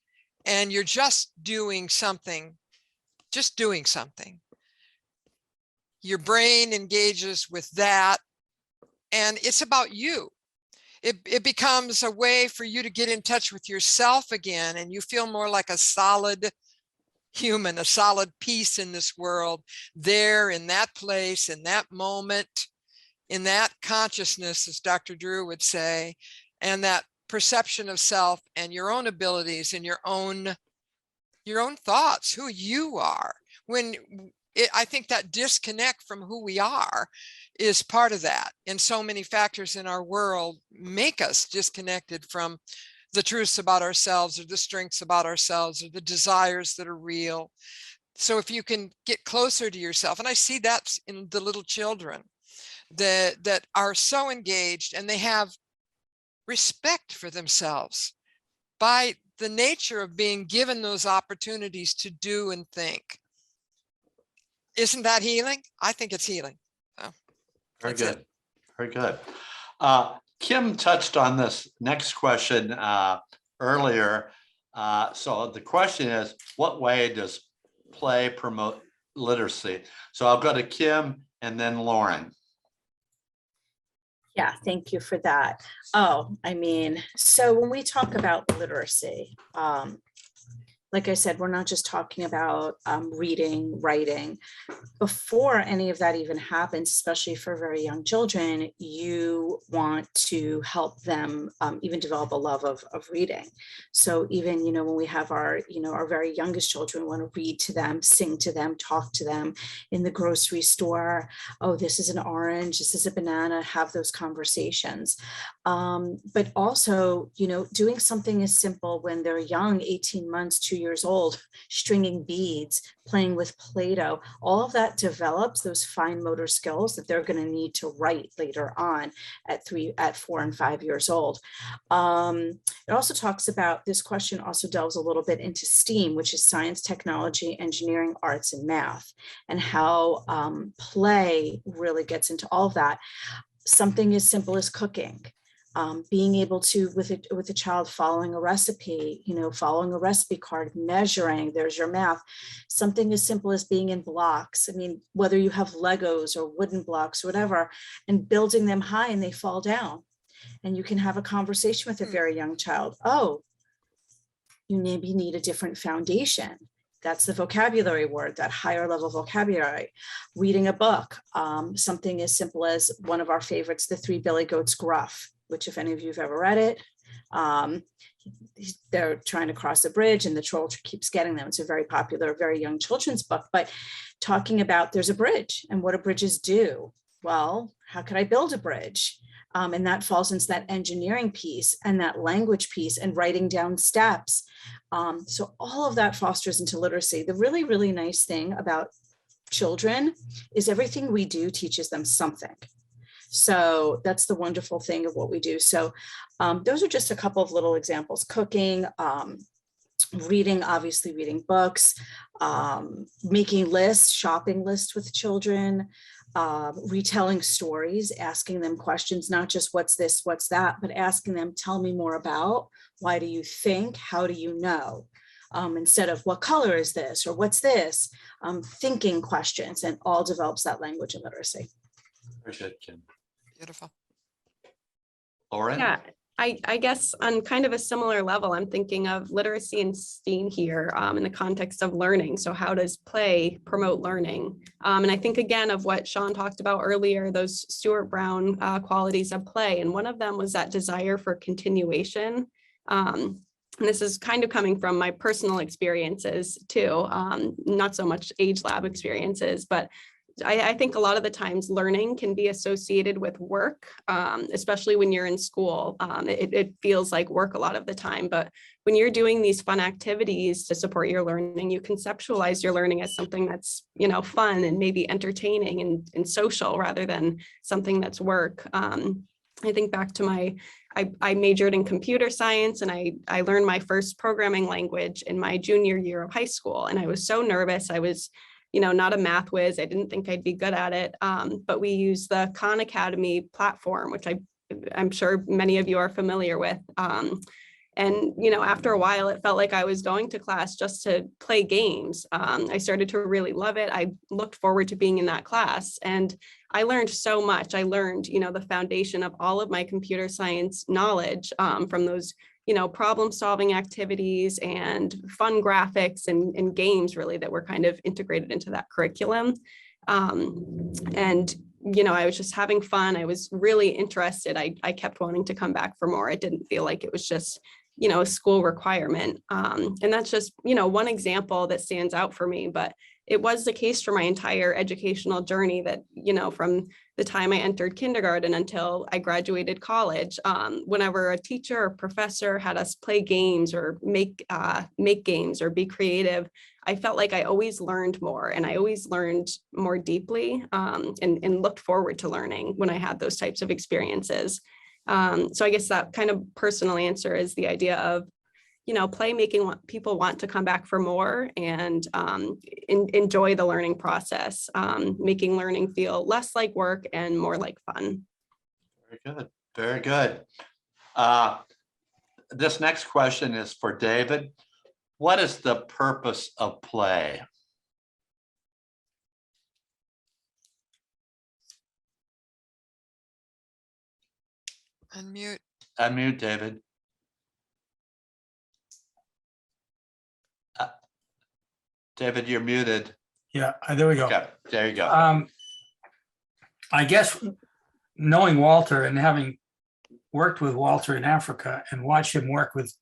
and you're just doing something, your brain engages with that, and it's about you. It becomes a way for you to get in touch with yourself again, and you feel more like a solid human, a solid piece in this world, there in that place, in that moment, in that consciousness, as Dr. Drew would say, and that perception of self and your own abilities and your own thoughts, who you are. I think that disconnect from who we are is part of that. And so many factors in our world make us disconnected from the truths about ourselves, or the strengths about ourselves, or the desires that are real. So if you can get closer to yourself, and I see that in the little children that are so engaged, and they have respect for themselves by the nature of being given those opportunities to do and think. Isn't that healing? I think it's healing. So, very good. Very good. Kim touched on this next question earlier. So the question is, what way does play promote literacy? So I'll go to Kim and then Lauren. Yeah, thank you for that. Oh, I mean, so when we talk about literacy, like I said, we're not just talking about reading, writing. Before any of that even happens, especially for very young children, you want to help them even develop a love of reading. So even, you know, when we have our very youngest children, we want to read to them, sing to them, talk to them in the grocery store. Oh, this is an orange, this is a banana, have those conversations. But also, you know, doing something as simple when they're young, 18 months, 2 years old, stringing beads, playing with Play-Doh, all of that develops those fine motor skills that they're going to need to write later on at 4 and 5 years old. It also talks about, this question also delves a little bit into STEAM, which is science, technology, engineering, arts, and math, and how play really gets into all of that. Something as simple as cooking. Being able to, with a child following a recipe, following a recipe card, measuring, there's your math. Something as simple as being in blocks. I mean, whether you have Legos or wooden blocks or whatever, and building them high and they fall down. And you can have a conversation with a very young child. Oh, you maybe need a different foundation. That's the vocabulary word, that higher level vocabulary. Reading a book, something as simple as one of our favorites, The Three Billy Goats Gruff, which if any of you have ever read it, they're trying to cross a bridge and the troll keeps getting them. It's a very popular, very young children's book, but talking about there's a bridge and what do bridges do? Well, how could I build a bridge? And that falls into that engineering piece and that language piece and writing down steps. So all of that fosters into literacy. The really, really nice thing about children is everything we do teaches them something. So that's the wonderful thing of what we do. So those are just a couple of little examples. Cooking, reading, obviously reading books, making lists, shopping lists with children, retelling stories, asking them questions, not just what's this, what's that, but asking them, tell me more about, why do you think, how do you know? Instead of what color is this or what's this, thinking questions, and all develops that language and literacy. Very good, Kim. Beautiful. Lauren? Yeah, I guess on kind of a similar level, I'm thinking of literacy and STEAM here in the context of learning. So how does play promote learning? And I think again of what Sean talked about earlier, those Stuart Brown qualities of play. And one of them was that desire for continuation. And this is kind of coming from my personal experiences too, not so much AgeLab experiences, but I think a lot of the times learning can be associated with work, especially when you're in school. It feels like work a lot of the time, but when you're doing these fun activities to support your learning, you conceptualize your learning as something that's, fun and maybe entertaining and social rather than something that's work. I think back to I majored in computer science and I learned my first programming language in my junior year of high school. And I was so nervous. I was not a math whiz. I didn't think I'd be good at it. But we use the Khan Academy platform, which I'm sure many of you are familiar with. And after a while, it felt like I was going to class just to play games. I started to really love it. I looked forward to being in that class. And I learned so much. I learned, the foundation of all of my computer science knowledge from those problem solving activities and fun graphics and games really that were kind of integrated into that curriculum. And I was just having fun. I was really interested. I kept wanting to come back for more. It didn't feel like it was just, a school requirement. And that's just, one example that stands out for me, but it was the case for my entire educational journey that, from the time I entered kindergarten until I graduated college, whenever a teacher or professor had us play games or make games or be creative, I felt like I always learned more and I always learned more deeply and looked forward to learning when I had those types of experiences. So I guess that kind of personal answer is the idea of play making people want to come back for more and enjoy the learning process, making learning feel less like work and more like fun. Very good. Very good. This next question is for David. What is the purpose of play? Unmute. Unmute, David. David, you're muted. Yeah, there we go. Okay, there you go. I guess knowing Walter and having worked with Walter in Africa and watched him work with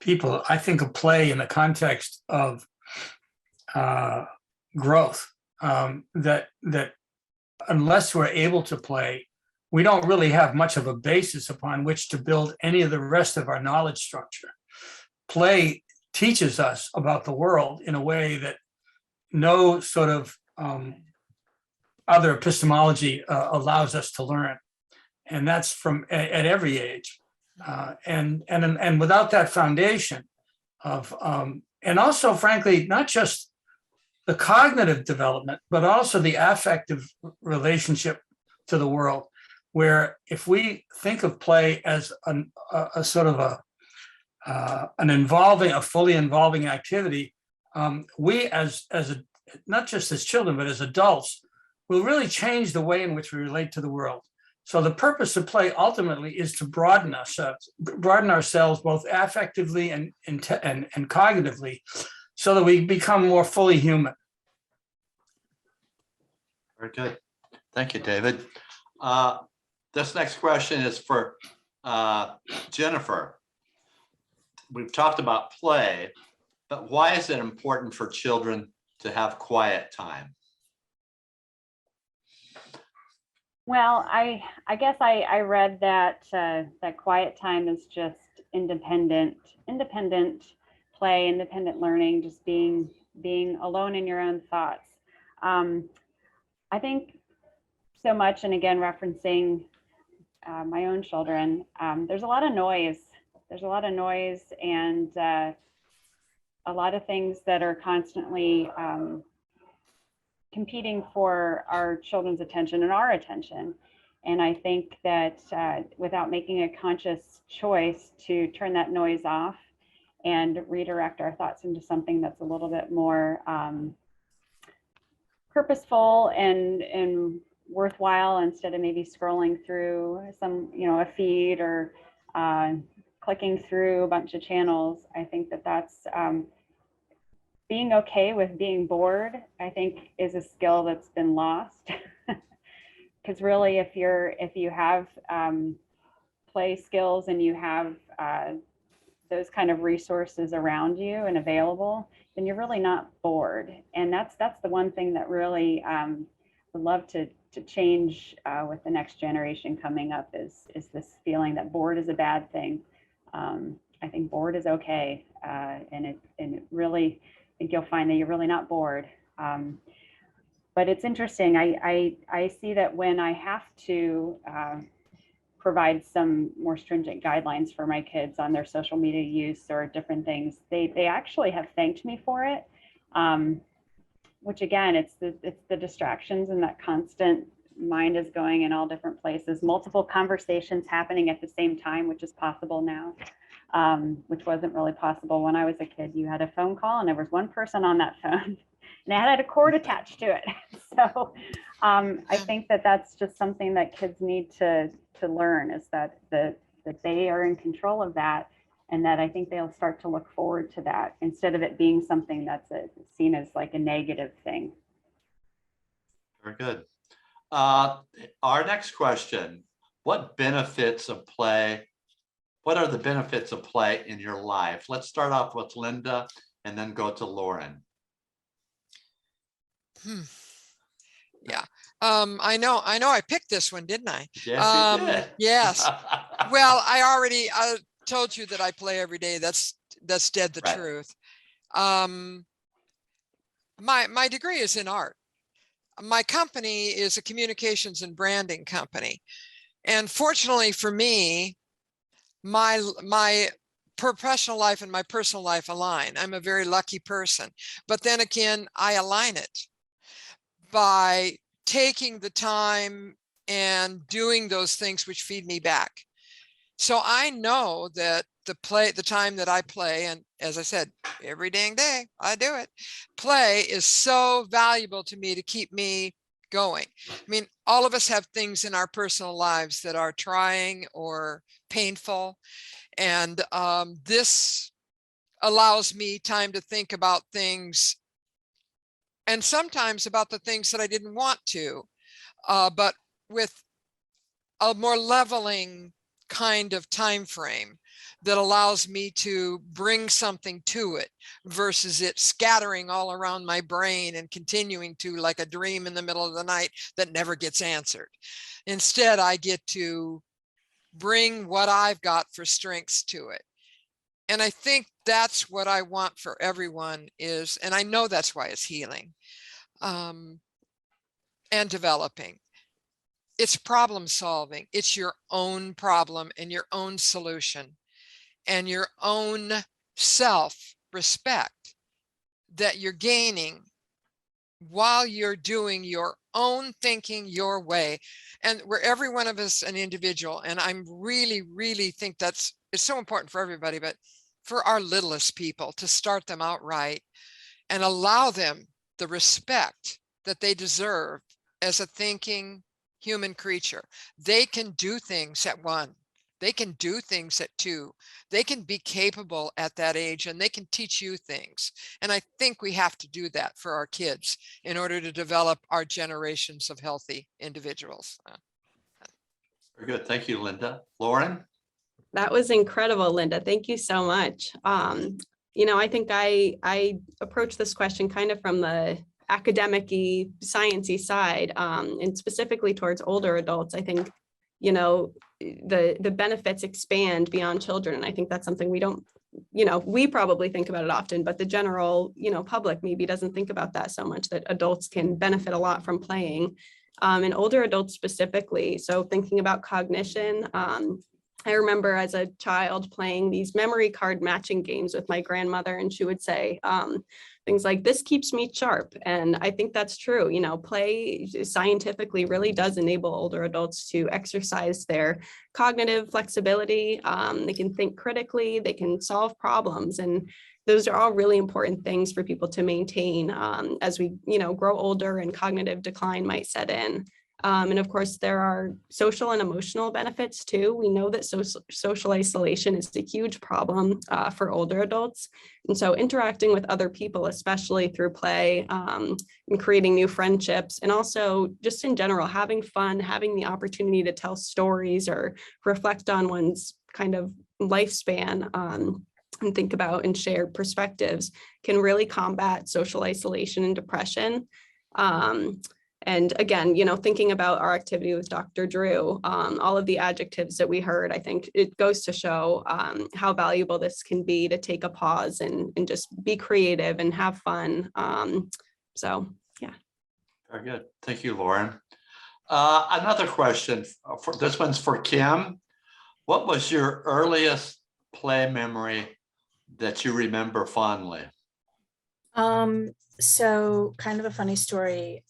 people, I think of play in the context of growth, that unless we're able to play, we don't really have much of a basis upon which to build any of the rest of our knowledge structure. Play teaches us about the world in a way that no sort of other epistemology allows us to learn. And that's from at every age. And without that foundation of, and also frankly, not just the cognitive development, but also the affective relationship to the world, where if we think of play as a sort of a fully involving activity, we not just as children, but as adults, will really change the way in which we relate to the world. So the purpose of play ultimately is to broaden ourselves both affectively and cognitively, so that we become more fully human. Very good. Thank you, David. This next question is for Jennifer. We've talked about play, but why is it important for children to have quiet time? Well, I guess I read that that quiet time is just independent play, independent learning, just being alone in your own thoughts. I think so much, and again, referencing my own children, there's a lot of noise. There's a lot of noise and a lot of things that are constantly competing for our children's attention and our attention. And I think that without making a conscious choice to turn that noise off and redirect our thoughts into something that's a little bit more purposeful and worthwhile, instead of maybe scrolling through some, a feed or clicking through a bunch of channels, I think that that's being okay with being bored, I think, is a skill that's been lost. Because really, if you have play skills and you have those kind of resources around you and available, then you're really not bored. And that's the one thing that really would love to change with the next generation coming up, is this feeling that bored is a bad thing. I think bored is okay, and it really, I think you'll find that you're really not bored. But it's interesting. I see that when I have to provide some more stringent guidelines for my kids on their social media use or different things, they actually have thanked me for it. Which again, it's the distractions, and that constant mind is going in all different places, multiple conversations happening at the same time, which is possible now. Which wasn't really possible when I was a kid. You had a phone call and there was one person on that phone and it had a cord attached to it. So I think that that's just something that kids need to learn, is that they are in control of that, and that I think they'll start to look forward to that instead of it being something that's seen as like a negative thing. Very good. Our next question: what benefits of play? What are the benefits of play in your life? Let's start off with Linda and then go to Lauren. Yeah, I know I picked this one, didn't I? Yes, you did. Yes. Well, I told you that I play every day. That's dead the truth. My degree is in art. My company is a communications and branding company. And fortunately for me, my professional life and my personal life align. I'm a very lucky person. But then again, I align it by taking the time and doing those things which feed me back. So I know that the time that I play, and as I said, every dang day I do it, play is so valuable to me to keep me going. I mean, all of us have things in our personal lives that are trying or painful. And this allows me time to think about things, and sometimes about the things that I didn't want to, but with a more leveling kind of time frame that allows me to bring something to it versus it scattering all around my brain and continuing to, like a dream in the middle of the night that never gets answered. Instead, I get to bring what I've got for strengths to it. And I think that's what I want for everyone is, and I know that's why it's healing and developing. It's problem solving. It's your own problem and your own solution and your own self-respect that you're gaining while you're doing your own thinking your way. And we're every one of us an individual. And I'm really think it's so important for everybody, but for our littlest people to start them out right and allow them the respect that they deserve as a thinking human creature. They can do things at 1. They can do things at 2. They can be capable at that age, and they can teach you things. And I think we have to do that for our kids in order to develop our generations of healthy individuals. Very good. Thank you, Linda. Lauren? That was incredible, Linda. Thank you so much. I think I approach this question kind of from the academic-y, science-y side, and specifically towards older adults. I think, the benefits expand beyond children. And I think that's something we don't, we probably think about it often, but the general, public maybe doesn't think about that so much, that adults can benefit a lot from playing, and older adults specifically. So thinking about cognition, I remember as a child playing these memory card matching games with my grandmother, and she would say things like, "This keeps me sharp." And I think that's true. Play scientifically really does enable older adults to exercise their cognitive flexibility. They can think critically, they can solve problems. And those are all really important things for people to maintain as we, grow older and cognitive decline might set in. And of course, there are social and emotional benefits too. We know that social isolation is a huge problem for older adults. And so interacting with other people, especially through play, and creating new friendships, and also just in general, having fun, having the opportunity to tell stories or reflect on one's kind of lifespan, and think about and share perspectives can really combat social isolation and depression. And again, thinking about our activity with Dr. Drew, all of the adjectives that we heard, I think it goes to show how valuable this can be to take a pause and just be creative and have fun. So, yeah. Very good. Thank you, Lauren. Another question, this one's for Kim. What was your earliest play memory that you remember fondly? So kind of a funny story.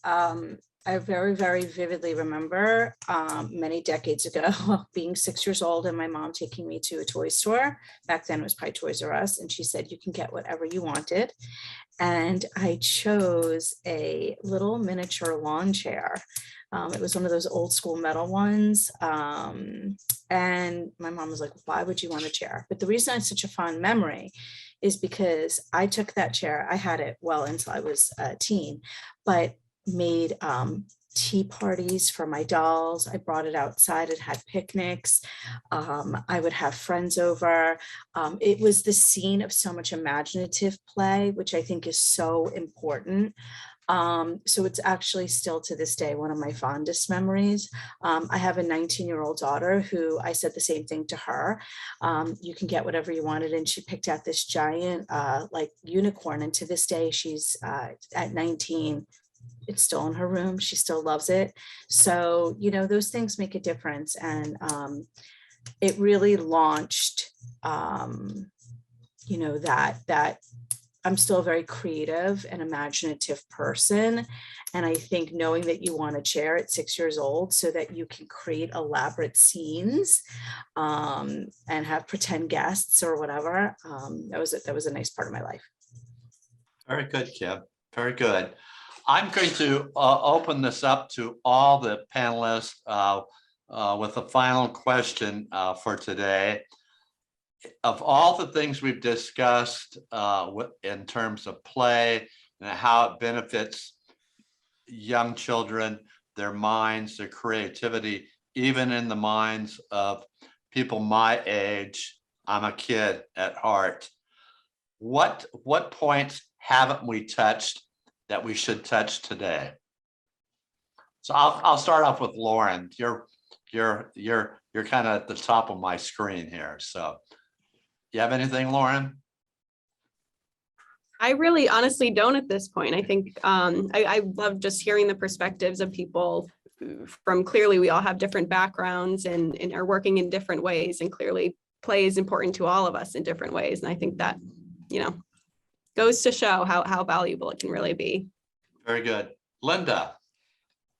I very, very vividly remember many decades ago being 6 years old and my mom taking me to a toy store. Back then it was probably Toys R Us, and she said, "You can get whatever you wanted." And I chose a little miniature lawn chair. It was one of those old school metal ones. And my mom was like, "Why would you want a chair?" But the reason it's such a fond memory is because I took that chair, I had it well until I was a teen, but made tea parties for my dolls. I brought it outside and had picnics. I would have friends over. It was the scene of so much imaginative play, which I think is so important. So it's actually still to this day one of my fondest memories. I have a 19-year-old daughter who I said the same thing to her. You can get whatever you wanted, and she picked out this giant like unicorn, and to this day she's at 19. It's still in her room. She still loves it. So, those things make a difference. And it really launched, that I'm still a very creative and imaginative person. And I think knowing that you want a chair at 6 years old so that you can create elaborate scenes and have pretend guests or whatever, that was a nice part of my life. Very good, Kim. Very good. I'm going to open this up to all the panelists with a final question for today. Of all the things we've discussed in terms of play and how it benefits young children, their minds, their creativity, even in the minds of people my age, I'm a kid at heart. What points haven't we touched that we should touch today? So I'll start off with Lauren. You're kind of at the top of my screen here. So you have anything, Lauren? I really honestly don't at this point. I think I love just hearing the perspectives of people from, clearly we all have different backgrounds and are working in different ways, and clearly play is important to all of us in different ways. And I think that, you know, goes to show how valuable it can really be. Very good. Linda.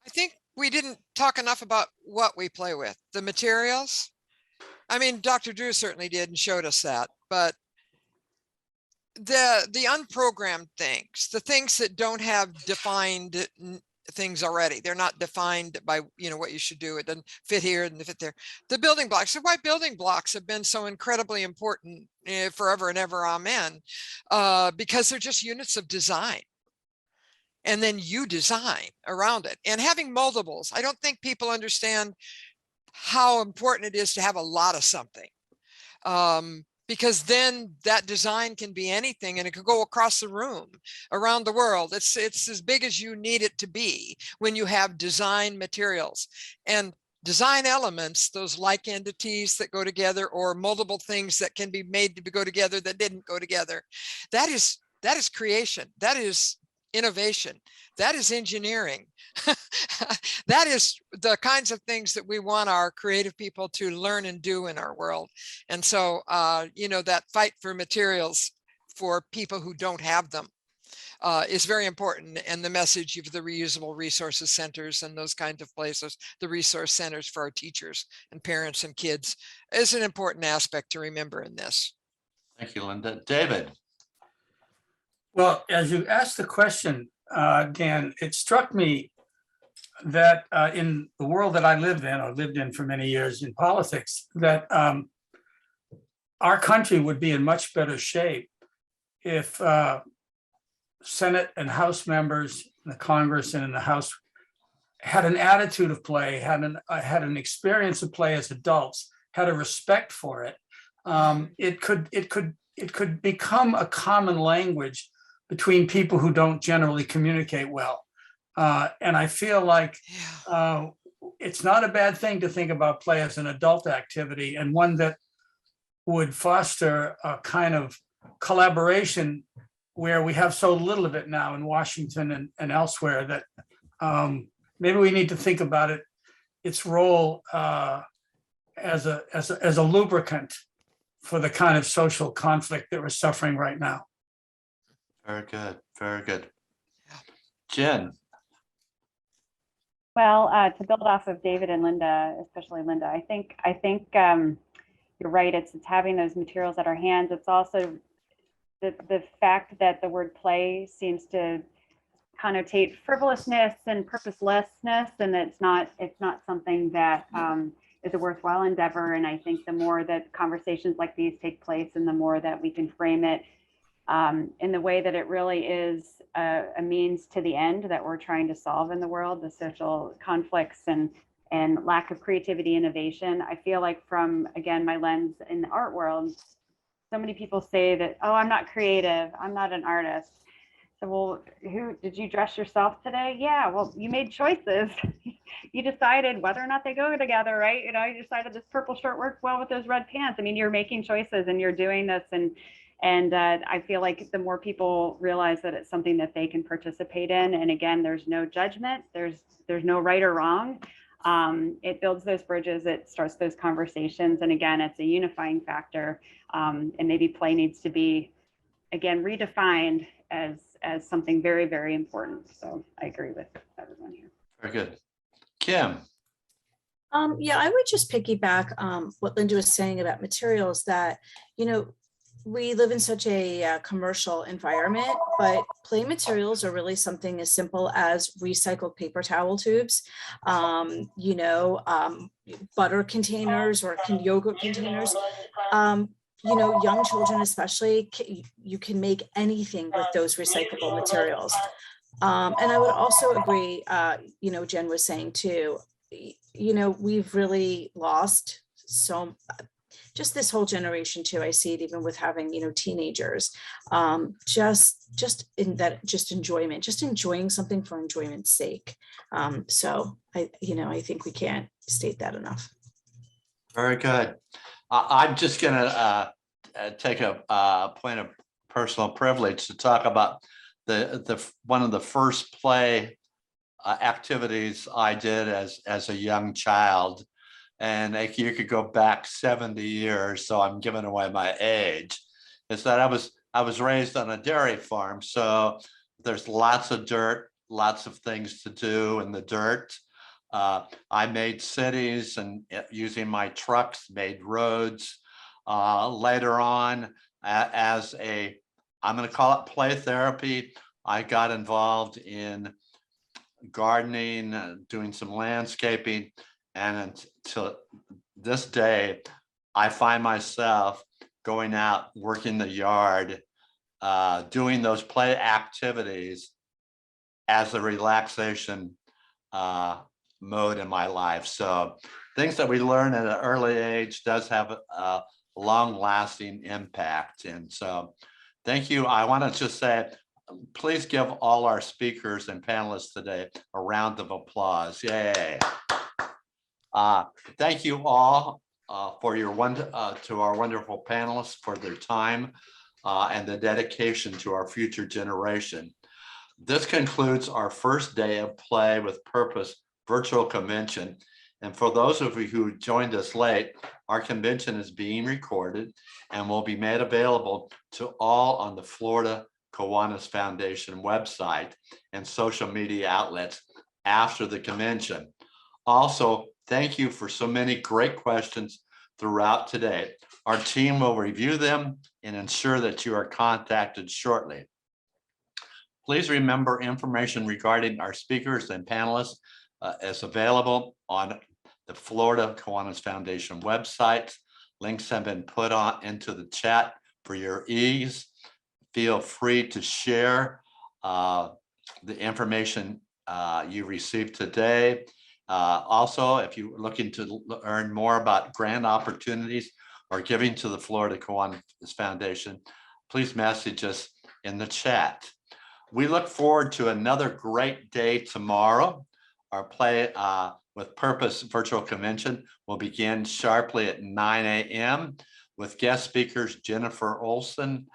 I think we didn't talk enough about what we play with, the materials. I mean, Dr. Drew certainly did and showed us that, but the unprogrammed things, the things that don't have defined things already, they're not defined by, you know, what you should do. It doesn't fit here and fit there. The building blocks, so why building blocks have been so incredibly important forever and ever, amen, because they're just units of design. And then you design around it. And having multiples, I don't think people understand how important it is to have a lot of something. Because then that design can be anything and it could go across the room, around the world. It's as big as you need it to be when you have design materials and design elements, those like entities that go together, or multiple things that can be made to go together that didn't go together. That is creation. That is innovation. That is engineering. That is the kinds of things that we want our creative people to learn and do in our world. And so, you know, that fight for materials for people who don't have them is very important. And the message of the reusable resources centers and those kinds of places, the resource centers for our teachers and parents and kids, is an important aspect to remember in this. Thank you, Linda. David. Well, as you asked the question, Dan, it struck me that in the world that I lived in for many years in politics, that our country would be in much better shape if Senate and House members, in the Congress and in the House, had an attitude of play, had an experience of play as adults, had a respect for it. It could become a common language between people who don't generally communicate well. And I feel like it's not a bad thing to think about play as an adult activity, and one that would foster a kind of collaboration where we have so little of it now in Washington and elsewhere, that maybe we need to think about its role as a lubricant for the kind of social conflict that we're suffering right now. Very good. Very good. Jen. Well, to build off of David and Linda, especially Linda, I think you're right. It's having those materials at our hands. It's also the fact that the word play seems to connotate frivolousness and purposelessness, and it's not something that is a worthwhile endeavor. And I think the more that conversations like these take place, and the more that we can frame it in the way that it really is a means to the end that we're trying to solve in the world, the social conflicts and lack of creativity, innovation. I feel like from, again, my lens in the art world, so many people say that, oh, I'm not creative, I'm not an artist. So, well, who did you dress yourself today? Yeah, well, you made choices. You decided whether or not they go together, right? You know, you decided this purple shirt works well with those red pants. I mean, you're making choices and you're doing this, and I feel like the more people realize that it's something that they can participate in, and again, there's no judgment, there's no right or wrong. It builds those bridges, it starts those conversations, and again, it's a unifying factor. And maybe play needs to be, again, redefined as something very, very important. So I agree with everyone here. Very good. Kim. Yeah, I would just piggyback what Linda was saying about materials, that, you know, we live in such a commercial environment, but play materials are really something as simple as recycled paper towel tubes, you know, butter containers or yogurt containers. You know, young children especially, you can make anything with those recyclable materials. And I would also agree, you know, Jen was saying too, you know, we've really lost just this whole generation too. I see it even with having, you know, teenagers, just enjoyment, just enjoying something for enjoyment's sake. So I think we can't state that enough. Very good. I'm just gonna take a point of personal privilege to talk about one of the first play activities I did as a young child. And you could go back 70 years, so I'm giving away my age. Is that I was raised on a dairy farm, so there's lots of dirt, lots of things to do in the dirt. I made cities and using my trucks, made roads. Later on, as I'm going to call it play therapy, I got involved in gardening, doing some landscaping, and until this day, I find myself going out, working the yard, doing those play activities as a relaxation mode in my life. So things that we learn at an early age does have a long-lasting impact. And so thank you. I want to just say, please give all our speakers and panelists today a round of applause. Yay. Thank you all for your to our wonderful panelists for their time and the dedication to our future generation. This concludes our first day of Play with Purpose virtual convention. And for those of you who joined us late, our convention is being recorded and will be made available to all on the Florida Kiwanis Foundation website and social media outlets after the convention. Also, thank you for so many great questions throughout today. Our team will review them and ensure that you are contacted shortly. Please remember information regarding our speakers and panelists is available on the Florida Kiwanis Foundation website. Links have been put into the chat for your ease. Feel free to share the information you received today. Also, if you're looking to learn more about grant opportunities or giving to the Florida Kiwanis Foundation, please message us in the chat. We look forward to another great day tomorrow. Our Play with Purpose virtual convention will begin sharply at 9 a.m. with guest speakers Jennifer Olson,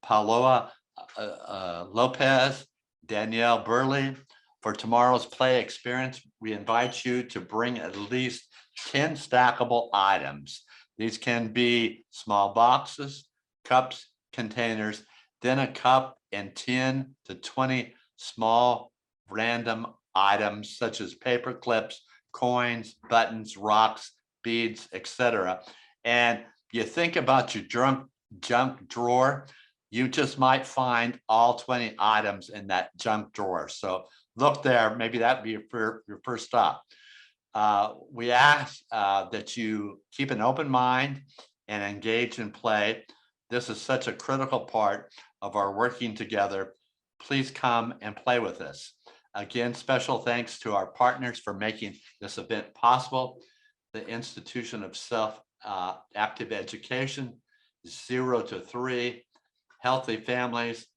Paola Lopez, Danielle Burley. For tomorrow's play experience, we invite you to bring at least 10 stackable items. These can be small boxes, cups, containers, then a cup and 10 to 20 small random items such as paper clips, coins, buttons, rocks, beads, etc. And you think about your junk drawer, you just might find all 20 items in that junk drawer. So look there, maybe that'd be your first stop. We ask that you keep an open mind and engage in play. This is such a critical part of our working together. Please come and play with us. Again, special thanks to our partners for making this event possible. The Institution of Self-Active Education, 0 to 3, Healthy Families,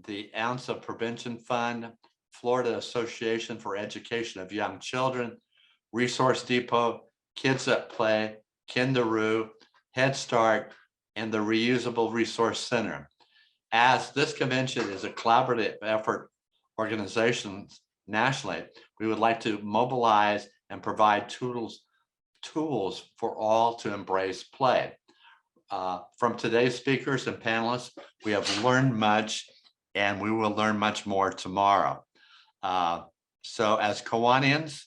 the ANSA Prevention Fund, Florida Association for Education of Young Children, Resource Depot, Kids at Play, Kindaroo, Headstart, and the Reusable Resource Center. As this convention is a collaborative effort organizations nationally, we would like to mobilize and provide tools for all to embrace play. From today's speakers and panelists, we have learned much and we will learn much more tomorrow. So as Kiwanians,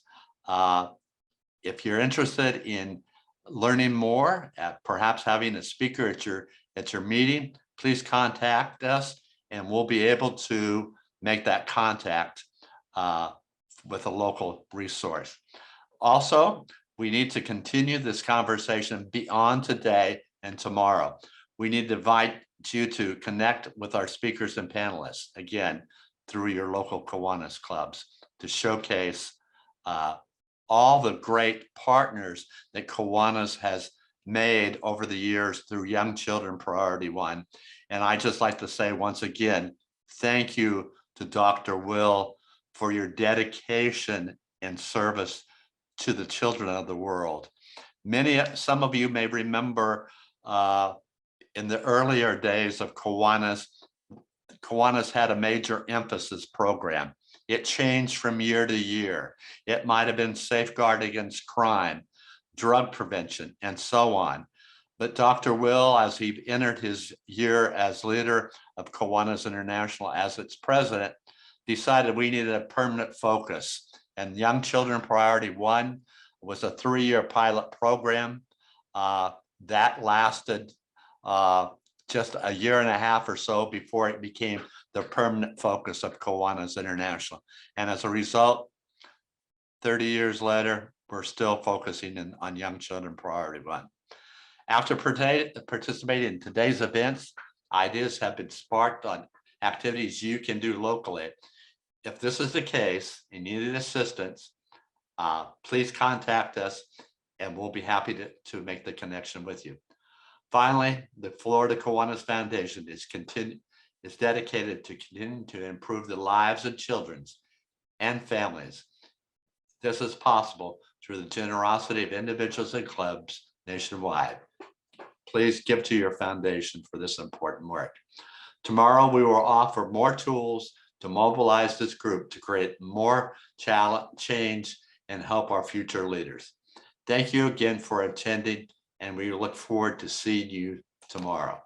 if you're interested in learning more, perhaps having a speaker at your meeting, please contact us and we'll be able to make that contact with a local resource. Also, we need to continue this conversation beyond today and tomorrow. We need to invite you to connect with our speakers and panelists, again, through your local Kiwanis clubs to showcase all the great partners that Kiwanis has made over the years through Young Children Priority 1. And I just like to say once again, thank you to Dr. Will for your dedication and service to the children of the world. Some of you may remember in the earlier days of Kiwanis, Kiwanis had a major emphasis program. It changed from year to year. It might have been safeguard against crime, drug prevention, and so on. But Dr. Will, as he entered his year as leader of Kiwanis International as its president, decided we needed a permanent focus. And Young Children Priority 1 was a 3-year pilot program that lasted just a year and a half or so before it became the permanent focus of Kiwanis International. And as a result, 30 years later, we're still focusing on Young Children Priority 1. After participating in today's events, ideas have been sparked on activities you can do locally. If this is the case and you need assistance, please contact us and we'll be happy to make the connection with you. Finally, the Florida Kiwanis Foundation is dedicated to continuing to improve the lives of children and families. This is possible through the generosity of individuals and clubs nationwide. Please give to your foundation for this important work. Tomorrow, we will offer more tools to mobilize this group to create more change and help our future leaders. Thank you again for attending, and we look forward to seeing you tomorrow.